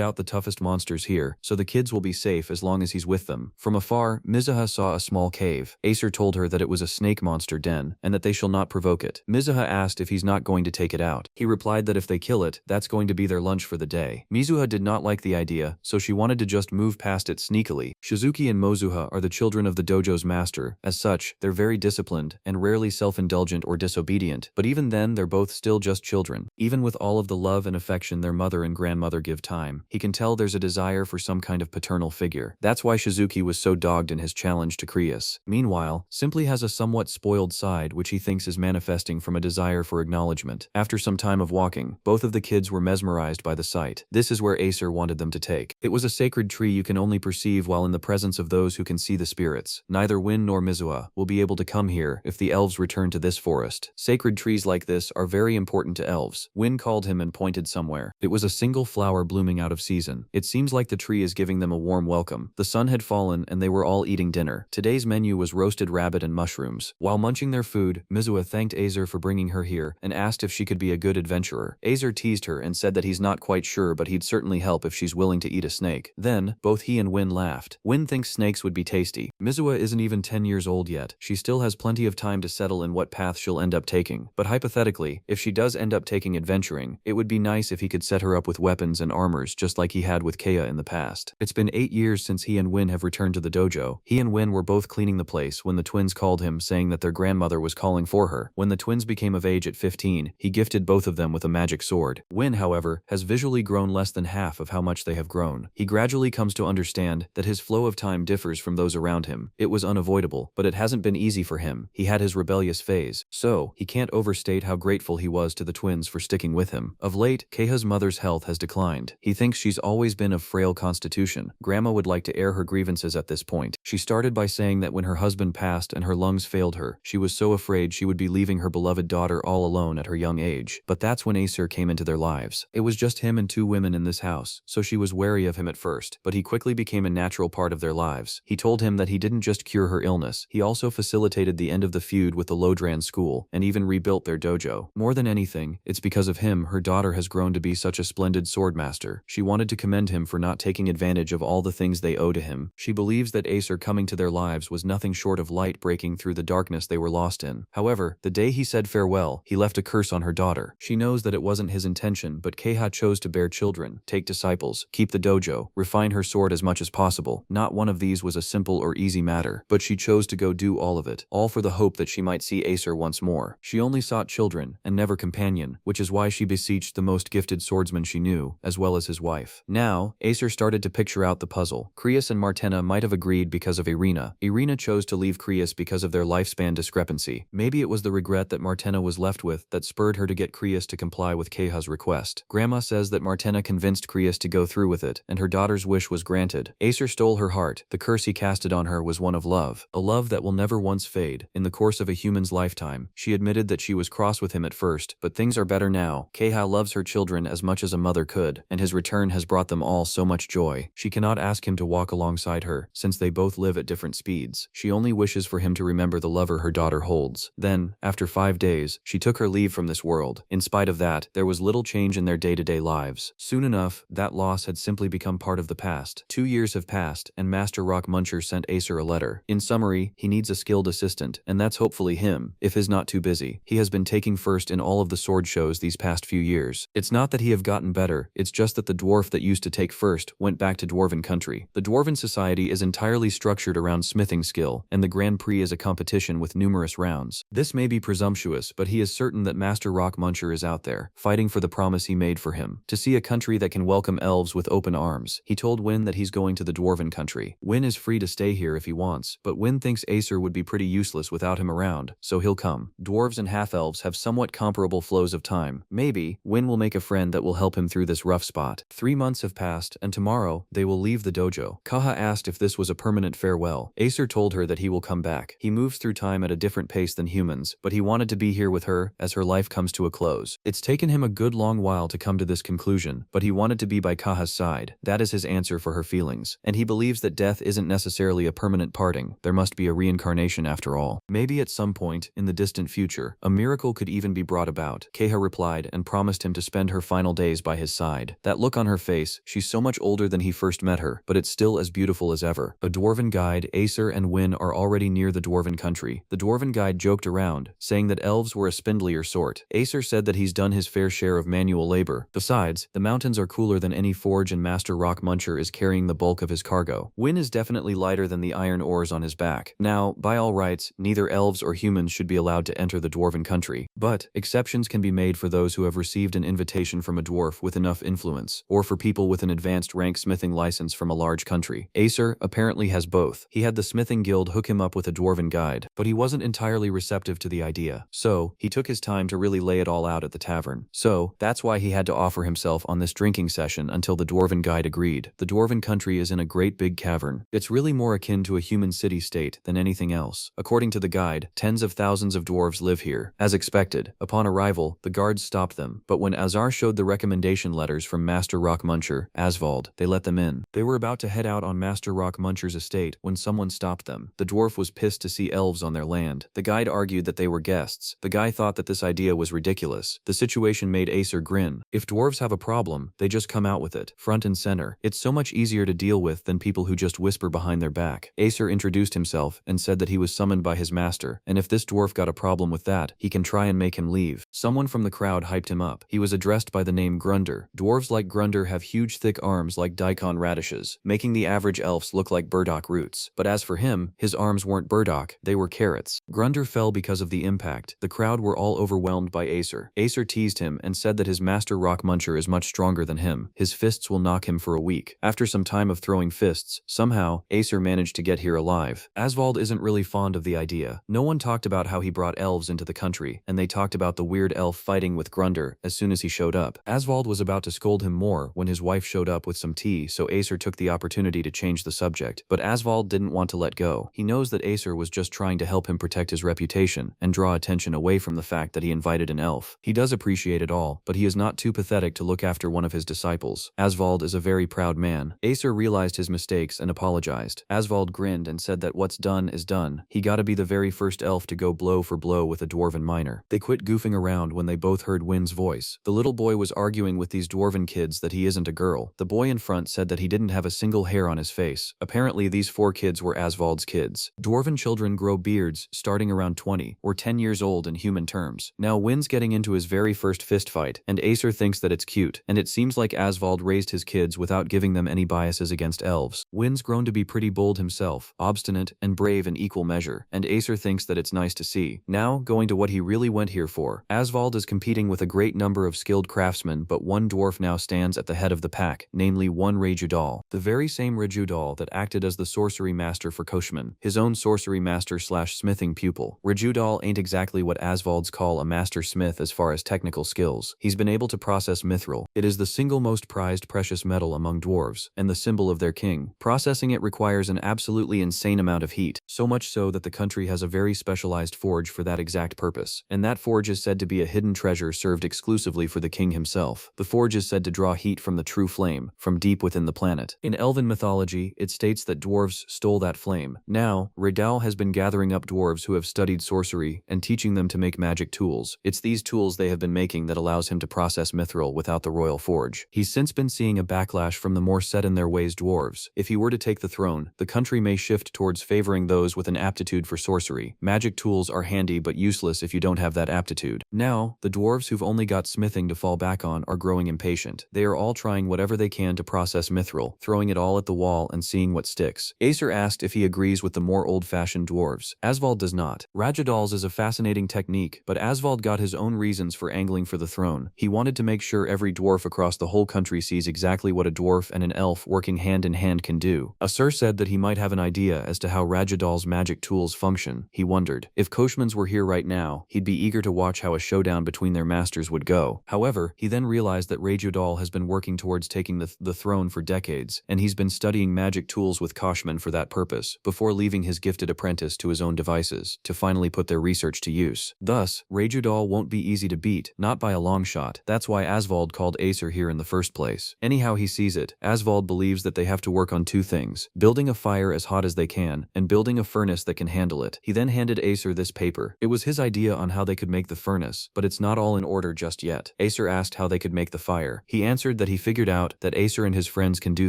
out the toughest monsters here, so the kids will be safe as long as he's with them. From afar, Mizuha saw a small cave. Acer told her that it was a snake monster den, and that they shall not provoke it. Mizuha asked if he's not going to take it out. He replied that if they kill it, that's going to be their lunch for the day. Mizuha did not like the idea, so she wanted to just move past it sneakily. Shizuki and Mozuha are the children of the dojo's master. As such, they're very disciplined, and rarely self-indulgent or disobedient, but even then they're both still just children. Even with all of the love and affection their mother and grandmother give time, he can tell there's a desire for some kind of paternal figure. That's why Shizuki was so dogged in his challenge to Krius. Meanwhile, Simply has a somewhat spoiled side which he thinks is manifesting from a desire for acknowledgement. After some time of walking, both of the kids were mesmerized by the sight. This is where Acer wanted them to take. It was a sacred tree you can only perceive while in the presence of those who can see the spirits. Neither Win nor Mizuha will be able to come here if the elves return to this forest. Sacred trees like this are very important to elves. Win called him and pointed somewhere. It was a single flower blooming out of season. It seems like the tree is giving them a warm welcome. The sun had fallen and they were all eating dinner. Today's menu was roasted rabbit and mushrooms. While munching their food, Mizuha thanked Acer for bringing her here and asked if she could be a good adventurer. Acer teased her and said that he's not quite sure, but he'd certainly help if she's willing to eat a snake. Then, both he and Win laughed. Win thinks snakes would be tasty. Mizuha isn't even 10 years old yet. She still has plenty of time to settle in what path she'll end up taking. But hypothetically, if she does end up taking adventuring, it would be nice if he could set her up with weapons and armors just like he had with Kea in the past. It's been 8 years since he and Win have returned to the dojo. He and Win were both cleaning the place when the twins called him, saying that their grandmother was calling for her. When the twins became of age at 15, he gifted both of them with a magic sword. Win, however, has visually grown less than half of how much they have grown. He gradually comes to understand that his flow of time differs from those around him. It was unavoidable, but it hasn't been easy for him. He had his rebellious phase, so he can't overstate how grateful he was to the twins for sticking with him. Of late, Keha's mother's health has declined. He thinks she's always been of frail constitution. Grandma would like to air her grievances at this point. She started by saying that when her husband passed and her lungs failed her, she was so afraid she would be leaving her beloved daughter all alone at her young age. But that's when Acer came into their lives. It was just him and 2 women in this house, so she was wary of him at first, but he quickly became a natural part of their lives. He told him that he didn't just cure her illness, he also facilitated the end of the feud with the Lodran school, and even rebuilt their dojo. More than anything, it's because of him her daughter has grown to be such a splendid swordmaster. She wanted to commend him for not taking advantage of all the things they owe to him. She believes that Acer coming to their lives was nothing short of light breaking through the darkness they were lost in. However, the day he said farewell, he left a curse on her daughter. She knows that it wasn't his intention, but Keha chose to bear children, take disciples, keep the dojo, refine her sword as much as possible. Not one of these was a simple or easy matter, but she chose to go do all of it, all for the hope that she might see Acer once more. She only sought children, and never companion, which is why she beseeched the most gifted swordsman she knew, as well as his wife. Now, Acer started to picture out the puzzle. Krius and Martena might have agreed because of Irina. Irina chose to leave Krius because of their lifespan discrepancy. Maybe it was the regret that Martena was left with that spurred her to get Krius to comply with Keha's request. Grandma says that Martena convinced Krius to go through with it, and her daughter's wish was granted. Acer stole her heart. The curse he casted on her was one of love, a love that will never once fade. In the course of a human's lifetime, she admitted that she was cross with him at first, but things are better now. Keha loves her children as much as a mother could, and his return has brought them all so much joy. She cannot ask him to walk alongside her, since they both live at different speeds. She only wishes for him to remember the lover her daughter holds. Then, after 5 days, she took her leave from this world. In spite of that, there was little change in their day-to-day lives. Soon enough, that loss had simply become part of the past. 2 years have passed, and Master Rock Muncher sent Acer a letter. In summary, he needs a skilled assistant, and that's hopefully him, if he's not too busy. He has been taking first in all of the sword shows these past few years. It's not that he have gotten better, it's just that the dwarf that used to take first went back to Dwarven country. The Dwarven society is entirely structured around smithing skill, and the Grand Prix is a competition with numerous rounds. This may be presumptuous, but he is certain that Master Rock Muncher is out there, fighting for the promise he made for him, to see a country that can welcome elves with open arms. He told Win that he's going to the Dwarven country. Win is free to stay here if he wants, but Win thinks Acer would be pretty useless without him around, so he'll come. Dwarves and half-elves have somewhat comparable flows of time. Maybe, Win will make a friend that will help him through this rough spot. 3 months have passed, and tomorrow, they will leave the dojo. Kaha asked if this was a permanent farewell. Acer told her that he will come back. He moves through time at a different pace than humans, but he wanted to be here with her as her life comes to a close. It's taken him a good long while to come to this conclusion, but he wanted to be by Kaha's side. That is his answer for her feelings. And he believes that death isn't necessarily a permanent parting. There must be a reincarnation after all. Maybe at some point, in the distant future, a miracle could even be brought about. Kaha replied and promised him to spend her final days by his side. That look on her face, she's so much older than he first met her, but it's still as beautiful as ever. A dwarven guide, Acer and Win are already near the dwarven country. The dwarven guide joked around, saying that elves were a spindlier sort. Acer said that he's done his fair share of manual labor. Besides, the mountains are cooler than any forge and Master Rock Muncher is carrying the bulk of his cargo. Win is definitely lighter than the iron ores on his back. Now, by all rights, neither elves or humans should be allowed to enter the dwarven country. But, exceptions can be made for those who have received an invitation from a dwarf with enough influence, or for people with an advanced rank smithing license from a large country. Acer apparently has both. He had the smithing guild hook him up with a dwarven guide, but he wasn't entirely receptive to the idea. So, he took his time to really lay it all out at the tavern. So, that's why he had to offer himself on this drinking session until the dwarven guide agreed. The dwarven country is in a great big cavern. It's really more akin to a human city-state than anything else. According to the guide, tens of thousands of dwarves live here. As expected, upon arrival, the guards stopped them, but when Azar showed the recommendation letters from Master Rock Muncher, Asvald, they let them in. They were about to head out on Master Rock Muncher's estate when someone stopped them. The dwarf was pissed to see elves on their land. The guide argued that they were guests. The guy thought that this idea was ridiculous. The situation made Acer grin. If dwarves have a problem, they just come out with it, front and center. It's so much easier to deal with than people who just whisper behind their back. Acer introduced himself and said that he was summoned by his master, and if this dwarf got a problem with that, he can try and make him leave. Someone from the crowd hyped him up. He was addressed by the name Grunder. Dwarves like Grunder have huge thick arms like daikon radishes, making the average elves look like burdock roots. But as for him, his arms weren't burdock, they were carrots. Grunder fell because of the impact. The crowd were all overwhelmed by Acer. Acer teased him and said that his master Rock Muncher is much stronger than him. His fists will knock him for a week. After some time of throwing fists, somehow, Acer managed to get here alive. Asvald isn't really fond of the idea. No one talked about how he brought elves into the country, and they talked about the weird elf fighting with Grunder as soon as he showed up. Asvald was about to scold him more when his wife showed up with some tea, so Acer took the opportunity to change the subject. But Asvald didn't want to let go. He knows that Acer was just trying to help him protect his reputation and draw attention away from the fact that he invited an elf. He does appreciate it all, but he is not too pathetic to look after one of his disciples. Asvald is a very proud man. Acer realized his mistakes and apologized. Asvald grinned and said that what's done is done. He gotta be the very first elf to go blow for blow with a dwarven miner. They quit goofing around when they both heard Win's voice. The little boy was arguing with these dwarven kids that he isn't a girl. The boy in front said that he didn't have a single hair on his face. Apparently these 4 kids were Asvald's kids. Dwarven children grow beards starting around 20 or 10 years old in human terms. Now Win's getting into his very first fist fight, and Acer thinks that it's cute, and it seems like Asvald raised his kids without giving them any biases against elves. Win's grown to be pretty bold himself, obstinate and brave in equal measure, and Acer thinks that it's nice to see. Now, going to what he really went here for. Asvald is competing with a great number of skilled craftsmen, but one dwarf now stands at the head of the pack, namely one Rejudal, the very same Rejudal that acted as the sorcery master for Koshman, his own sorcery master slash smithing pupil. Rejudal ain't exactly what Asvalds call a master smith as far as technical skills. He's been able to process mithril. It is the single most prized precious metal among dwarves, and the symbol of their king. Processing it requires an absolutely insane amount of heat, so much so that the country has a very specialized forge for that exact purpose, and that forge is said to be a hidden treasure served exclusively for the king himself. The forge is said to draw heat from the true flame, from deep within the planet. In elven mythology, it states that dwarves stole that flame. Now, Redal has been gathering up dwarves who have studied sorcery and teaching them to make magic tools. It's these tools they have been making that allows him to process mithril without the royal forge. He's since been seeing a backlash from the more set in their ways dwarves. If he were to take the throne, the country may shift towards favoring those with an aptitude for sorcery. Magic tools are handy but useless if you don't have that aptitude. Now, the dwarves who've only got smithing to fall back on are growing impatient. They are all trying whatever they can to process mithril, throwing it all at the wall and seeing what sticks. Acer asked if he agrees with the more old-fashioned dwarves. Asvald does not. Rajadal's is a fascinating technique, but Asvald got his own reasons for angling for the throne. He wanted to make sure every dwarf across the whole country sees exactly what a dwarf and an elf working hand in hand can do. Acer said that he might have an idea as to how Rajadal's magic tools function. He wondered, if Koshmans were here right now, he'd be eager to watch how a showdown between their masters would go. However, he then realized that Rajudal has been working towards taking the throne for decades, and he's been studying magic tools with Koshman for that purpose, before leaving his gifted apprentice to his own devices, to finally put their research to use. Thus, Rajudal won't be easy to beat, not by a long shot. That's why Asvald called Acer here here in the first place. Anyhow he sees it, Asvald believes that they have to work on two things: building a fire as hot as they can, and building a furnace that can handle it. He then handed Acer this paper. It was his idea on how they could make the furnace, but it's not all in order just yet. Acer asked how they could make the fire. He answered that he figured out that Acer and his friends can do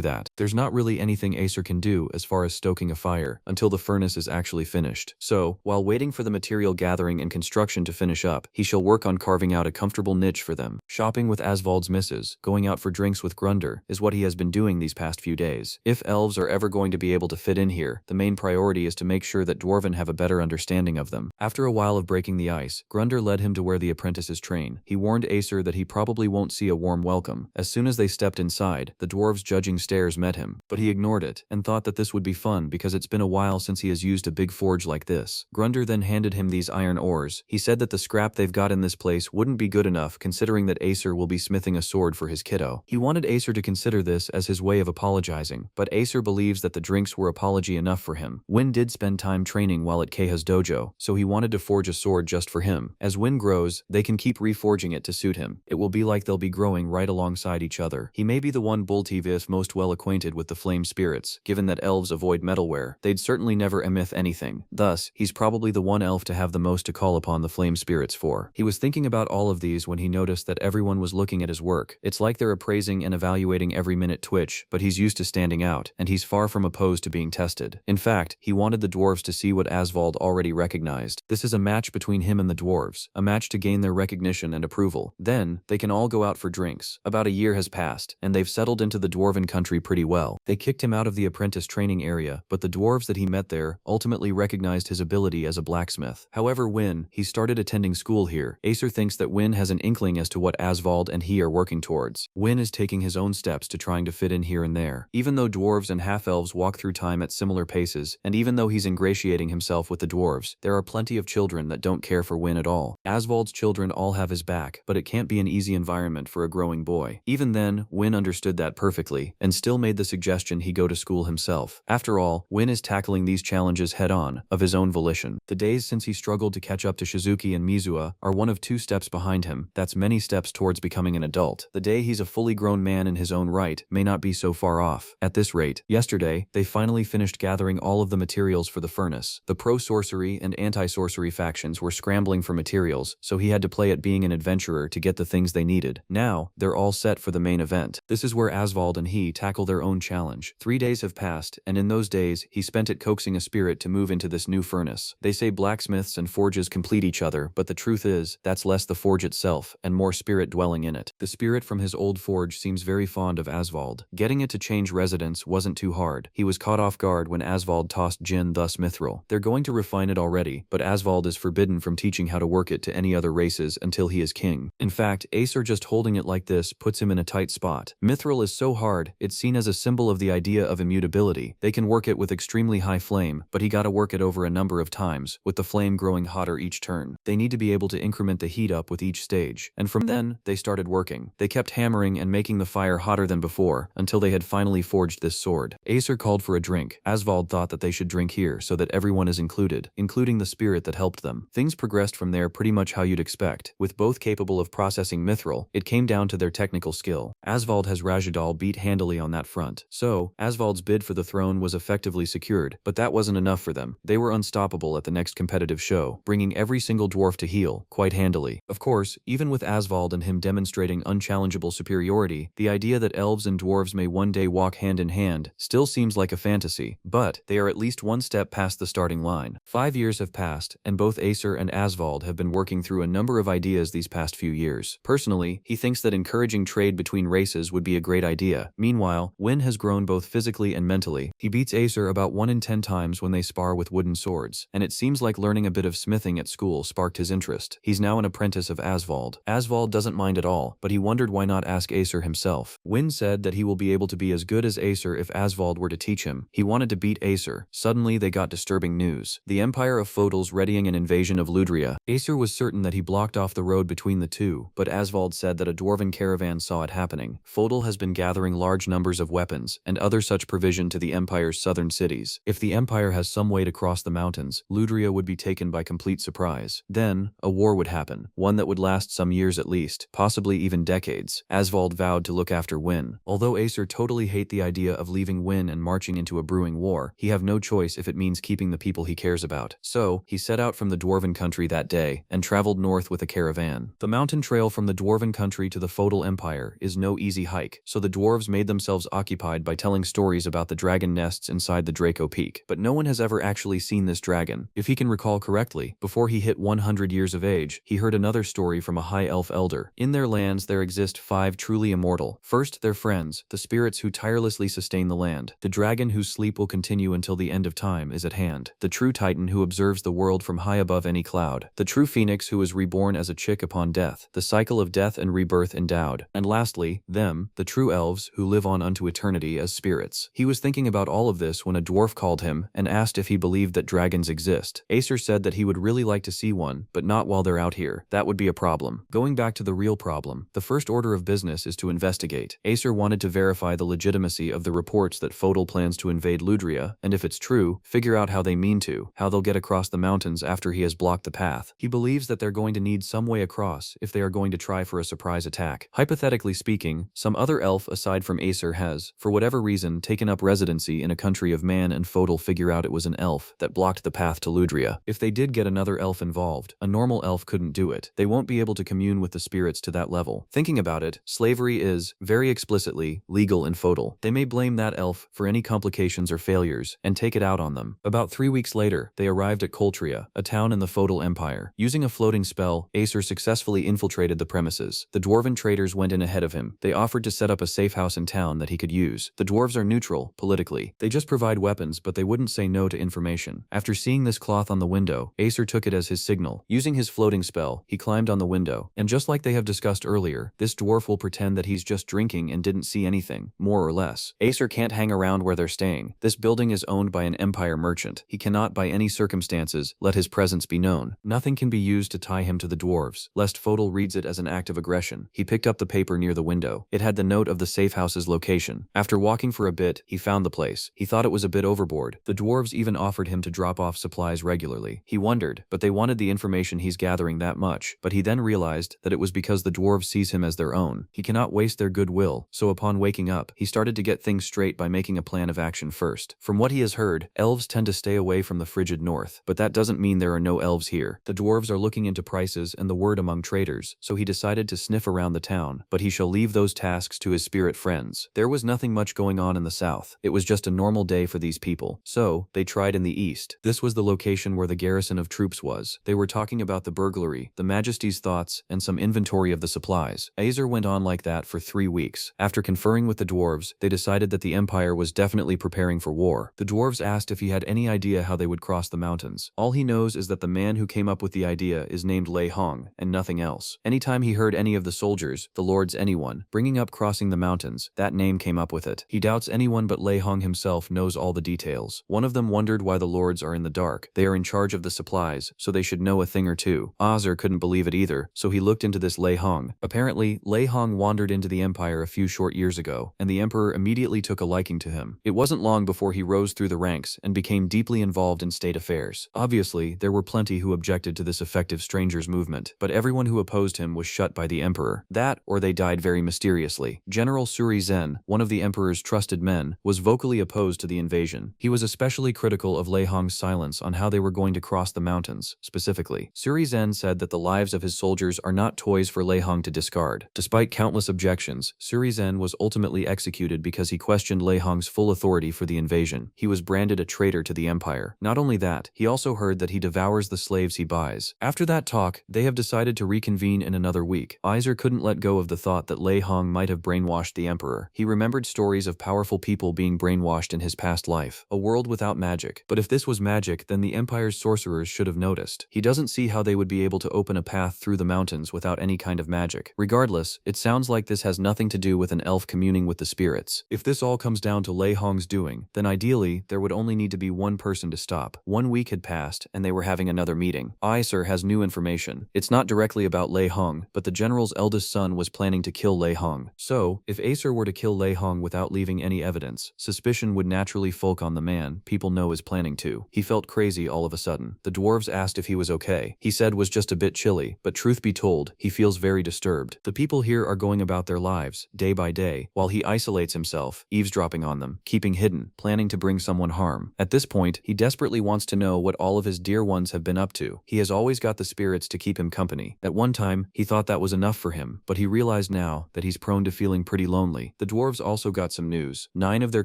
that. There's not really anything Acer can do as far as stoking a fire until the furnace is actually finished. So, while waiting for the material gathering and construction to finish up, he shall work on carving out a comfortable niche for them. Shopping with Asvald's missus, going out for drinks with Grunder, is what he has been doing these past few days. If elves are ever going to be able to fit in here, the main priority is to make sure that Dwarven have a better understanding of them. After a while of breaking the ice, Grunder led him to where the apprentices train. He warned Acer that he probably won't see a warm welcome. As soon as they stepped inside, the dwarves' judging stares met him, but he ignored it and thought that this would be fun because it's been a while since he has used a big forge like this. Grunder then handed him these iron ores. He said that the scrap they've got in this place wouldn't be good enough considering that Acer will be smithing a sword for his kiddo. He wanted Acer to consider this as his way of apologizing, but Acer believes that the drinks were apology enough for him. Win did spend time training while at Keiha's dojo, so he wanted to forge a sword just for him. As Win grows, they can keep reforging it to suit him. It will be like they'll be growing right alongside each other. He may be the one Bultivif most well acquainted with the flame spirits. Given that elves avoid metalware, they'd certainly never emith anything. Thus, he's probably the one elf to have the most to call upon the flame spirits for. He was thinking about all of these when he noticed that everyone was looking at his work. It's like they're appraising and evaluating every minute twitch, but he's used to standing out, and he's far from opposed to being tested. In fact, he wanted the dwarves to see what Asvald already recognized. This is a match between him and the dwarves, a match to gain their recognition and approval. Then, they can all go out for drinks. About a year has passed, and they've settled into the dwarven country pretty well. They kicked him out of the apprentice training area, but the dwarves that he met there ultimately recognized his ability as a blacksmith. However, when he started attending school here, Acer thinks that Win has an inkling as to what Asvald and he are working towards. Win is taking his own steps to trying to fit in here and there. Even though dwarves and half-elves walk through time at similar paces, and even though he's ingratiating himself with the dwarves, there are plenty of children that don't care for Win at all. Asvald's children all have his back, but it can't be an easy environment for a growing boy. Even then, Win understood that perfectly, and still made the suggestion he go to school himself. After all, Win is tackling these challenges head-on, of his own volition. The days since he struggled to catch up to Shizuki and Mizua are one of 2 steps behind him. That's many steps towards becoming an adult. The day he's a fully grown man in his own right may not be so far off. At this rate, yesterday, they finally finished gathering all of the materials for the furnace. The pro-sorcery and anti-sorcery factions were scrambling for materials, so he had to play at being an adventurer to get the things they needed. Now, they're all set for the main event. This is where Asvald and he tackle their own challenge. 3 days have passed, and in those days, he spent it coaxing a spirit to move into this new furnace. They say blacksmiths and forges complete each other, but the truth is, that's less the forge itself, and more spirit dwelling in it. The spirit from his old forge seems very fond of Asvald. Getting it to change residence wasn't too hard. He was caught off guard when Asvald tossed Jin thus Mithril. They're going to refine it already, but Asvald is forbidden from teaching how to work it to any other races until he is king. In fact, Acer just holding it like this puts him in a tight spot. Mithril is so hard, it's seen as a symbol of the idea of immutability. They can work it with extremely high flame, but he gotta work it over a number of times, with the flame growing hotter each turn. They need to be able to increment the heat up with each stage. And from then, they started working. They kept hammering and making the fire hotter than before, until they had finally forged this sword. Acer called for a drink. Asvald thought that they should drink here so that everyone is included, including the spirit that helped them. Things progressed from there pretty much how you'd expect. With both capable of processing mithril, it came down to their technical skill. Asvald has Rajadal beat handily on that front. So, Asvald's bid for the throne was effectively secured, but that wasn't enough for them. They were unstoppable at the next competitive show, bringing every single dwarf to heel, quite handily. Of course, even with Asvald and him demonstrating unchallengeable superiority, the idea that elves and dwarves may one day walk hand in hand still seems like a fantasy, but they are at least one step past the starting line. 5 years have passed, and both Acer and Asvald have been working through a number of ideas these past few years. Personally, he thinks that encouraging trade between races would be a great idea. Meanwhile, Win has grown both physically and mentally. He beats Acer about 1 in 10 times when they spar with wooden swords, and it seems like learning a bit of smithing at school sparked his interest. He's now an apprentice of Asvald. Asvald doesn't mind at all, but he wondered why not ask Acer himself. Win said that he will be able to be as good as Acer if Asvald were to teach him. He wanted to beat Acer. Suddenly, they got disturbing news. The Empire of Fodal's readying an invasion of Ludria. Acer was certain that he blocked off the road between the two, but Asvald said that a dwarven caravan saw it happening. Fodal has been gathering large numbers of weapons and other such provision to the Empire's southern cities. If the Empire has some way to cross the mountains, Ludria would be taken by complete surprise. Then, a war would happen, one that would last some years at least, possibly even decades. spirits. Asvald vowed to look after Win. Although Acer totally hate the idea of leaving Win and marching into a brewing war, he have no choice if it means keeping the people he cares about. So, he set out from the Dwarven country that day and traveled north with a caravan. The mountain trail from the Dwarven country to the Feudal Empire is no easy hike, so the dwarves made themselves occupied by telling stories about the dragon nests inside the Draco Peak. But no one has ever actually seen this dragon. If he can recall correctly, before he hit 100 years of age, he heard another story from a high elf elder. In their lands there exist 5 truly immortal. First, their friends, the spirits who tirelessly sustain the land. The dragon whose sleep will continue until the end of time is at hand. The true titan who observes the world from high above any cloud. The true phoenix who is reborn as a chick upon death. The cycle of death and rebirth endowed. And lastly, them, the true elves who live on unto eternity as spirits. He was thinking about all of this when a dwarf called him and asked if he believed that dragons exist. Acer said that he would really like to see one, but not while they're out here. That would be a problem. Going back to the real problem, the first order of business is to investigate. Acer wanted to verify the legitimacy of the reports that Feudal plans to invade Ludria, and if it's true, figure out how they mean to, how they'll get across the mountains after he has blocked the path. He believes that they're going to need some way across if they are going to try for a surprise attack. Hypothetically speaking, some other elf aside from Acer has, for whatever reason, taken up residency in a country of man, and Feudal figure out it was an elf that blocked the path to Ludria. If they did get another elf involved, a normal elf couldn't do it. They won't be able to commune with the spirits to that level. Thinking about it, slavery is, very explicitly, legal in Feudal. They may blame that elf for any complications or failures and take it out on them. About 3 weeks later, they arrived at Coltria, a town in the Feudal Empire. Using a floating spell, Acer successfully infiltrated the premises. The dwarven traders went in ahead of him. They offered to set up a safe house in town that he could use. The dwarves are neutral, politically. They just provide weapons, but they wouldn't say no to information. After seeing this cloth on the window, Acer took it as his signal. Using his floating spell, he climbed on the window, and just like they have discussed earlier, this dwarf will pretend that he's just drinking and didn't see anything, more or less. Acer can't hang around where they're staying. This building is owned by an Empire merchant. He cannot by any circumstances let his presence be known. Nothing can be used to tie him to the dwarves, lest Feudal reads it as an act of aggression. He picked up the paper near the window. It had the note of the safe house's location. After walking for a bit, he found the place. He thought it was a bit overboard. The dwarves even offered him to drop off supplies regularly. He wondered, but they wanted the information he's gathering that much. But he then realized that it was because the dwarves sees him as their own. He cannot waste their goodwill, so upon waking up, he started to get things straight by making a plan of action first. From what he has heard, elves tend to stay away from the frigid north, but that doesn't mean there are no elves here. The dwarves are looking into prices and the word among traders, so he decided to sniff around the town, but he shall leave those tasks to his spirit friends. There was nothing much going on in the south. It was just a normal day for these people, so they tried in the east. This was the location where the garrison of troops was. They were talking about the burglary, the Majesty's thoughts, and some inventory of the supplies. Acer went on like that for 3 weeks. After conferring with the dwarves, they decided that the Empire was definitely preparing for war. The dwarves asked if he had any idea how they would cross the mountains. All he knows is that the man who came up with the idea is named Lei Hong, and nothing else. Anytime he heard any of the soldiers, the lords, anyone, bringing up crossing the mountains, that name came up with it. He doubts anyone but Lei Hong himself knows all the details. One of them wondered why the lords are in the dark. They are in charge of the supplies, so they should know a thing or two. Acer couldn't believe it either, so he looked into this Lei Hong. Apparently, Lei Hong wandered into the Empire a few short years ago, and the Emperor immediately took a liking to him. It wasn't long before he rose through the ranks and became deeply involved in state affairs. Obviously, there were plenty who objected to this effective strangers movement, but everyone who opposed him was shut by the Emperor. That, or they died very mysteriously. General Suri Zen, one of the Emperor's trusted men, was vocally opposed to the invasion. He was especially critical of Lei Hong's silence on how they were going to cross the mountains. Specifically, Suri Zen said that the lives of his soldiers are not toys for Lei Hong to discard. Despite countless objections, Suri Zen was ultimately executed because he questioned Lei Hong's full authority for the invasion. He was branded a traitor to the Empire. Not only that, he also heard that he devours the slaves he buys. After that talk, they have decided to reconvene in another week. Acer couldn't let go of the thought that Lei Hong might have brainwashed the Emperor. He remembered stories of powerful people being brainwashed in his past life. A world without magic. But if this was magic, then the Empire's sorcerers should have noticed. He doesn't see how they would be able to open a path through the mountains without any kind of magic. Regardless, it sounds like this has nothing to do with an elf communing with the spirits. If this all comes down to Lei Hong's doing, then ideally, there would only need to be one person to stop. 1 week had passed, and they were having another meeting. Acer has new information. It's not directly about Lei Hong, but the general's eldest son was planning to kill Lei Hong. So, if Acer were to kill Lei Hong without leaving any evidence, suspicion would naturally folk on the man people know is planning to. He felt crazy all of a sudden. The dwarves asked if he was okay. He said was just a bit chilly, but truth be told, he feels very disturbed. The people here are going about their lives, day by day, while he isolates himself, eavesdropping on them, keeping hidden, planning to bring someone harm. At this point, he desperately wants to know what all of his dear ones have been up to. He has always got the spirits to keep him company. At one time, he thought that was enough for him, but he realized now that he's prone to feeling pretty lonely. The dwarves also got some news. 9 of their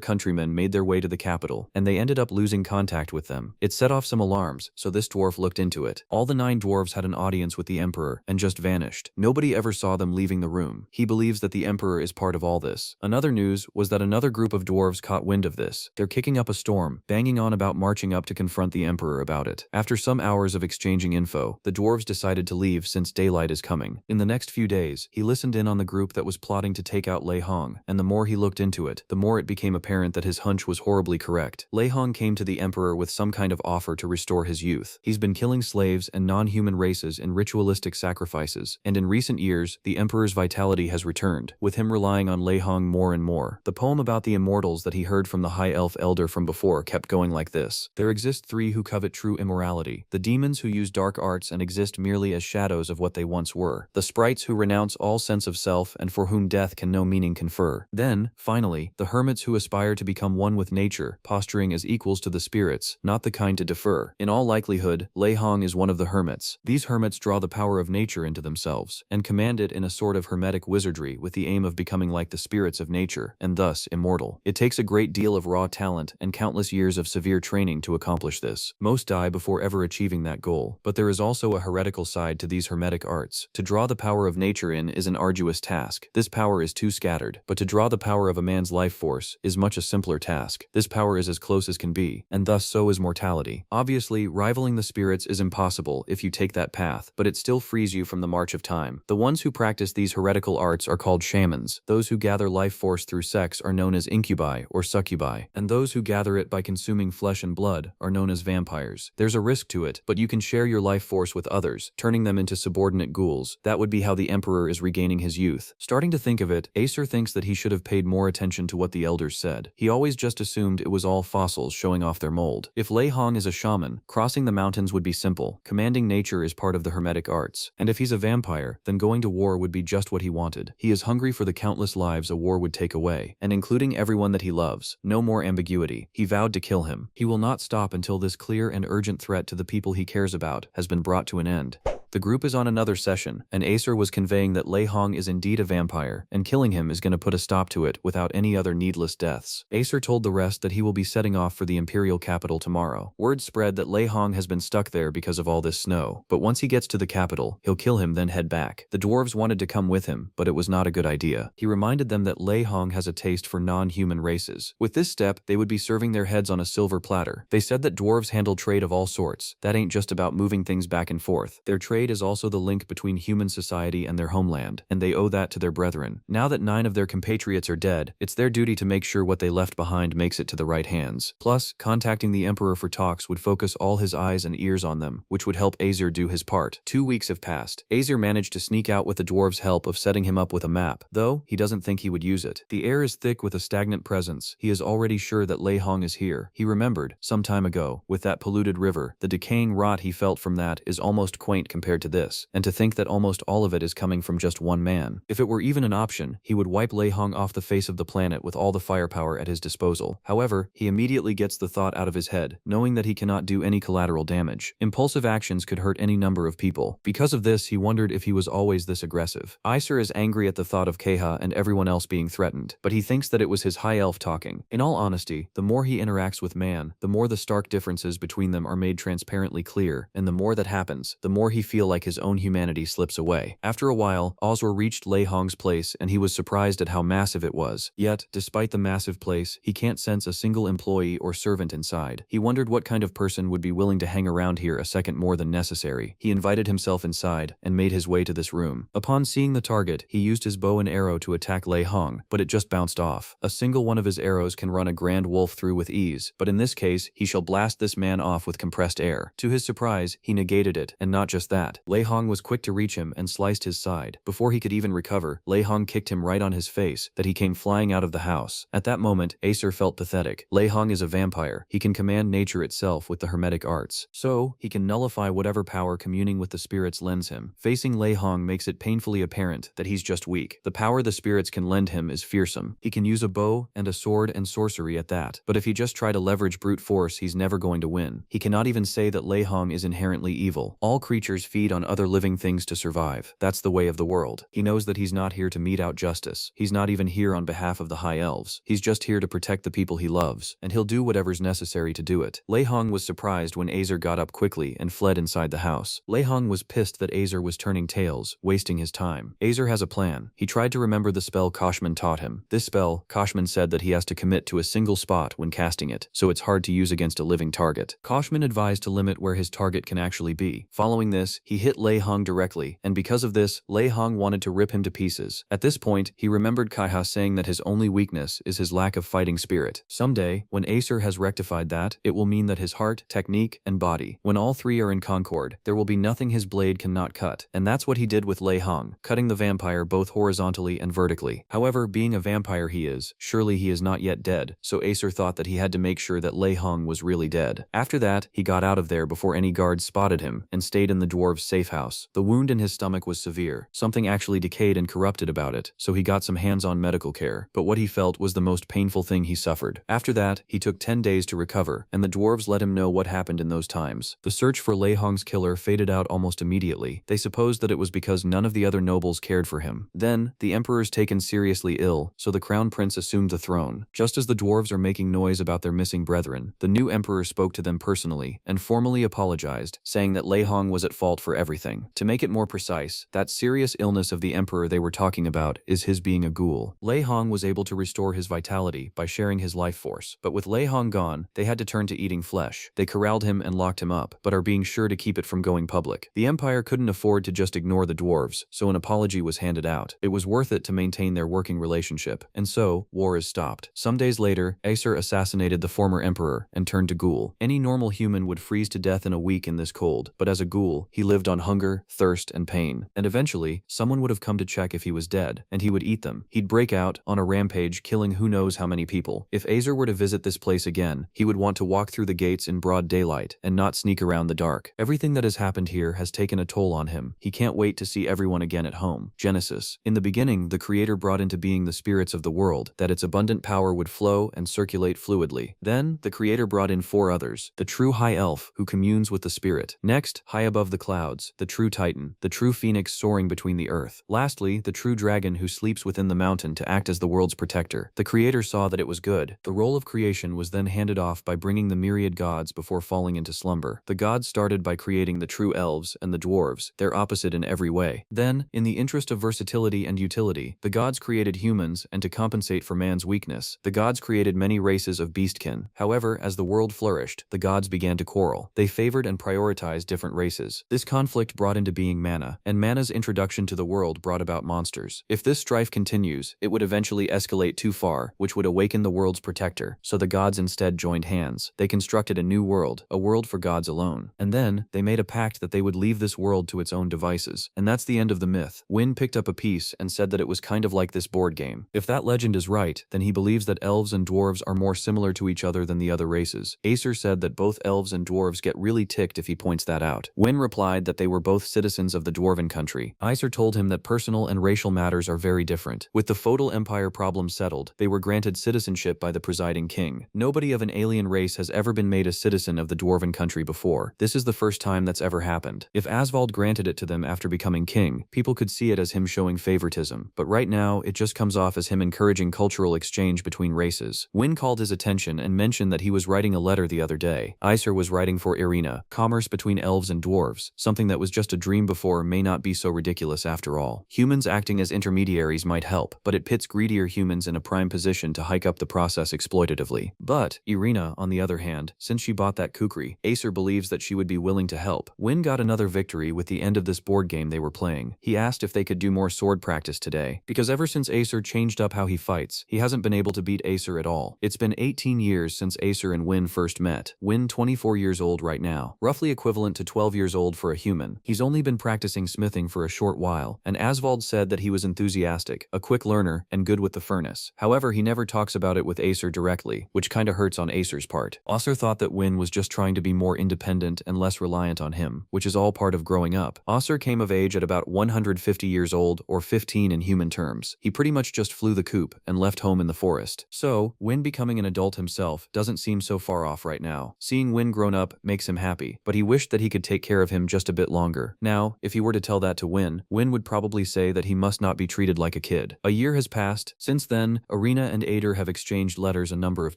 countrymen made their way to the capital, and they ended up losing contact with them. It set off some alarms, so this dwarf looked into it. All the 9 dwarves had an audience with the emperor and just vanished. Nobody ever saw them leaving the room. He believes that the emperor is part of all this. Another news was that another group of dwarves caught wind of this. They're kicking up a storm, banging on about marching up to confront the emperor about it. After some hours of exchanging info, the dwarves decided to leave since daylight is coming. In the next few days, he listened in on the group that was plotting to take out Lei Hong, and the more he looked into it, the more it became apparent that his hunch was horribly correct. Lei Hong came to the emperor with some kind of offer to restore his youth. He's been killing slaves and non-human races in ritualistic sacrifices, and in recent years, the emperor's vitality has returned, with him relying on Lei Hong more and more. The poem about the immortals that he heard from the high elf elder from before kept going like this. There exist 3 who covet true immorality: the demons who use dark arts and exist merely as shadows of what they once were, the sprites who renounce all sense of self and for whom death can no meaning confer. Then, finally, the hermits who aspire to become one with nature, posturing as equals to the spirits, not the kind to defer. In all likelihood, Lei Hong is one of the hermits. These hermits draw the power of nature into themselves, and command it in a sort of hermetic wizardry with the aim of becoming like the spirits of nature, and thus immortal. It takes a great deal of raw talent and countless years of severe training to accomplish this. Most die before ever achieving that goal, but there is also a heretical side to these hermetic arts. To draw the power of nature in is an arduous task. This power is too scattered, but to draw the power of a man's life force is much a simpler task. This power is as close as can be, and thus so is mortality. Obviously, rivaling the spirits is impossible if you take that path, but it still frees you from the march of time. The ones who practice these heretical arts are called shamans. Those who gather life force through sex are known as incubi or succubi, and those who gather it by consuming flesh and blood are known as vampires. There's a risk to it, but you can share your life force with others, turning them into subordinate ghouls. That would be how the emperor is regaining his youth. Starting to think of it, Acer thinks that he should have paid more attention to what the elders said. He always just assumed it was all fossils showing off their mold. If Lei Hong is a shaman, crossing the mountains would be simple. Commanding nature is part of the hermetic arts. And if he's a vampire, then going to war would be just what he wanted. He is hungry for the countless lives a war would take away, and including everyone that he loves. No more ambiguity. He vowed to kill him. He will not stop until this clear and urgent threat to the people he cares about has been brought to an end. The group is on another session, and Acer was conveying that Lei Hong is indeed a vampire, and killing him is going to put a stop to it without any other needless deaths. Acer told the rest that he will be setting off for the imperial capital tomorrow. Word spread that Lei Hong has been stuck there because of all this snow, but once he gets to the capital, he'll kill him then head back. The dwarves wanted to come with him, but it was not a good idea. He reminded them that Lei Hong has a taste for non-human races. With this step, they would be serving their heads on a silver platter. They said that dwarves handle trade of all sorts. That ain't just about moving things back and forth. Their trade is also the link between human society and their homeland, and they owe that to their brethren. Now that 9 of their compatriots are dead, it's their duty to make sure what they left behind makes it to the right hands. Plus, contacting the emperor for talks would focus all his eyes and ears on them, which would help Azer do his part. 2 weeks have passed. Azer managed to sneak out with the dwarves' help of setting him up with a map, though he doesn't think he would use it. The air is thick with a stagnant presence. He is already sure that Lei Hong is here. He remembered, some time ago, with that polluted river, the decaying rot he felt from that is almost quaint compared to this, and to think that almost all of it is coming from just one man. If it were even an option, he would wipe Lei Hong off the face of the planet with all the firepower at his disposal. However, he immediately gets the thought out of his head, knowing that he cannot do any collateral damage. Impulsive actions could hurt any number of people. Because of this, he wondered if he was always this aggressive. Acer is angry at the thought of Keha and everyone else being threatened, but he thinks that it was his high elf talking. In all honesty, the more he interacts with man, the more the stark differences between them are made transparently clear, and the more that happens, the more he feels like his own humanity slips away. After a while, Ozra reached Lei Hong's place and he was surprised at how massive it was. Yet, despite the massive place, he can't sense a single employee or servant inside. He wondered what kind of person would be willing to hang around here a second more than necessary. He invited himself inside and made his way to this room. Upon seeing the target, he used his bow and arrow to attack Lei Hong, but it just bounced off. A single one of his arrows can run a grand wolf through with ease, but in this case, he shall blast this man off with compressed air. To his surprise, he negated it, and not just that. that. Lei Hong was quick to reach him and sliced his side. Before he could even recover, Lei Hong kicked him right on his face that he came flying out of the house. At that moment, Acer felt pathetic. Lei Hong is a vampire. He can command nature itself with the hermetic arts. So, he can nullify whatever power communing with the spirits lends him. Facing Lei Hong makes it painfully apparent that he's just weak. The power the spirits can lend him is fearsome. He can use a bow and a sword and sorcery at that. But if he just try to leverage brute force, he's never going to win. He cannot even say that Lei Hong is inherently evil. All creatures feed on other living things to survive. That's the way of the world. He knows that he's not here to mete out justice. He's not even here on behalf of the High Elves. He's just here to protect the people he loves, and he'll do whatever's necessary to do it. Lei Hong was surprised when Azer got up quickly and fled inside the house. Lei Hong was pissed that Azer was turning tails, wasting his time. Azer has a plan. He tried to remember the spell Koshman taught him. This spell, Koshman said that he has to commit to a single spot when casting it, so it's hard to use against a living target. Koshman advised to limit where his target can actually be. Following this, he hit Lei Hong directly, and because of this, Lei Hong wanted to rip him to pieces. At this point, he remembered Kaiha saying that his only weakness is his lack of fighting spirit. Someday, when Acer has rectified that, it will mean that his heart, technique, and body, when all three are in concord, there will be nothing his blade cannot cut. And that's what he did with Lei Hong, cutting the vampire both horizontally and vertically. However, being a vampire he is, surely he is not yet dead, so Acer thought that he had to make sure that Lei Hong was really dead. After that, he got out of there before any guards spotted him, and stayed in the dwarves' safe house. The wound in his stomach was severe. Something actually decayed and corrupted about it, so he got some hands-on medical care. But what he felt was the most painful thing he suffered. After that, he took 10 days to recover, and the dwarves let him know what happened in those times. The search for Lei Hong's killer faded out almost immediately. They supposed that it was because none of the other nobles cared for him. Then, the emperor's taken seriously ill, so the crown prince assumed the throne. Just as the dwarves are making noise about their missing brethren, the new emperor spoke to them personally and formally apologized, saying that Lei Hong was at fault for everything. To make it more precise, that serious illness of the emperor they were talking about is his being a ghoul. Lei Hong was able to restore his vitality by sharing his life force, but with Lei Hong gone, they had to turn to eating flesh. They corralled him and locked him up, but are being sure to keep it from going public. The empire couldn't afford to just ignore the dwarves, so an apology was handed out. It was worth it to maintain their working relationship, and so, war is stopped. Some days later, Acer assassinated the former emperor and turned to ghoul. Any normal human would freeze to death in a week in this cold, but as a ghoul, he lived on hunger, thirst, and pain. And eventually, someone would have come to check if he was dead, and he would eat them. He'd break out on a rampage, killing who knows how many people. If Acer were to visit this place again, he would want to walk through the gates in broad daylight and not sneak around the dark. Everything that has happened here has taken a toll on him. He can't wait to see everyone again at home. Genesis. In the beginning, the creator brought into being the spirits of the world, that its abundant power would flow and circulate fluidly. Then, the creator brought in 4 others. The true high elf, who communes with the spirit. Next, high above the clouds, the true titan, the true phoenix soaring between the earth. Lastly, the true dragon who sleeps within the mountain to act as the world's protector. The creator saw that it was good. The role of creation was then handed off by bringing the myriad gods before falling into slumber. The gods started by creating the true elves and the dwarves. They're opposite in every way. Then, in the interest of versatility and utility, the gods created humans, and to compensate for man's weakness, the gods created many races of beastkin. However, as the world flourished, the gods began to quarrel. They favored and prioritized different races. This conflict brought into being mana, and mana's introduction to the world brought about monsters. If this strife continues, it would eventually escalate too far, which would awaken the world's protector, so the gods instead joined hands. They constructed a new world, a world for gods alone. And then, they made a pact that they would leave this world to its own devices. And that's the end of the myth. Wynn picked up a piece and said that it was kind of like this board game. If that legend is right, then he believes that elves and dwarves are more similar to each other than the other races. Acer said that both elves and dwarves get really ticked if he points that out. Wynn replied that they were both citizens of the dwarven country. Acer told him that personal and racial matters are very different. With the feudal empire problem settled, they were granted citizenship by the presiding king. Nobody of an alien race has ever been made a citizen of the dwarven country before. This is the first time that's ever happened. If Asvald granted it to them after becoming king, people could see it as him showing favoritism. But right now, it just comes off as him encouraging cultural exchange between races. Wynn called his attention and mentioned that he was writing a letter the other day. Acer was writing for Irina. Commerce between elves and dwarves, something that was just a dream before, may not be so ridiculous after all. Humans acting as intermediaries might help, but it pits greedier humans in a prime position to hike up the process exploitatively. But, Irina, on the other hand, since she bought that kukri, Acer believes that she would be willing to help. Wynn got another victory with the end of this board game they were playing. He asked if they could do more sword practice today, because ever since Acer changed up how he fights, he hasn't been able to beat Acer at all. It's been 18 years since Acer and Wynn first met. Wynn 24 years old right now, roughly equivalent to 12 years old for a a human. He's only been practicing smithing for a short while, and Asvald said that he was enthusiastic, a quick learner, and good with the furnace. However, he never talks about it with Acer directly, which kinda hurts on Acer's part. Acer thought that Win was just trying to be more independent and less reliant on him, which is all part of growing up. Acer came of age at about 150 years old, or 15 in human terms. He pretty much just flew the coop and left home in the forest. So, Win becoming an adult himself doesn't seem so far off right now. Seeing Win grown up makes him happy, but he wished that he could take care of him just a bit longer. Now, if he were to tell that to Win would probably say that he must not be treated like a kid. A year has passed. Since then, Irina and Ader have exchanged letters a number of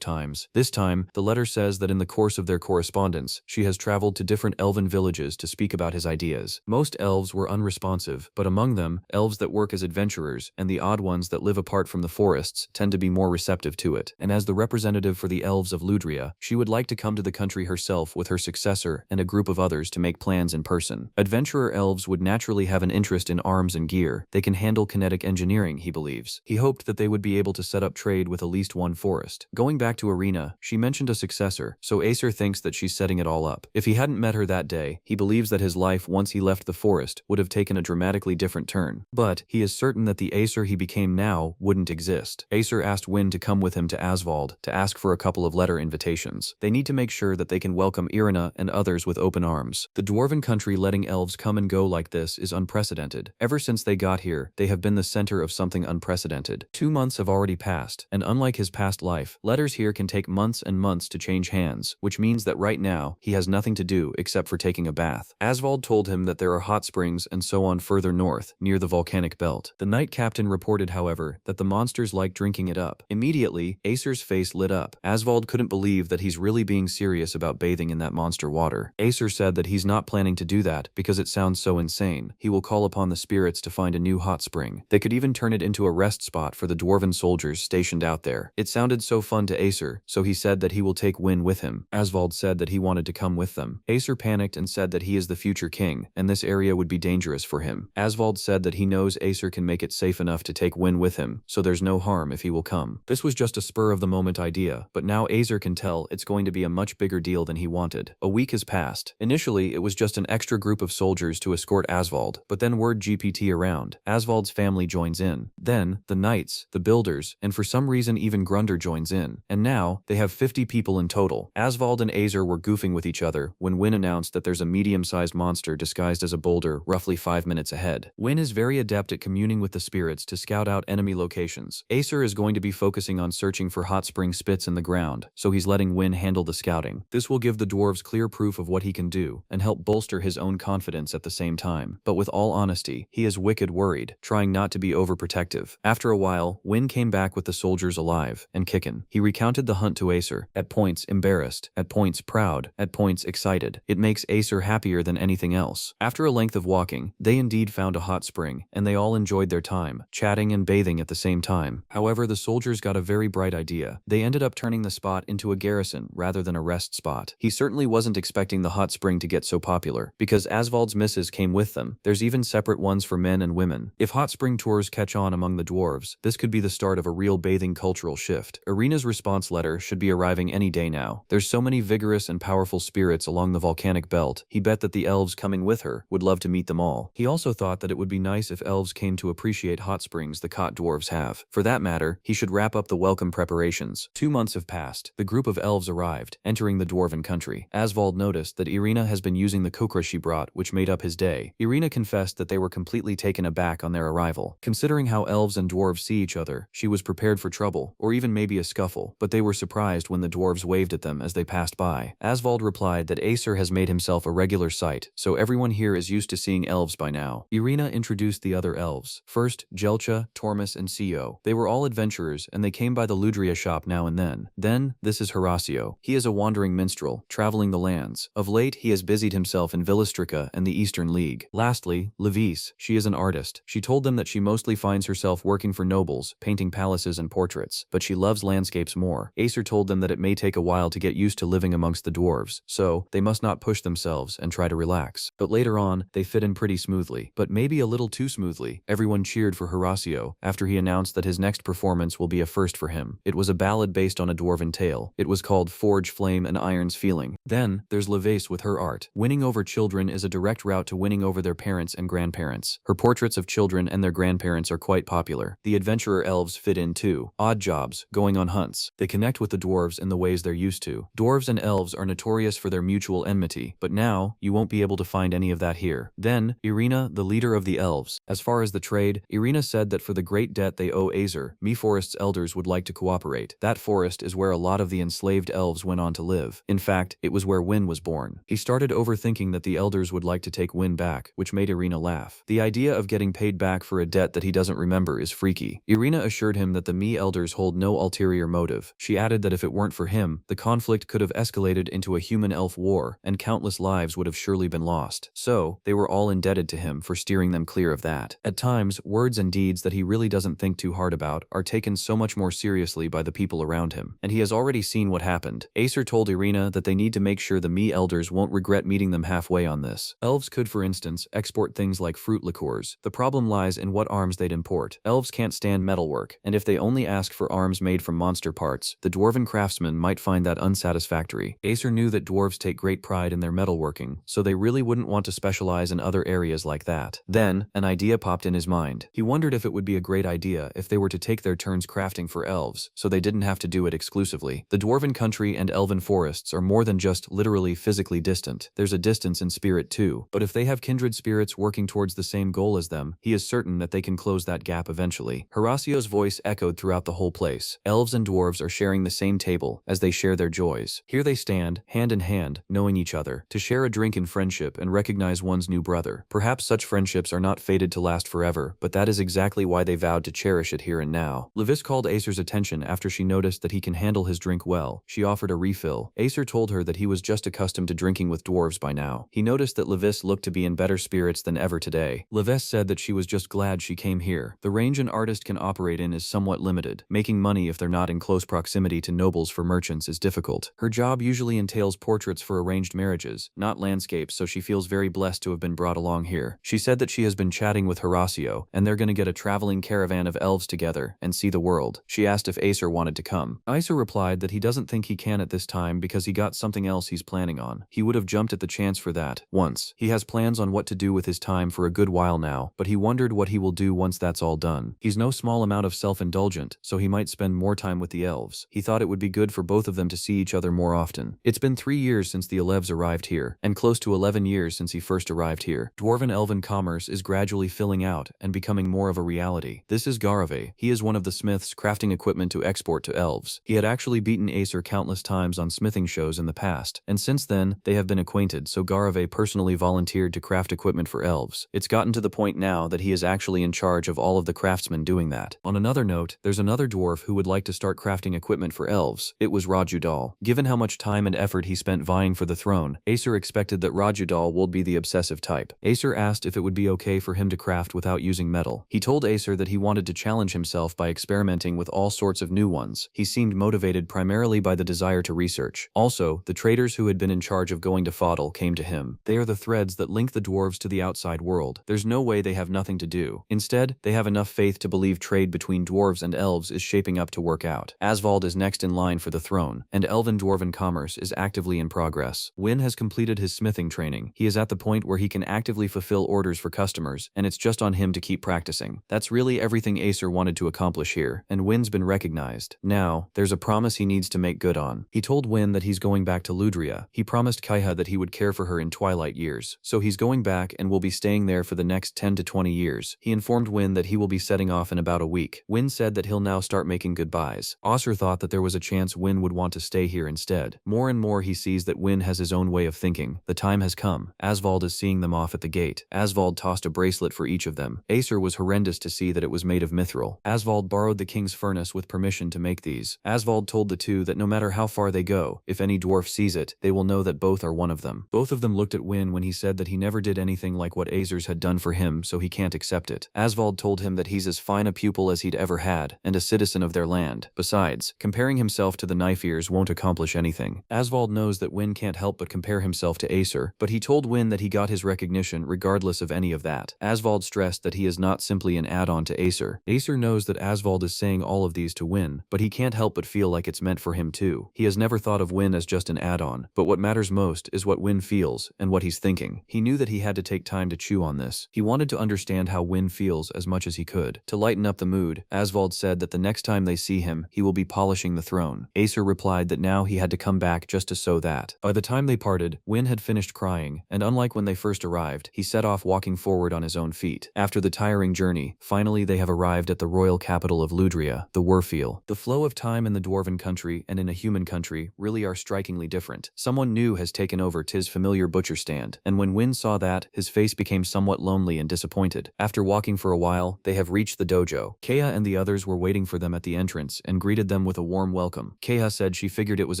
times. This time, the letter says that in the course of their correspondence, she has traveled to different elven villages to speak about his ideas. Most elves were unresponsive, but among them, elves that work as adventurers and the odd ones that live apart from the forests tend to be more receptive to it. And as the representative for the elves of Ludria, she would like to come to the country herself with her successor and a group of others to make plans in person. Adventurer elves would naturally have an interest in arms and gear. They can handle kinetic engineering, he believes. He hoped that they would be able to set up trade with at least one forest. Going back to Irina, she mentioned a successor, so Acer thinks that she's setting it all up. If he hadn't met her that day, he believes that his life once he left the forest would have taken a dramatically different turn. But he is certain that the Acer he became now wouldn't exist. Acer asked Win to come with him to Asvald to ask for a couple of letter invitations. They need to make sure that they can welcome Irina and others with open arms. The dwarven country letting elves come and go like this is unprecedented. Ever since they got here, they have been the center of something unprecedented. 2 months have already passed, and unlike his past life, letters here can take months and months to change hands, which means that right now, he has nothing to do except for taking a bath. Asvald told him that there are hot springs and so on further north, near the volcanic belt. The night captain reported, however, that the monsters like drinking it up. Immediately, Acer's face lit up. Asvald couldn't believe that he's really being serious about bathing in that monster water. Acer said that he's not planning to do that because it sounds so insane. He will call upon the spirits to find a new hot spring. They could even turn it into a rest spot for the dwarven soldiers stationed out there. It sounded so fun to Acer, so he said that he will take Win with him. Asvald said that he wanted to come with them. Acer panicked and said that he is the future king, and this area would be dangerous for him. Asvald said that he knows Acer can make it safe enough to take Win with him, so there's no harm if he will come. This was just a spur-of-the-moment idea, but now Acer can tell it's going to be a much bigger deal than he wanted. A week has passed. Initially, it was just an extra group of soldiers to escort Asvald, but then word GPT around. Asvald's family joins in. Then, the knights, the builders, and for some reason even Grunder joins in. And now, they have 50 people in total. Asvald and Acer were goofing with each other when Win announced that there's a medium-sized monster disguised as a boulder roughly 5 minutes ahead. Win is very adept at communing with the spirits to scout out enemy locations. Acer is going to be focusing on searching for hot spring spits in the ground, so he's letting Win handle the scouting. This will give the dwarves clear proof of what he can do, and help bolster his own confidence at the same time. But with all honesty, he is wicked worried, trying not to be overprotective. After a while, Win came back with the soldiers alive and kickin'. He recounted the hunt to Acer, at points embarrassed, at points proud, at points excited. It makes Acer happier than anything else. After a length of walking, they indeed found a hot spring, and they all enjoyed their time, chatting and bathing at the same time. However, the soldiers got a very bright idea. They ended up turning the spot into a garrison rather than a rest spot. He certainly wasn't expecting the hot spring to get so popular, because Asvald's missus came with them. There's even separate ones for men and women. If hot spring tours catch on among the dwarves, this could be the start of a real bathing cultural shift. Irina's response letter should be arriving any day now. There's so many vigorous and powerful spirits along the volcanic belt. He bet that the elves coming with her would love to meet them all. He also thought that it would be nice if elves came to appreciate hot springs the cot dwarves have. For that matter, he should wrap up the welcome preparations. 2 months have passed. The group of elves arrived, entering the dwarven country. Asvald noticed that Irina has been using the kukra she brought, which made up his day. Irina confessed that they were completely taken aback on their arrival. Considering how elves and dwarves see each other, she was prepared for trouble, or even maybe a scuffle, but they were surprised when the dwarves waved at them as they passed by. Asvald replied that Acer has made himself a regular sight, so everyone here is used to seeing elves by now. Irina introduced the other elves. First, Jelcha, Tormus, and Sio. They were all adventurers, and they came by the Ludria shop now and then. Then, this is Horacio. He is a wandering minstrel, traveling the lands. Of late, he has busied himself in Villistrica and the Eastern League. Lastly, Levis. She is an artist. She told them that she mostly finds herself working for nobles, painting palaces and portraits, but she loves landscapes more. Acer told them that it may take a while to get used to living amongst the dwarves, so they must not push themselves and try to relax. But later on, they fit in pretty smoothly, but maybe a little too smoothly. Everyone cheered for Horacio after he announced that his next performance will be a first for him. It was a ballad based on a dwarven tale. It was called Forge, Flame, and Iron's Feeling. Then, there's Levis with her art. Winning over children children is a direct route to winning over their parents and grandparents. Her portraits of children and their grandparents are quite popular. The adventurer elves fit in too. Odd jobs, going on hunts. They connect with the dwarves in the ways they're used to. Dwarves and elves are notorious for their mutual enmity, but now, you won't be able to find any of that here. Then, Irina, the leader of the elves. As far as the trade, Irina said that for the great debt they owe Aesir, Forest's elders would like to cooperate. That forest is where a lot of the enslaved elves went on to live. In fact, it was where Win was born. He started overthinking that the elders would like to take Win back, which made Irina laugh. The idea of getting paid back for a debt that he doesn't remember is freaky. Irina assured him that the Mii elders hold no ulterior motive. She added that if it weren't for him, the conflict could have escalated into a human-elf war, and countless lives would have surely been lost. So, they were all indebted to him for steering them clear of that. At times, words and deeds that he really doesn't think too hard about are taken so much more seriously by the people around him, and he has already seen what happened. Aesir told Irina that they need to make sure the Mii elders won't regret meeting them halfway on this. Elves could, for instance, export things like fruit liqueurs. The problem lies in what arms they'd import. Elves can't stand metalwork, and if they only ask for arms made from monster parts, the dwarven craftsmen might find that unsatisfactory. Aesir knew that dwarves take great pride in their metalworking, so they really wouldn't want to specialize in other areas like that. Then, an idea popped in his mind. He wondered if it would be a great idea if they were to take their turns crafting for elves, so they didn't have to do it exclusively. The dwarven country and elven forests are more than just literally physically distant. There's a distance in spirit too, but if they have kindred spirits working towards the same goal as them, he is certain that they can close that gap eventually. Horacio's voice echoed throughout the whole place. Elves and dwarves are sharing the same table as they share their joys. Here they stand, hand in hand, knowing each other, to share a drink in friendship and recognize one's new brother. Perhaps such friendships are not fated to last forever, but that is exactly why they vowed to cherish it here and now. Levis called Aesir's attention after she noticed that he can handle his drink well. She offered a refill. Aesir told her that he was just accustomed to drinking with dwarves by now. He noticed that Levis looked to be in better spirits than ever today. Levis said that she was just glad she came here. The range an artist can operate in is somewhat limited. Making money if they're not in close proximity to nobles for merchants is difficult. Her job usually entails portraits for arranged marriages, not landscapes, so she feels very blessed to have been brought along here. She said that she has been chatting with Horacio, and they're gonna get a traveling caravan of elves together and see the world. She asked if Aesir wanted to come. Aesir replied that he doesn't think he can at this time because he got something else he's planning on. He would have jumped at the chance for that once. He has plans on what to do with his time for a good while now, but he wondered what he will do once that's all done. He's no small amount of self-indulgent, so he might spend more time with the elves. He thought it would be good for both of them to see each other more often. It's been 3 years since the Elves arrived here, and close to 11 years since he first arrived here. Dwarven-elven commerce is gradually filling out and becoming more of a reality. This is Garave. He is one of the smiths crafting equipment to export to elves. He had actually beaten Aesir countless times on smithing shows in the past, and since then, they have been acquainted, so Garave personally volunteered to craft equipment for elves. It's gotten to the point now that he is actually in charge of all of the craftsmen doing that. On another note, there's another dwarf who would like to start crafting equipment for elves. It was Rajudal. Given how much time and effort he spent vying for the throne, Aesir expected that Rajudal would be the obsessive type. Aesir asked if it would be okay for him to craft without using metal. He told Aesir that he wanted to challenge himself by experimenting with all sorts of new ones. He seemed motivated primarily by the desire to research. Also, the traders who had been in charge of going to Fodal came to him. They are the threads that link the dwarves to the outside world. There's no way they have nothing to do. Instead, they have enough faith to believe trade between dwarves and elves is shaping up to work out. Asvald is next in line for the throne, and elven-dwarven commerce is actively in progress. Win has completed his smithing training. He is at the point where he can actively fulfill orders for customers, and it's just on him to keep practicing. That's really everything Aesir wanted to accomplish here, and Win's been recognized. Now, there's a promise he needs to make good on. He told Win that he's going back to Ludria. He promised Kaiha that he would care for her in twilight years, so he's going back and will be staying there for the next 10 to 20 years. He informed Win that he will be setting off in about a week. Win said that he'll now start making goodbyes. Aesir thought that there was a chance Win would want to stay here instead. More and more he sees that Win has his own way of thinking. The time has come. Asvald is seeing them off at the gate. Asvald tossed a bracelet for each of them. Aesir was horrendous to see that it was made of mithril. Asvald borrowed the king's furnace with permission to make these. Asvald told the two that no matter how far they go, if any dwarf sees it, they will know that both are one of them. Both of them looked at Win when he said that he never did anything like what Aesir's had done for him, so he can't accept it. Asvald told him that he's as fine a pupil as he'd ever had, and a citizen of their land. Besides, comparing himself to the knife ears won't accomplish anything. Asvald knows that Win can't help but compare himself to Aesir, but he told Win that he got his recognition regardless of any of that. Asvald stressed that he is not simply an add-on to Aesir. Aesir knows that Asvald is saying all of these to Win, but he can't help but feel like it's meant for him too. He has never thought of Win as just an add-on, but what matters most is what Win feels, and what he's thinking. He knew that he had to take time to chew on this. He wanted to understand how Win feels as much as he could. To lighten up the mood, Asvald said that the next time they see him, he will be polishing the throne. Acer replied that now he had to come back just to sow that. By the time they parted, Win had finished crying, and unlike when they first arrived, he set off walking forward on his own feet. After the tiring journey, finally they have arrived at the royal capital of Ludria, the Werfiel. The flow of time in the dwarven country and in a human country really are strikingly different. Someone new has taken over Tis familiar butcher stand, and when Win saw that, his face became somewhat lonely and disappointed. After walking for a while, they have reached the dojo. Kea and the others were waiting for them at the entrance and greeted them with a warm welcome. Kea said she figured it was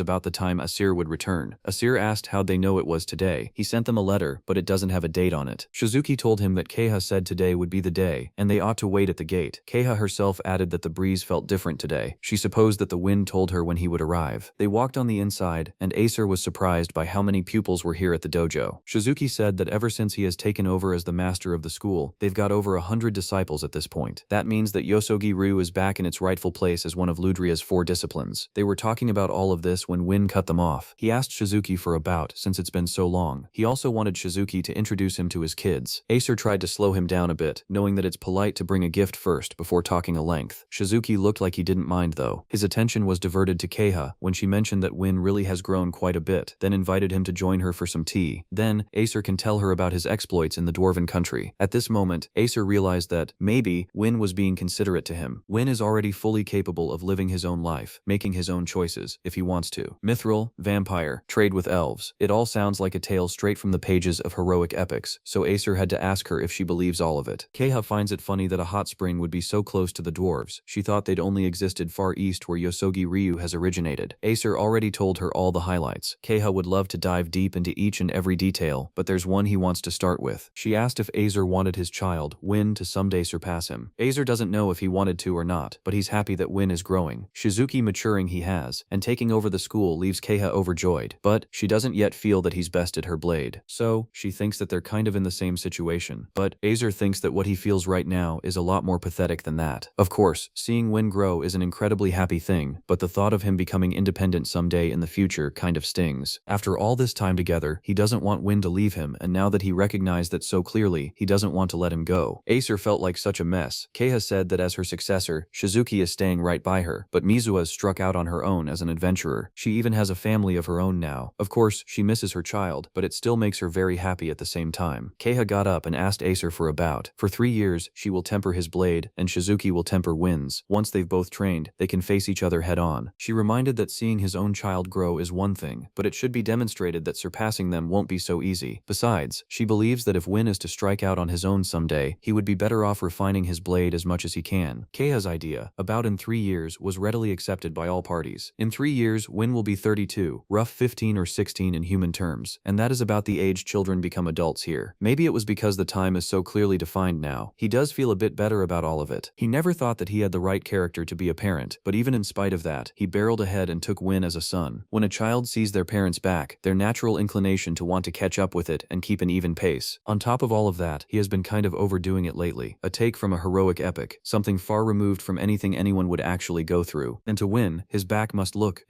about the time Asir would return. Asir asked how'd they know it was today. He sent them a letter, but it doesn't have a date on it. Shizuki told him that Kea said today would be the day, and they ought to wait at the gate. Kea herself added that the breeze felt different today. She supposed that the wind told her when he would arrive. They walked on the inside, and Acer was surprised by how many pupils were here at the dojo. Shizuki said that ever since he has taken over as the master of the school, they've got over 100 disciples at this point. That means that Yosogi-ryu is back in its rightful place as one of Ludria's 4 disciplines. They were talking about all of this when Win cut them off. He asked Shizuki for a bout since it's been so long. He also wanted Shizuki to introduce him to his kids. Acer tried to slow him down a bit, knowing that it's polite to bring a gift first before talking a length. Shizuki looked like he didn't mind though. His attention was diverted to Keiha when she mentioned that Win really has grown quite a bit, then invited him to join her for some tea. Then, Acer can tell her about his exploits in the dwarven country. At this moment, Acer realized that, maybe, Win was being considerate to him. Win is already fully capable of living his own life, making his own choices, if he wants to. Mithril, vampire, trade with elves. It all sounds like a tale straight from the pages of heroic epics, so Acer had to ask her if she believes all of it. Keiha finds it funny that a hot spring would be so close to the dwarves. She thought they'd only existed far east where Yosogi-ryu has originated. Acer already told her all the highlights. Keiha would love to dive deep into each and every detail, but there's one he wants to start with. She asked if Acer wanted his child, Win, to someday surpass him. Acer doesn't know if he wanted to or not, but he's happy that Win is growing. Shizuki maturing he has, and taking over the school leaves Keiha overjoyed, but she doesn't yet feel that he's bested her blade. So, she thinks that they're kind of in the same situation, but Acer thinks that what he feels right now is a lot more pathetic than that. Of course, seeing Win grow is an incredibly happy thing, but the thought of him becoming independent someday in the future kind of stings. After all this time together, he doesn't want Win to leave him, and now that he recognized that so clearly, he doesn't want to let him go. Acer felt like such a mess. Keiha said that as her successor, Shizuki is staying right by her, but Mizuha struck out on her own as an adventurer. She even has a family of her own now. Of course, she misses her child, but it still makes her very happy at the same time. Keiha got up and asked Acer for a bout. For 3 years, she will temper his blade, and Shizuki will temper Win's. Once they've both trained, they can face each other head on. She reminded that seeing his own child grow is one thing, but it should be demonstrated that surpassing them won't be so easy. Besides, she believes that if Win is to strike out on his own someday, he would be better off refining his blade as much as he can. Keiha's idea, about in 3 years, was readily accepted by all parties. In 3 years, Win will be 32, rough 15 or 16 in human terms, and that is about the age children become adults here. Maybe it was because the time is so clearly defined now. He does feel a bit better about all of it. He never thought that he had the right character to be a parent, but even in spite of that, he barreled ahead and took Win as a son. When a child sees their parents back, their natural inclination to want to catch up with it and keep an even pace. On top of all of that, he has been kind of overdoing it lately. A take from a heroic epic, something far removed from anything anyone would actually go through. And to Win, his back must look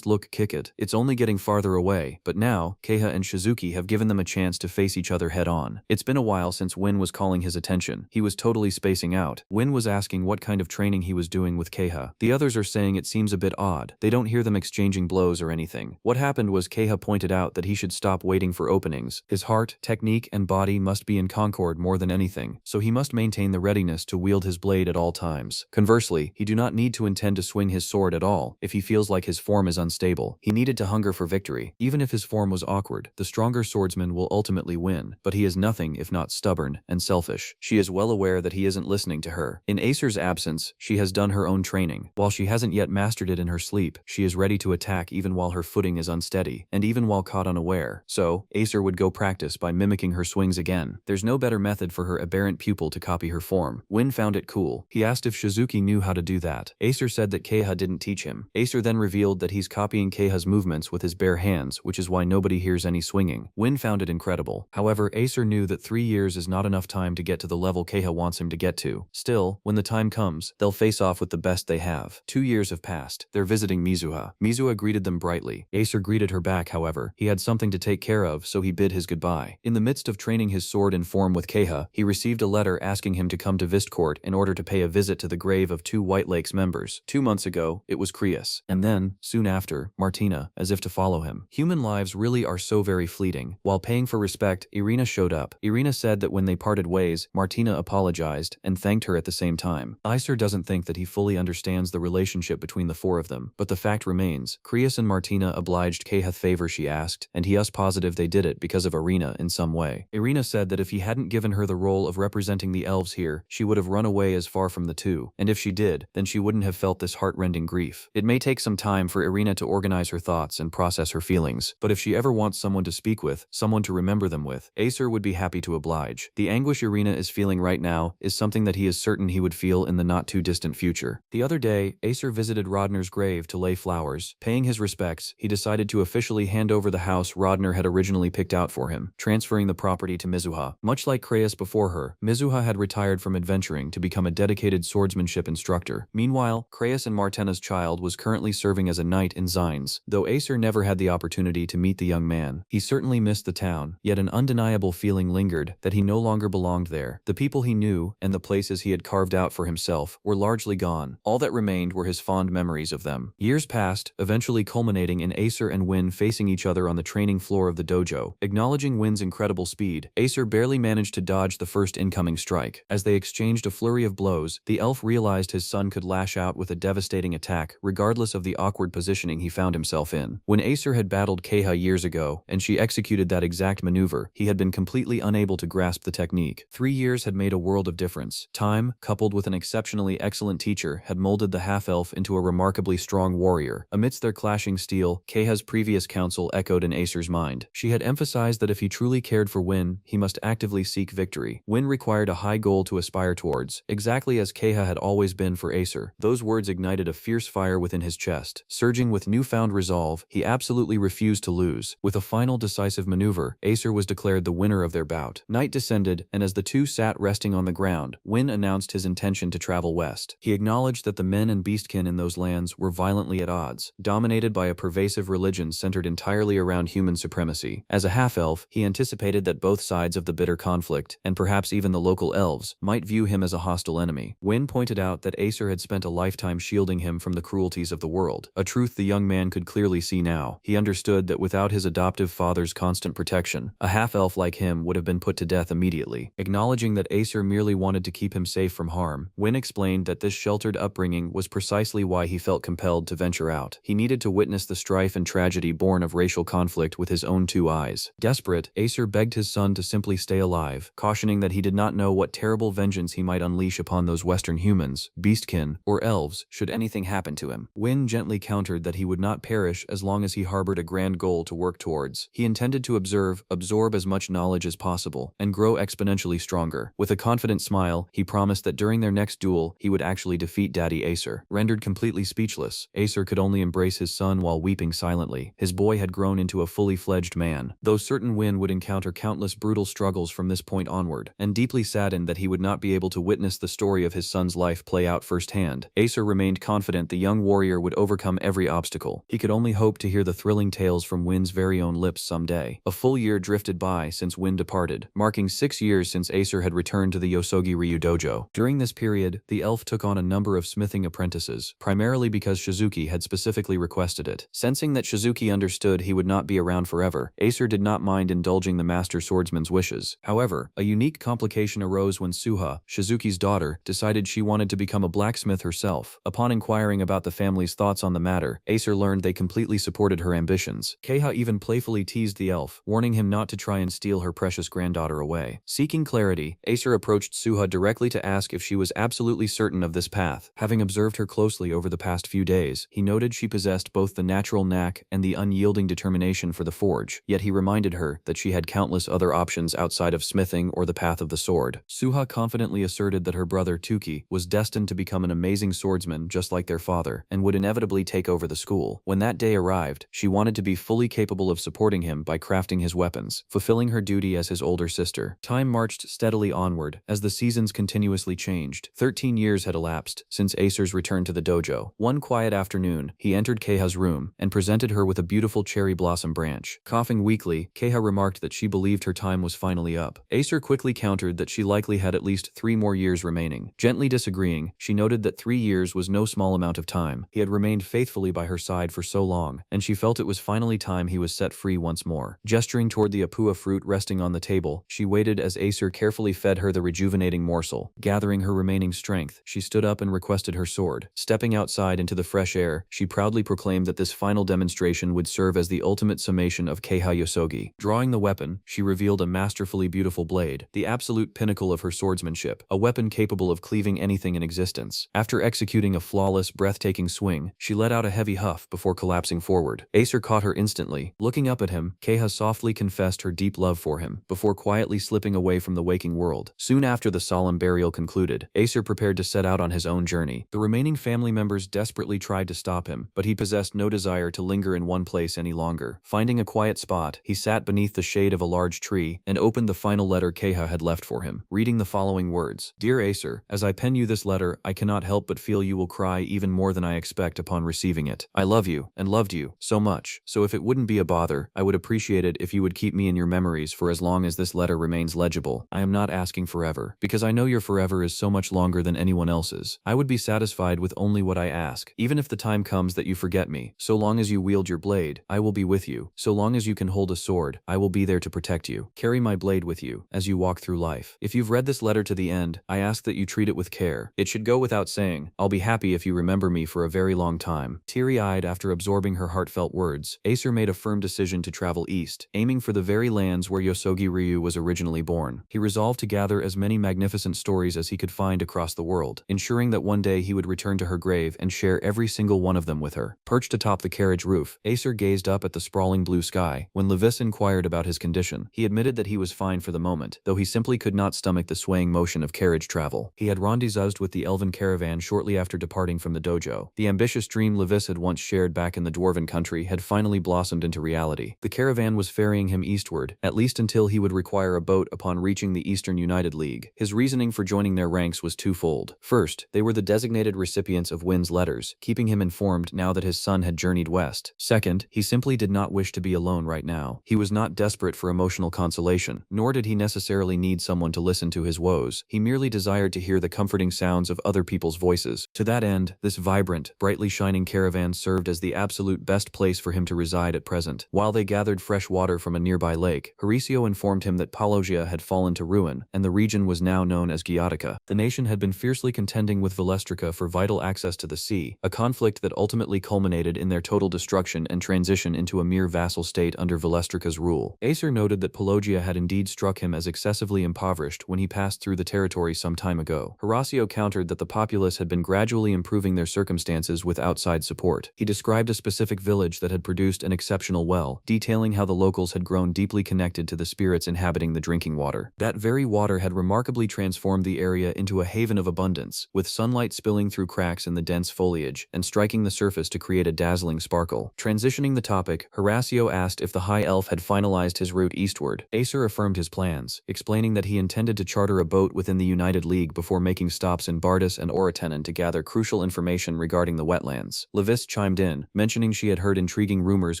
kick it. It's only getting farther away, but now, Keiha and Shizuki have given them a chance to face each other head on. It's been a while since Win was calling his attention. He was totally spacing out. Win was asking what kind of training he was doing with Keiha. The others are saying it seems a bit odd. They don't hear them exchanging blows or anything. What happened was Keiha pointed out that he should stop waiting for openings. His heart, technique, and body must be in concord more than anything, so he must maintain the readiness to wield his blade at all times. Conversely, he do not need to intend to swing his sword at all if he feels like his form is unstable. He needed to hunger for victory. Even if his form was awkward, the stronger swordsman will ultimately win, but he is nothing if not stubborn and selfish. She is well aware that he isn't listening to her. In Acer's absence, she has done her own training. While she hasn't yet mastered it in her sleep, she is ready to attack even while her footing is unsteady, and even while caught unaware. So, Acer would go practice by mimicking her swings again. There's no better method for her aberrant pupil to copy her form. Win found it cool. He asked if Shizuki knew how to do that. Acer said that Keiha didn't teach him. Acer then revealed that he's copying Keiha's movements with his bare hands, which is why nobody hears any swinging. Win found it incredible. However, Acer knew that 3 years is not enough time to get to the level Keiha wants him to get to. Still, when the time comes, they'll face off with the best they have. 2 years have passed. They're visiting Mizuha. Mizuha greeted them brightly. Acer greeted her back, however. He had something to take care of, so he bid his goodbye. In the midst of training his sword in form with Keiha, he received a letter asking him to come to Vistcourt in order to pay a visit to the grave of 2 White Lakes members. 2 months ago, it was Creus. And then, soon after, Martina, as if to follow him. Human lives really are so very fleeting. While paying for respect, Irina showed up. Irina said that when they parted ways, Martina apologized and thanked her at the same time. Iser doesn't think that he fully understands the relationship between the 4 of them, but the fact remains, Creus and Martina obliged Keiha favor she asked, and he is positive they did it because of Irina in some way. Irina said that if he hadn't given her the role of representing the elves here, she would have run away as far from the 2, and if she did, then she wouldn't have felt this heart-rending grief. It may take some time for Irina to organize her thoughts and process her feelings, but if she ever wants someone to speak with, someone to remember them with, Acer would be happy to oblige. The anguish Irina is feeling right now is something that he is certain he would feel in the not-too-distant future. The other day, Acer visited Rodner's grave to lay flowers. Paying his respects, he decided to officially hand over the house Rodner had originally picked out for him, transferring the property to Mizuha. Much like Creus before her, Mizuha had retired from adventuring to become a dedicated swordsmanship instructor. Meanwhile, Creus and Martena's child was currently serving as a knight in Zines. Though Acer never had the opportunity to meet the young man, he certainly missed the town, yet an undeniable feeling lingered that he no longer belonged there. The people he knew, and the places he had carved out for himself, were largely gone. All that remained were his fond memories of them. Years passed, eventually culminating in Acer and Win facing each other on the training floor of the dojo. Acknowledging Win's incredible speed, Acer barely managed to dodge the first incoming strike. As they exchanged a flurry of blows, the elf realized his son could lash out with a devastating attack, regardless of the awkward positioning he found himself in. When Acer had battled Keiha years ago, and she executed that exact maneuver, he had been completely unable to grasp the technique. 3 years had made a world of difference. Time, coupled with an exceptionally excellent teacher, had molded the half-elf into a remarkably strong warrior. Amidst their clashing steel, Keiha's previous counsel echoed in Acer's mind. She had emphasized that if he truly cared for Win, he must actively seek victory. Win required a high goal to aspire towards, exactly as Keiha had always been for Acer. Those words ignited a fierce fire within his chest. Surging with newfound resolve, he absolutely refused to lose. With a final decisive maneuver, Acer was declared the winner of their bout. Night descended, and as the two sat resting on the ground, Win announced his intention to travel west. He acknowledged that the men and beastkin in those lands were violently at odds, dominated by a pervasive religion centered entirely around human supremacy. As a half-elf, he anticipated that both sides of the bitter conflict, and perhaps even the local elves, might view him as a hostile enemy. Win pointed out that Acer had spent a lifetime shielding him from the cruelties of the world, a truth the young man could clearly see now. He understood that without his adoptive father's constant protection, a half-elf like him would have been put to death immediately. Acknowledging that Acer merely wanted to keep him safe from harm, Win explained that this sheltered upbringing was precisely why he felt compelled to venture out. He needed to witness the strife and tragedy born of racial conflict with his own 2 eyes. Desperate, Acer begged his son to simply stay alive, cautioning that he did not know what terrible vengeance he might unleash upon those Western humans, beastkin, or elves, should anything happen to him. Win gently countered that he would not perish as long as he harbored a grand goal to work towards. He intended to absorb as much knowledge as possible, and grow exponentially stronger. With a confident smile, he promised that during their next duel, he would actually defeat Daddy Acer. Rendered completely speechless, Acer could only embrace his son while weeping silently. His boy had grown into a fully fledged man. Though certain Win would encounter countless brutal struggles from this point onward, and deeply saddened that he would not be able to witness the story of his son's life play out firsthand, Acer remained confident the young warrior would overcome every obstacle. He could only hope to hear the thrilling tales from Win's very own lips someday. A full year drifted by since Win departed, marking 6 years since Acer had returned to the Yosogi Ryu dojo. During this period, the elf took on a number of smithing apprentices, primarily because Shizuki had specifically requested it. Sensing that Shizuki understood he would not be around forever, Acer did not mind indulging the master swordsman's wishes. However, a unique complication arose when Suha, Shizuki's daughter, decided she wanted to become a blacksmith herself. Upon inquiring about the family's thoughts on the matter, Acer learned they completely supported her ambitions. Keiha even playfully teased the elf, warning him not to try and steal her precious granddaughter away. Seeking clarity, Acer approached Suha directly to ask if she was absolutely certain of this path. Having observed her closely over the past few days, he noted she possessed both the natural knack and the unyielding determination for the forge, yet he reminded her that she had countless other options outside of smithing or the path of the sword. Suha confidently asserted that her brother Tuki was destined to become an amazing swordsman just like their father, and would inevitably take over the school. When that day arrived, she wanted to be fully capable of supporting him by crafting his weapons, fulfilling her duty as his older sister. Time marched steadily onward, as the seasons continuously changed. 13 years had elapsed since Acer's return to the dojo. One quiet afternoon, he entered Keiha's room, and presented her with a beautiful cherry blossom branch. Coughing weakly Weakly, Keha remarked that she believed her time was finally up. Acer quickly countered that she likely had at least 3 more years remaining. Gently disagreeing, she noted that 3 years was no small amount of time. He had remained faithfully by her side for so long, and she felt it was finally time he was set free once more. Gesturing toward the apua fruit resting on the table, she waited as Acer carefully fed her the rejuvenating morsel. Gathering her remaining strength, she stood up and requested her sword. Stepping outside into the fresh air, she proudly proclaimed that this final demonstration would serve as the ultimate summation of Keiha Yosogi. Drawing the weapon, she revealed a masterfully beautiful blade, the absolute pinnacle of her swordsmanship, a weapon capable of cleaving anything in existence. After executing a flawless, breathtaking swing, she let out a heavy huff before collapsing forward. Acer caught her instantly. Looking up at him, Keiha softly confessed her deep love for him, before quietly slipping away from the waking world. Soon after the solemn burial concluded, Acer prepared to set out on his own journey. The remaining family members desperately tried to stop him, but he possessed no desire to linger in one place any longer. Finding a quiet spot, he sat beneath the shade of a large tree and opened the final letter Keiha had left for him, reading the following words. Dear Acer, as I pen you this letter, I cannot help but feel you will cry even more than I expect upon receiving it. I love you, and loved you, so much, so if it wouldn't be a bother, I would appreciate it if you would keep me in your memories for as long as this letter remains legible. I am not asking forever, because I know your forever is so much longer than anyone else's. I would be satisfied with only what I ask, even if the time comes that you forget me. So long as you wield your blade, I will be with you. So long as you can hold a sword, I will be there to protect you. Carry my blade with you as you walk through life. If you've read this letter to the end, I ask that you treat it with care. It should go without saying, I'll be happy if you remember me for a very long time. Teary-eyed after absorbing her heartfelt words, Acer made a firm decision to travel east, aiming for the very lands where Yosogi Ryu was originally born. He resolved to gather as many magnificent stories as he could find across the world, ensuring that one day he would return to her grave and share every single one of them with her. Perched atop the carriage roof, Acer gazed up at the sprawling blue sky. When Levis inquired about his condition, he admitted that he was fine for the moment, though he simply could not stomach the swaying motion of carriage travel. He had rendezvoused with the elven caravan shortly after departing from the dojo. The ambitious dream Levis had once shared back in the dwarven country had finally blossomed into reality. The caravan was ferrying him eastward, at least until he would require a boat upon reaching the Eastern United League. His reasoning for joining their ranks was twofold. First, they were the designated recipients of Wynn's letters, keeping him informed now that his son had journeyed west. Second, he simply did not wish to be alone right now. He was not desperate for emotional consolation, nor did he necessarily need someone to listen to his woes. He merely desired to hear the comforting sounds of other people's voices. To that end, this vibrant, brightly shining caravan served as the absolute best place for him to reside at present. While they gathered fresh water from a nearby lake, Horacio informed him that Palogia had fallen to ruin, and the region was now known as Giatica. The nation had been fiercely contending with Velestrica for vital access to the sea, a conflict that ultimately culminated in their total destruction and transition into a mere vassal state under Velestrica's rule. Acer noted that Palogia had indeed struck him as excessively impoverished when he passed through the territory some time ago. Horacio countered that the populace had been gradually improving their circumstances with outside support. He described a specific village that had produced an exceptional well, detailing how the locals had grown deeply connected to the spirits inhabiting the drinking water. That very water had remarkably transformed the area into a haven of abundance, with sunlight spilling through cracks in the dense foliage and striking the surface to create a dazzling sparkle. Transitioning the topic, Horacio asked if the High Elf had finalized his route eastward. Acer affirmed his plans, explaining that he intended to charter a boat within the United League before making stops in Bardus and Orotenen to gather crucial information regarding the wetlands. Levis chimed in, mentioning she had heard intriguing rumors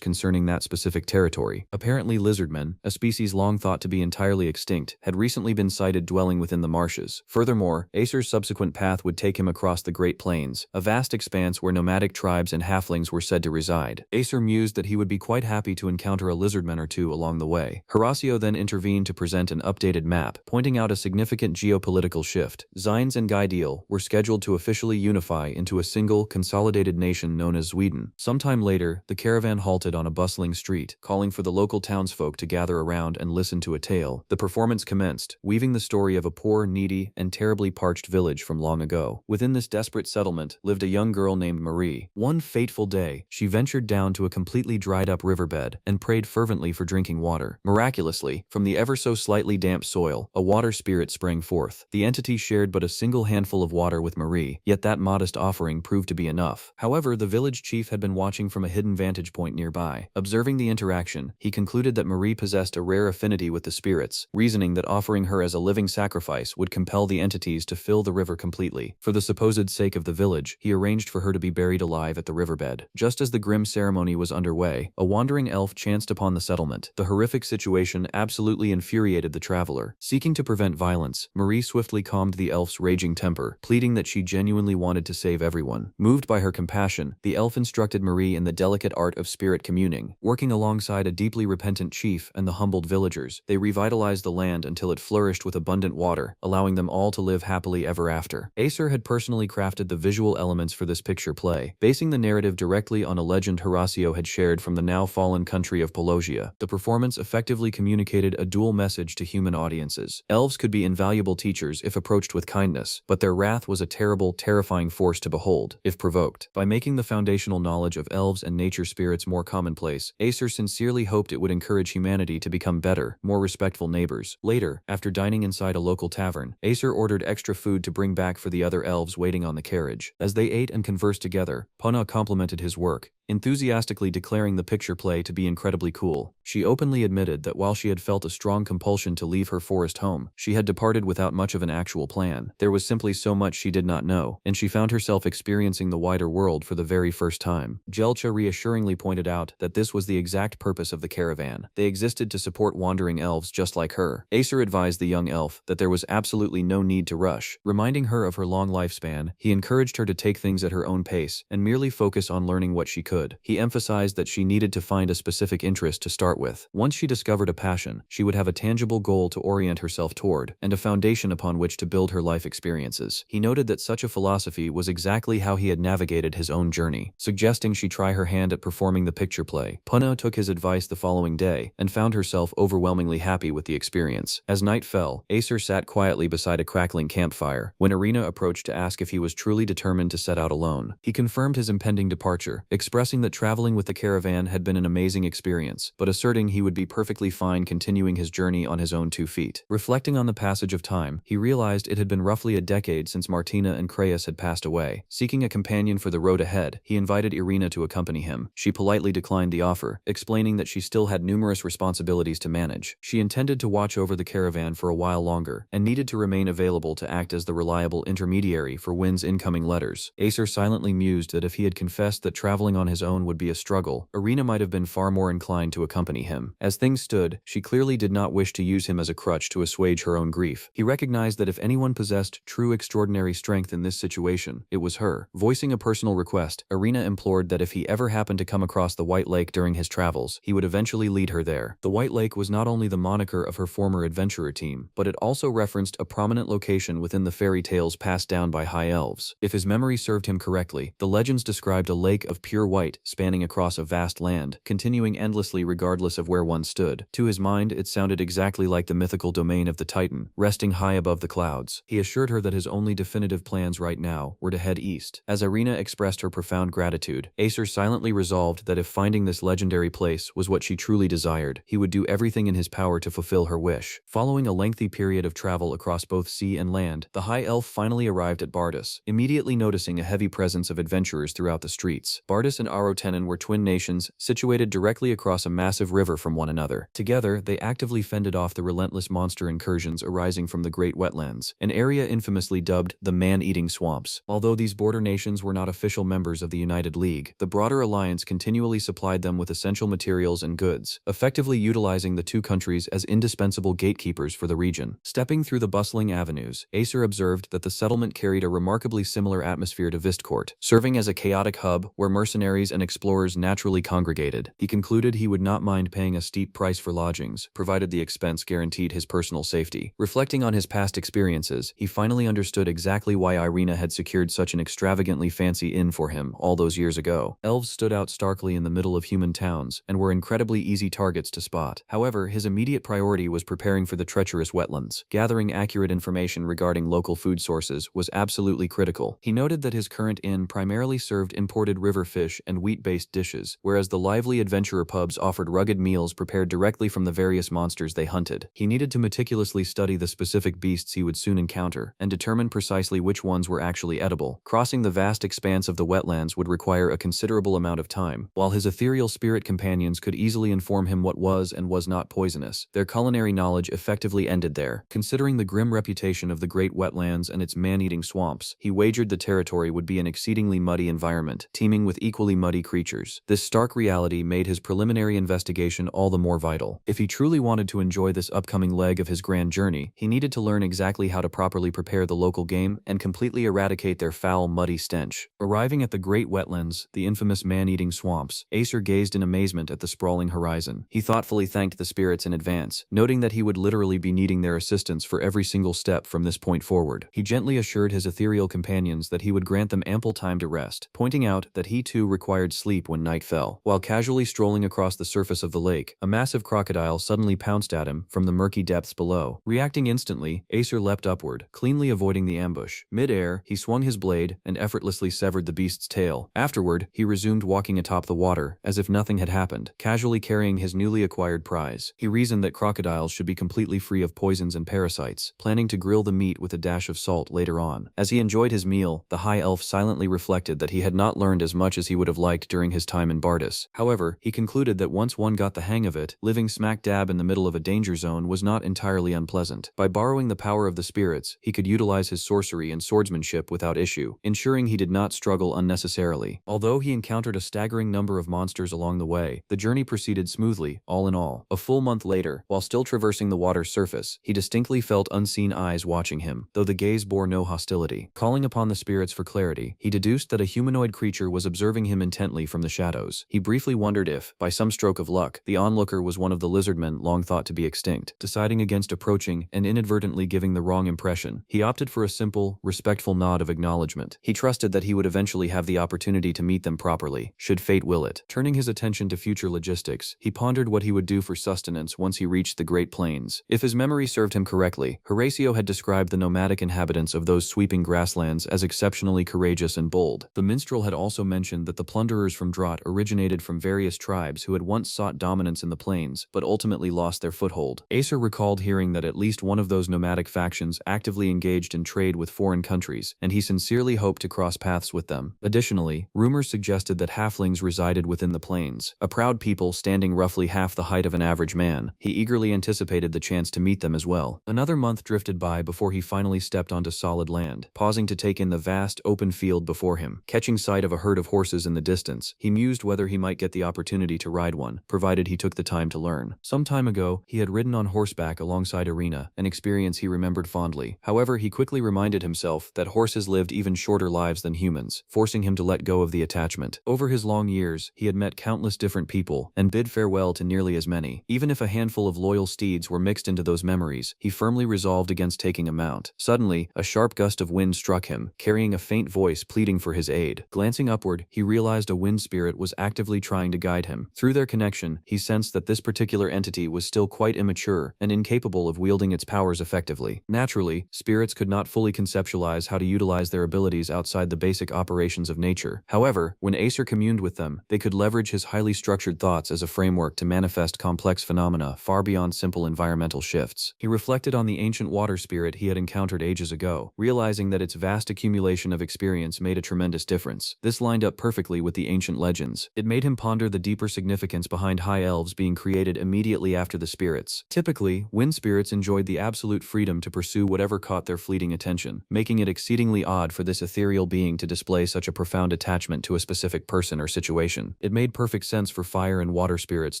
concerning that specific territory. Apparently lizardmen, a species long thought to be entirely extinct, had recently been sighted dwelling within the marshes. Furthermore, Acer's subsequent path would take him across the Great Plains, a vast expanse where nomadic tribes and halflings were said to reside. Acer mused that he would be quite happy to encounter a lizardman or two along the way. Horacio then intervened to present an updated map, pointing out a significant geopolitical shift. Zines and Gaideel were scheduled to officially unify into a single, consolidated nation known as Sweden. Sometime later, the caravan halted on a bustling street, calling for the local townsfolk to gather around and listen to a tale. The performance commenced, weaving the story of a poor, needy, and terribly parched village from long ago. Within this desperate settlement lived a young girl named Marie. One fateful day, she ventured down to a completely dried-up riverbed and prayed fervently for drinking water. Miraculously, from the ever so slightly damp soil, a water spirit sprang forth. The entity shared but a single handful of water with Marie, yet that modest offering proved to be enough. However, the village chief had been watching from a hidden vantage point nearby. Observing the interaction, he concluded that Marie possessed a rare affinity with the spirits, reasoning that offering her as a living sacrifice would compel the entities to fill the river completely. For the supposed sake of the village, he arranged for her to be buried alive at the riverbed. Just as the grim ceremony was underway, a wandering elf chanced upon upon the settlement. The horrific situation absolutely infuriated the traveler. Seeking to prevent violence, Marie swiftly calmed the elf's raging temper, pleading that she genuinely wanted to save everyone. Moved by her compassion, the elf instructed Marie in the delicate art of spirit communing. Working alongside a deeply repentant chief and the humbled villagers, they revitalized the land until it flourished with abundant water, allowing them all to live happily ever after. Acer had personally crafted the visual elements for this picture play, basing the narrative directly on a legend Horacio had shared from the now fallen country of Pelosia. The performance effectively communicated a dual message to human audiences. Elves could be invaluable teachers if approached with kindness, but their wrath was a terrible, terrifying force to behold, if provoked. By making the foundational knowledge of elves and nature spirits more commonplace, Acer sincerely hoped it would encourage humanity to become better, more respectful neighbors. Later, after dining inside a local tavern, Acer ordered extra food to bring back for the other elves waiting on the carriage. As they ate and conversed together, Puna complimented his work, enthusiastically declaring the picture play to be incredibly cool. She openly admitted that while she had felt a strong compulsion to leave her forest home, she had departed without much of an actual plan. There was simply so much she did not know, and she found herself experiencing the wider world for the very first time. Jelcha reassuringly pointed out that this was the exact purpose of the caravan. They existed to support wandering elves just like her. Acer advised the young elf that there was absolutely no need to rush. Reminding her of her long lifespan, he encouraged her to take things at her own pace and merely focus on learning what she could. He emphasized that she needed to find a specific interest to start with. Once she discovered a passion, she would have a tangible goal to orient herself toward, and a foundation upon which to build her life experiences. He noted that such a philosophy was exactly how he had navigated his own journey, suggesting she try her hand at performing the picture play. Puna took his advice the following day, and found herself overwhelmingly happy with the experience. As night fell, Acer sat quietly beside a crackling campfire, when Irina approached to ask if he was truly determined to set out alone. He confirmed his impending departure, expressing that traveling with the caravan had been an amazing experience, but asserting he would be perfectly fine continuing his journey on his own 2 feet. Reflecting on the passage of time, he realized it had been roughly a decade since Martina and Creus had passed away. Seeking a companion for the road ahead, he invited Irina to accompany him. She politely declined the offer, explaining that she still had numerous responsibilities to manage. She intended to watch over the caravan for a while longer, and needed to remain available to act as the reliable intermediary for Wynn's incoming letters. Acer silently mused that if he had confessed that traveling on his own would be a struggle, Irina might have been far more inclined to accompany him. As things stood, she clearly did not wish to use him as a crutch to assuage her own grief. He recognized that if anyone possessed true extraordinary strength in this situation, it was her. Voicing a personal request, Irina implored that if he ever happened to come across the White Lake during his travels, he would eventually lead her there. The White Lake was not only the moniker of her former adventurer team, but it also referenced a prominent location within the fairy tales passed down by high elves. If his memory served him correctly, the legends described a lake of pure white spanning across a vast land, continuing endlessly regardless of where one stood. To his mind, it sounded exactly like the mythical domain of the Titan, resting high above the clouds. He assured her that his only definitive plans right now were to head east. As Irina expressed her profound gratitude, Acer silently resolved that if finding this legendary place was what she truly desired, he would do everything in his power to fulfill her wish. Following a lengthy period of travel across both sea and land, the High Elf finally arrived at Bardus, immediately noticing a heavy presence of adventurers throughout the streets. Bardus and Arotenin were twin nations, situated directly across a massive river from one another. Together, they actively fended off the relentless monster incursions arising from the Great Wetlands, an area infamously dubbed the Man-Eating Swamps. Although these border nations were not official members of the United League, the broader alliance continually supplied them with essential materials and goods, effectively utilizing the two countries as indispensable gatekeepers for the region. Stepping through the bustling avenues, Acer observed that the settlement carried a remarkably similar atmosphere to Vistcourt, serving as a chaotic hub where mercenaries and explorers naturally congregated. He concluded he would not mind paying a steep price for lodgings, provided the expense guaranteed his personal safety. Reflecting on his past experiences, he finally understood exactly why Irina had secured such an extravagantly fancy inn for him all those years ago. Elves stood out starkly in the middle of human towns, and were incredibly easy targets to spot. However, his immediate priority was preparing for the treacherous wetlands. Gathering accurate information regarding local food sources was absolutely critical. He noted that his current inn primarily served imported river fish and wheat-based dishes, whereas the lively adventurer pubs offered rugged meals prepared directly from the various monsters they hunted. He needed to meticulously study the specific beasts he would soon encounter, and determine precisely which ones were actually edible. Crossing the vast expanse of the wetlands would require a considerable amount of time. While his ethereal spirit companions could easily inform him what was and was not poisonous, their culinary knowledge effectively ended there. Considering the grim reputation of the Great Wetlands and its man-eating swamps, he wagered the territory would be an exceedingly muddy environment, teeming with equally muddy creatures. This stark reality made his preliminary investigation navigation all the more vital. If he truly wanted to enjoy this upcoming leg of his grand journey, he needed to learn exactly how to properly prepare the local game and completely eradicate their foul, muddy stench. Arriving at the Great Wetlands, the infamous man-eating swamps, Acer gazed in amazement at the sprawling horizon. He thoughtfully thanked the spirits in advance, noting that he would literally be needing their assistance for every single step from this point forward. He gently assured his ethereal companions that he would grant them ample time to rest, pointing out that he too required sleep when night fell. While casually strolling across the surface of the lake, a massive crocodile suddenly pounced at him from the murky depths below. Reacting instantly, Acer leapt upward, cleanly avoiding the ambush. Mid-air, he swung his blade and effortlessly severed the beast's tail. Afterward, he resumed walking atop the water, as if nothing had happened, casually carrying his newly acquired prize. He reasoned that crocodiles should be completely free of poisons and parasites, planning to grill the meat with a dash of salt later on. As he enjoyed his meal, the high elf silently reflected that he had not learned as much as he would have liked during his time in Bardis. However, he concluded that once one got the hang of it, living smack dab in the middle of a danger zone was not entirely unpleasant. By borrowing the power of the spirits, he could utilize his sorcery and swordsmanship without issue, ensuring he did not struggle unnecessarily. Although he encountered a staggering number of monsters along the way, the journey proceeded smoothly, all in all. A full month later, while still traversing the water's surface, he distinctly felt unseen eyes watching him, though the gaze bore no hostility. Calling upon the spirits for clarity, he deduced that a humanoid creature was observing him intently from the shadows. He briefly wondered if, by some stroke of luck, the onlooker was one of the lizardmen long thought to be extinct. Deciding against approaching and inadvertently giving the wrong impression, he opted for a simple, respectful nod of acknowledgement. He trusted that he would eventually have the opportunity to meet them properly, should fate will it. Turning his attention to future logistics, he pondered what he would do for sustenance once he reached the Great Plains. If his memory served him correctly, Horatio had described the nomadic inhabitants of those sweeping grasslands as exceptionally courageous and bold. The minstrel had also mentioned that the plunderers from Drought originated from various tribes who had once sought dominance in the plains, but ultimately lost their foothold. Acer recalled hearing that at least one of those nomadic factions actively engaged in trade with foreign countries, and he sincerely hoped to cross paths with them. Additionally, rumors suggested that halflings resided within the plains, a proud people standing roughly half the height of an average man. He eagerly anticipated the chance to meet them as well. Another month drifted by before he finally stepped onto solid land, pausing to take in the vast, open field before him. Catching sight of a herd of horses in the distance, he mused whether he might get the opportunity to ride one, provided he took the time to learn. Some time ago, he had ridden on horseback alongside Irina, an experience he remembered fondly. However, he quickly reminded himself that horses lived even shorter lives than humans, forcing him to let go of the attachment. Over his long years, he had met countless different people and bid farewell to nearly as many. Even if a handful of loyal steeds were mixed into those memories, he firmly resolved against taking a mount. Suddenly, a sharp gust of wind struck him, carrying a faint voice pleading for his aid. Glancing upward, he realized a wind spirit was actively trying to guide him. Through their connection, he sensed that this particular entity was still quite immature and incapable of wielding its powers effectively. Naturally, spirits could not fully conceptualize how to utilize their abilities outside the basic operations of nature. However, when Acer communed with them, they could leverage his highly structured thoughts as a framework to manifest complex phenomena far beyond simple environmental shifts. He reflected on the ancient water spirit he had encountered ages ago, realizing that its vast accumulation of experience made a tremendous difference. This lined up perfectly with the ancient legends. It made him ponder the deeper significance behind high elves being created immediately after the spirits. Typically, wind spirits enjoyed the absolute freedom to pursue whatever caught their fleeting attention, making it exceedingly odd for this ethereal being to display such a profound attachment to a specific person or situation. It made perfect sense for fire and water spirits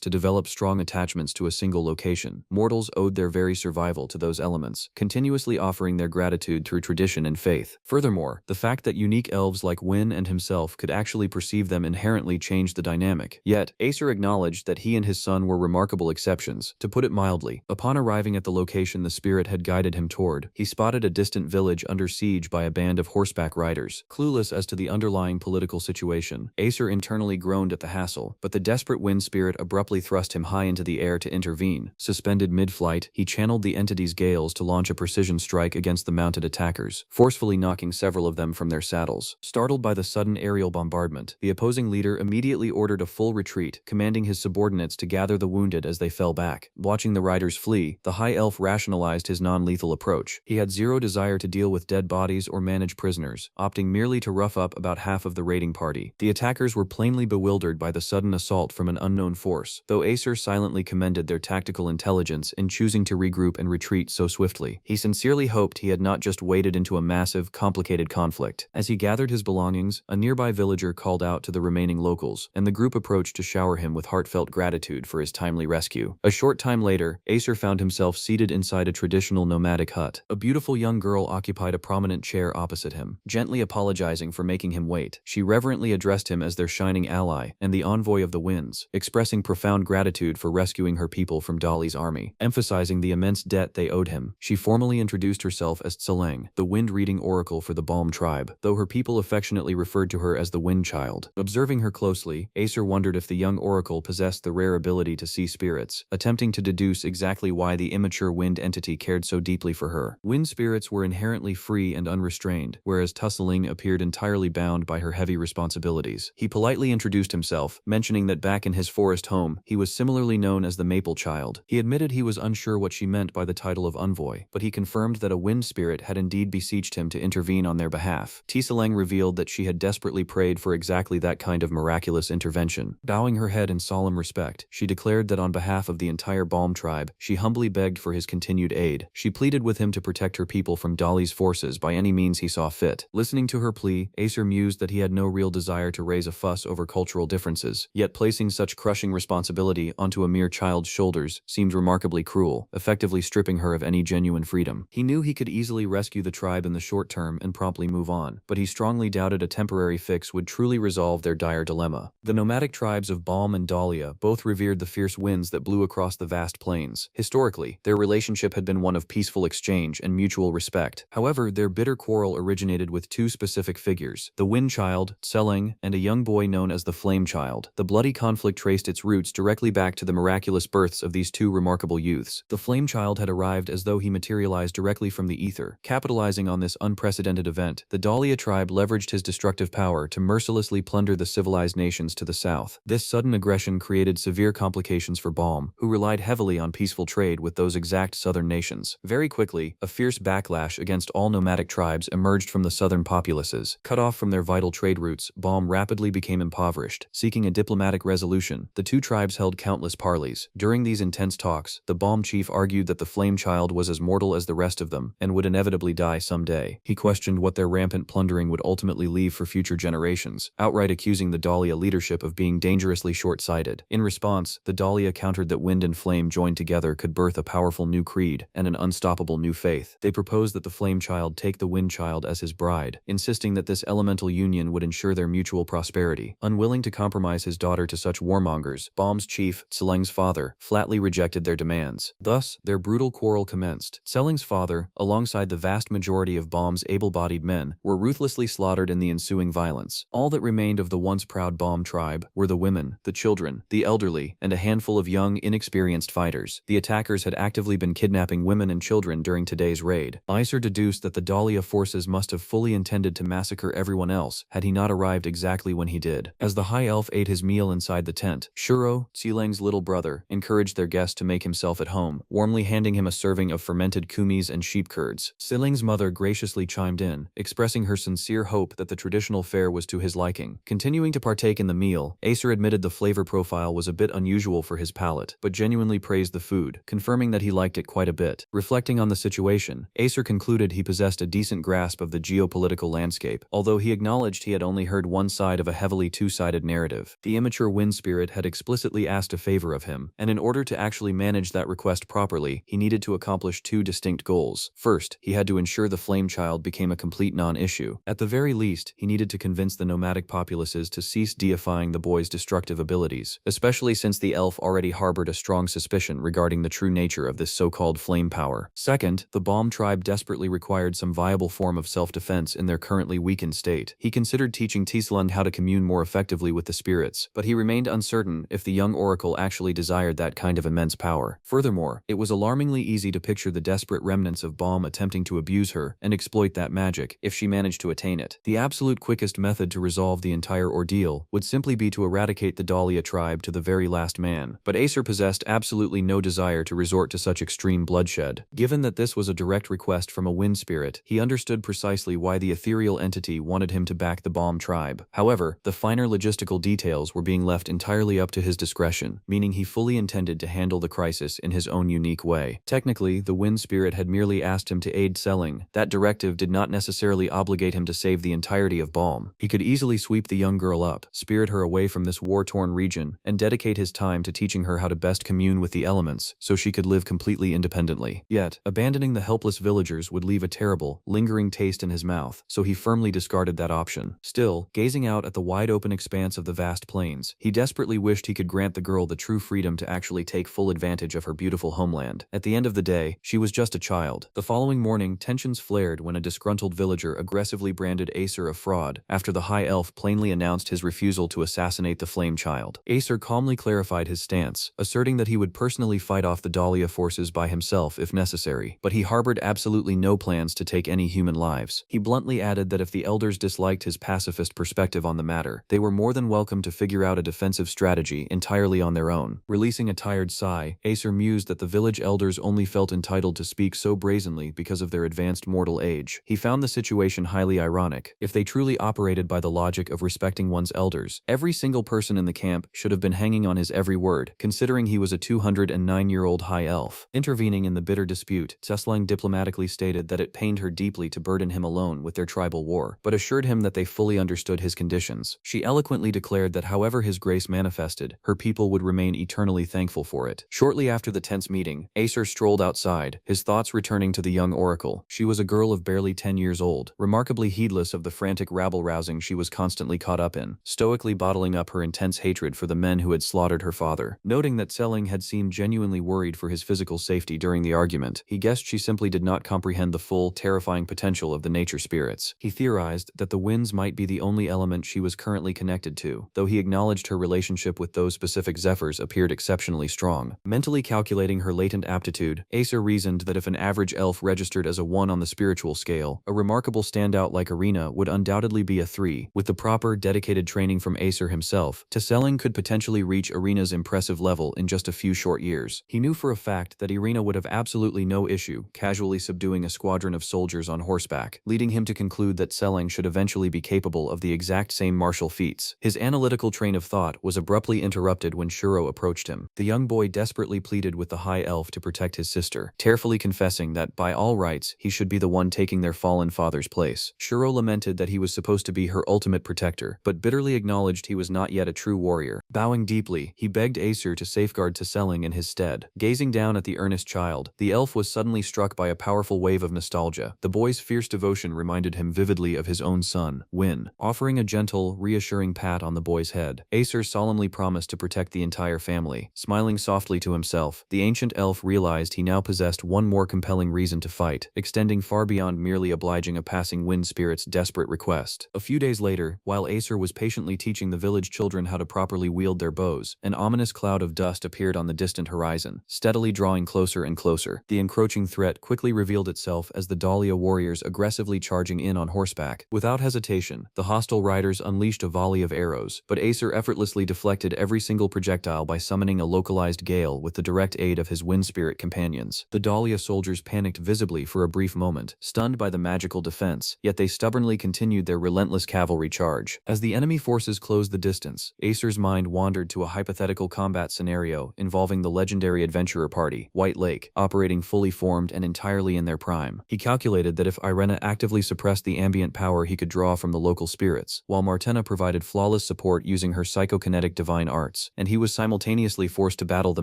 to develop strong attachments to a single location. Mortals owed their very survival to those elements, continuously offering their gratitude through tradition and faith. Furthermore, the fact that unique elves like Wynn and himself could actually perceive them inherently changed the dynamic. Yet, Acer acknowledged that he and his son were remarkable exceptions, to put it mildly. Upon arriving at the location the spirit had guided him toward, he spotted a distant village under siege by a band of horseback riders. Clueless as to the underlying political situation, Acer internally groaned at the hassle, but the desperate wind spirit abruptly thrust him high into the air to intervene. Suspended mid-flight, he channeled the entity's gales to launch a precision strike against the mounted attackers, forcefully knocking several of them from their saddles. Startled by the sudden aerial bombardment, the opposing leader immediately ordered a full retreat, commanding his subordinates to gather the wounded as they fell back. Watching the riders flee, the high elf rationalized his non-lethal approach. He had zero desire to deal with dead bodies or manage prisoners, opting merely to rough up about half of the raiding party. The attackers were plainly bewildered by the sudden assault from an unknown force, though Acer silently commended their tactical intelligence in choosing to regroup and retreat so swiftly. He sincerely hoped he had not just waded into a massive, complicated conflict. As he gathered his belongings, a nearby villager called out to the remaining locals, and the group approached to shower him with heartfelt heartfelt gratitude for his timely rescue. A short time later, Acer found himself seated inside a traditional nomadic hut. A beautiful young girl occupied a prominent chair opposite him, gently apologizing for making him wait. She reverently addressed him as their shining ally and the envoy of the winds, expressing profound gratitude for rescuing her people from Dali's army. Emphasizing the immense debt they owed him, she formally introduced herself as Tseleng, the wind-reading oracle for the Balm tribe, though her people affectionately referred to her as the Wind Child. Observing her closely, Acer wondered if the young oracle possessed the rare ability to see spirits, attempting to deduce exactly why the immature wind entity cared so deeply for her. Wind spirits were inherently free and unrestrained, whereas Tseleng appeared entirely bound by her heavy responsibilities. He politely introduced himself, mentioning that back in his forest home, he was similarly known as the Maple Child. He admitted he was unsure what she meant by the title of envoy, but he confirmed that a wind spirit had indeed beseeched him to intervene on their behalf. Tseleng revealed that she had desperately prayed for exactly that kind of miraculous intervention. Bowing her head in solemn respect, she declared that on behalf of the entire Balm tribe, she humbly begged for his continued aid. She pleaded with him to protect her people from Dali's forces by any means he saw fit. Listening to her plea, Acer mused that he had no real desire to raise a fuss over cultural differences, yet placing such crushing responsibility onto a mere child's shoulders seemed remarkably cruel, effectively stripping her of any genuine freedom. He knew he could easily rescue the tribe in the short term and promptly move on, but he strongly doubted a temporary fix would truly resolve their dire dilemma. The nomadic tribes of Balm and Dahlia both revered the fierce winds that blew across the vast plains. Historically, their relationship had been one of peaceful exchange and mutual respect. However, their bitter quarrel originated with two specific figures, the Wind Child, Tseleng, and a young boy known as the Flame Child. The bloody conflict traced its roots directly back to the miraculous births of these two remarkable youths. The Flame Child had arrived as though he materialized directly from the ether. Capitalizing on this unprecedented event, the Dahlia tribe leveraged his destructive power to mercilessly plunder the civilized nations to the south. This sudden aggression created severe complications for Balm, who relied heavily on peaceful trade with those exact southern nations. Very quickly, a fierce backlash against all nomadic tribes emerged from the southern populaces. Cut off from their vital trade routes, Balm rapidly became impoverished. Seeking a diplomatic resolution, the two tribes held countless parleys. During these intense talks, the Balm chief argued that the Flame Child was as mortal as the rest of them and would inevitably die someday. He questioned what their rampant plundering would ultimately leave for future generations, outright accusing the Dahlia leadership of being dangerously short-sighted. In response, the Dahlia countered that wind and flame joined together could birth a powerful new creed and an unstoppable new faith. They proposed that the Flame Child take the Wind Child as his bride, insisting that this elemental union would ensure their mutual prosperity. Unwilling to compromise his daughter to such warmongers, Balm's chief, Tseleng's father, flatly rejected their demands. Thus, their brutal quarrel commenced. Tseleng's father, alongside the vast majority of Balm's able-bodied men, were ruthlessly slaughtered in the ensuing violence. All that remained of the once proud Balm tribe were the women, the children, the elderly, and a handful of young, inexperienced fighters. The attackers had actively been kidnapping women and children during today's raid. Iser deduced that the Dahlia forces must have fully intended to massacre everyone else had he not arrived exactly when he did. As the High Elf ate his meal inside the tent, Shuro, Tseleng's little brother, encouraged their guest to make himself at home, warmly handing him a serving of fermented kumis and sheep curds. Tseleng's mother graciously chimed in, expressing her sincere hope that the traditional fare was to his liking. Continuing to partake in the meal, Acer admitted the flavor profile was a bit unusual for his palate, but genuinely praised the food, confirming that he liked it quite a bit. Reflecting on the situation, Acer concluded he possessed a decent grasp of the geopolitical landscape, although he acknowledged he had only heard one side of a heavily two-sided narrative. The immature wind spirit had explicitly asked a favor of him, and in order to actually manage that request properly, he needed to accomplish two distinct goals. First, he had to ensure the Flame Child became a complete non-issue. At the very least, he needed to convince the nomadic populaces to cease deifying the boy's destructive abilities, especially since the elf already harbored a strong suspicion regarding the true nature of this so-called flame power. Second, the Balm tribe desperately required some viable form of self-defense in their currently weakened state. He considered teaching Tseleng how to commune more effectively with the spirits, but he remained uncertain if the young oracle actually desired that kind of immense power. Furthermore, it was alarmingly easy to picture the desperate remnants of Balm attempting to abuse her and exploit that magic if she managed to attain it. The absolute quickest method to resolve the entire ordeal would simply be to eradicate the Dahlia tribe to the very last man, but Acer possessed absolutely no desire to resort to such extreme bloodshed. Given that this was a direct request from a wind spirit, he understood precisely why the ethereal entity wanted him to back the Balm tribe. However, the finer logistical details were being left entirely up to his discretion, meaning he fully intended to handle the crisis in his own unique way. Technically, the wind spirit had merely asked him to aid Tseleng. That directive did not necessarily obligate him to save the entirety of Balm. He could easily sweep the young girl up, spirit her away from this war-torn region, and and dedicate his time to teaching her how to best commune with the elements so she could live completely independently. Yet, abandoning the helpless villagers would leave a terrible, lingering taste in his mouth, so he firmly discarded that option. Still, gazing out at the wide-open expanse of the vast plains, he desperately wished he could grant the girl the true freedom to actually take full advantage of her beautiful homeland. At the end of the day, she was just a child. The following morning, tensions flared when a disgruntled villager aggressively branded Acer a fraud after the High Elf plainly announced his refusal to assassinate the Flame Child. Acer calmly clarified his stance, asserting that he would personally fight off the Dahlia forces by himself if necessary, but he harbored absolutely no plans to take any human lives. He bluntly added that if the elders disliked his pacifist perspective on the matter, they were more than welcome to figure out a defensive strategy entirely on their own. Releasing a tired sigh, Acer mused that the village elders only felt entitled to speak so brazenly because of their advanced mortal age. He found the situation highly ironic. If they truly operated by the logic of respecting one's elders, every single person in the camp should have been hanging on his every word, considering he was a 209-year-old high elf. Intervening in the bitter dispute, Ceslang diplomatically stated that it pained her deeply to burden him alone with their tribal war, but assured him that they fully understood his conditions. She eloquently declared that however his grace manifested, her people would remain eternally thankful for it. Shortly after the tense meeting, Acer strolled outside, his thoughts returning to the young oracle. She was a girl of barely 10 years old, remarkably heedless of the frantic rabble-rousing she was constantly caught up in, stoically bottling up her intense hatred for the men who had slaughtered her father. Noting that Selling had seemed genuinely worried for his physical safety during the argument, he guessed she simply did not comprehend the full, terrifying potential of the nature spirits. He theorized that the winds might be the only element she was currently connected to, though he acknowledged her relationship with those specific zephyrs appeared exceptionally strong. Mentally calculating her latent aptitude, Acer reasoned that if an average elf registered as a 1 on the spiritual scale, a remarkable standout like Arena would undoubtedly be a 3. With the proper, dedicated training from Acer himself, Selling could potentially reach Arena's impressive level in just a few short years. He knew for a fact that Arena would have absolutely no issue casually subduing a squadron of soldiers on horseback, leading him to conclude that Selling should eventually be capable of the exact same martial feats. His analytical train of thought was abruptly interrupted when Shuro approached him. The young boy desperately pleaded with the High Elf to protect his sister, tearfully confessing that, by all rights, he should be the one taking their fallen father's place. Shuro lamented that he was supposed to be her ultimate protector, but bitterly acknowledged he was not yet a true warrior. Bowing deeply, he begged Acer to safeguard Selling in his stead. Gazing down at the earnest child, the elf was suddenly struck by a powerful wave of nostalgia. The boy's fierce devotion reminded him vividly of his own son, Win. Offering a gentle, reassuring pat on the boy's head, Acer solemnly promised to protect the entire family. Smiling softly to himself, the ancient elf realized he now possessed one more compelling reason to fight, extending far beyond merely obliging a passing wind spirit's desperate request. A few days later, while Acer was patiently teaching the village children how to properly wield their bows, an ominous cloud of dust appeared on the distant horizon, steadily drawing closer and closer. The encroaching threat quickly revealed itself as the Dahlia warriors aggressively charging in on horseback. Without hesitation, the hostile riders unleashed a volley of arrows, but Acer effortlessly deflected every single projectile by summoning a localized gale with the direct aid of his wind spirit companions. The Dahlia soldiers panicked visibly for a brief moment, stunned by the magical defense, yet they stubbornly continued their relentless cavalry charge. As the enemy forces closed the distance, Acer's mind wandered to a hypothetical combat scenario involving the legendary adventurer party, White Lake, operating fully formed and entirely in their prime. He calculated that if Irena actively suppressed the ambient power he could draw from the local spirits, while Martena provided flawless support using her psychokinetic divine arts, and he was simultaneously forced to battle the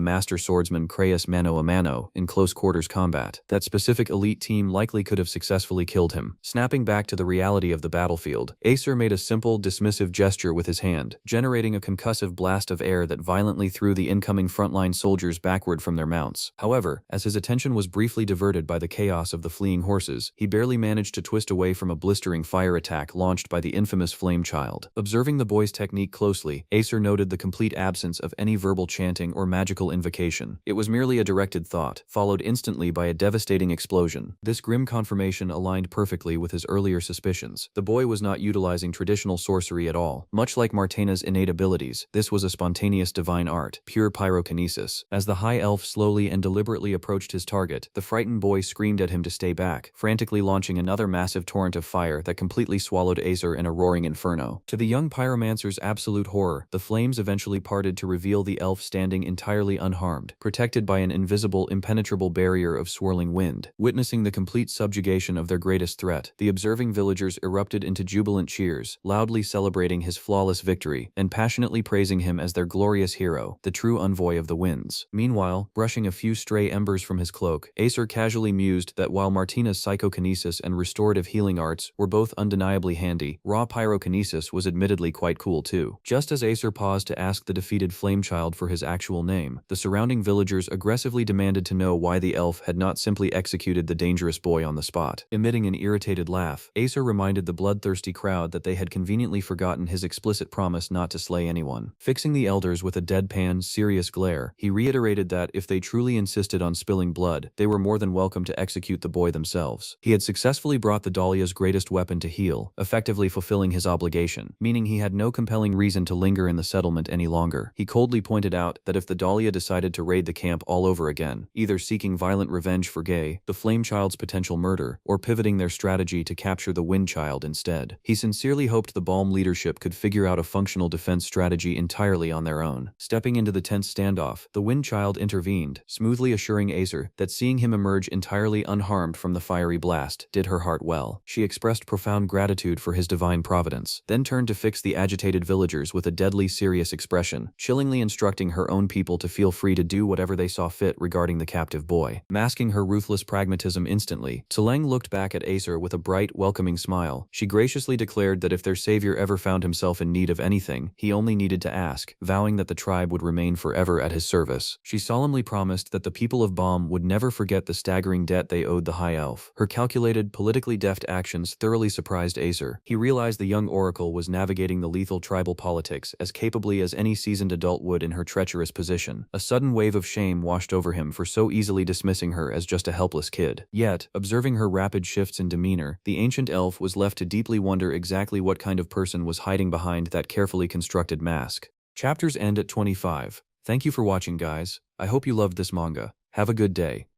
master swordsman Kraus mano a mano in close quarters combat, that specific elite team likely could have successfully killed him. Snapping back to the reality of the battlefield, Acer made a simple, dismissive gesture with his hand, generating a concussive blast of air that violently threw the incoming frontline soldiers backward from their mounts. However, as his attention was briefly diverted by the chaos of the fleeing horses, he barely managed to twist away from a blistering fire attack launched by the infamous Flame Child. Observing the boy's technique closely, Acer noted the complete absence of any verbal chanting or magical invocation. It was merely a directed thought, followed instantly by a devastating explosion. This grim confirmation aligned perfectly with his earlier suspicions. The boy was not utilizing traditional sorcery at all. Much like Martena's innate abilities, this was a spontaneous divine art, pure pyrokinesis. As the high elf slowly and deliberately approached his target, the frightened boy screamed at him to stay back, frantically launching another massive torrent of fire that completely swallowed Acer in a roaring inferno. To the young pyromancer's absolute horror, the flames eventually parted to reveal the elf standing entirely unharmed, protected by an invisible, impenetrable barrier of swirling wind. Witnessing the complete subjugation of their greatest threat, the observing villagers erupted into jubilant cheers, loudly celebrating his flawless victory, and passionately praising him as their glorious hero, the true envoy of the winds. Meanwhile, brushing a few stray embers from his cloak, Acer casually mused that while Martina's psychokinesis and restorative healing arts were both undeniably handy, raw pyrokinesis was admittedly quite cool too. Just as Acer paused to ask the defeated Flamechild for his actual name, the surrounding villagers aggressively demanded to know why the elf had not simply executed the dangerous boy on the spot. Emitting an irritated laugh, Acer reminded the bloodthirsty crowd that they had conveniently forgotten his explicit promise not to slay anyone. Fixing the elders with a deadpan, serious glare, he reiterated that if they truly insisted on spilling blood, they were more than welcome to execute the boy themselves. He had successfully brought the Dahlia's greatest weapon to heel, effectively fulfilling his obligation, meaning he had no compelling reason to linger in the settlement any longer. He coldly pointed out that if the Dahlia decided to raid the camp all over again, either seeking violent revenge for Gay, the Flamechild's potential murder, or pivoting their strategy to capture the Windchild instead, he sincerely hoped the Balm leadership could figure out a functional defense strategy entirely on their own. Stepping into the tense standoff, the Windchild intervened, smoothly assuring Acer that seeing him emerge entirely unharmed from the fiery blast did her heart well. She expressed profound gratitude for his divine providence, then turned to fix the agitated villagers with a deadly serious expression, chillingly instructing her own people to feel free to do whatever they saw fit regarding the captive boy. Masking her ruthless pragmatism instantly, Tseleng looked back at Acer with a bright, welcoming smile. She graciously declared that if their savior ever found himself in need of anything, he only needed to ask, vowing that the tribe would remain forever at his service. She solemnly promised that the people of Balm would never forget the staggering debt they owed the High Elf. Her calculated, politically deft actions thoroughly surprised Acer. He realized the young oracle was navigating the lethal tribal politics as capably as any seasoned adult would in her treacherous position. A sudden wave of shame washed over him for so easily dismissing her as just a helpless kid. Yet, observing her rapid shifts in demeanor, the ancient elf was left to deeply wonder exactly what kind of person was hiding behind that carefully constructed mask. Chapters end at 25. Thank you for watching, guys. I hope you loved this manga. Have a good day.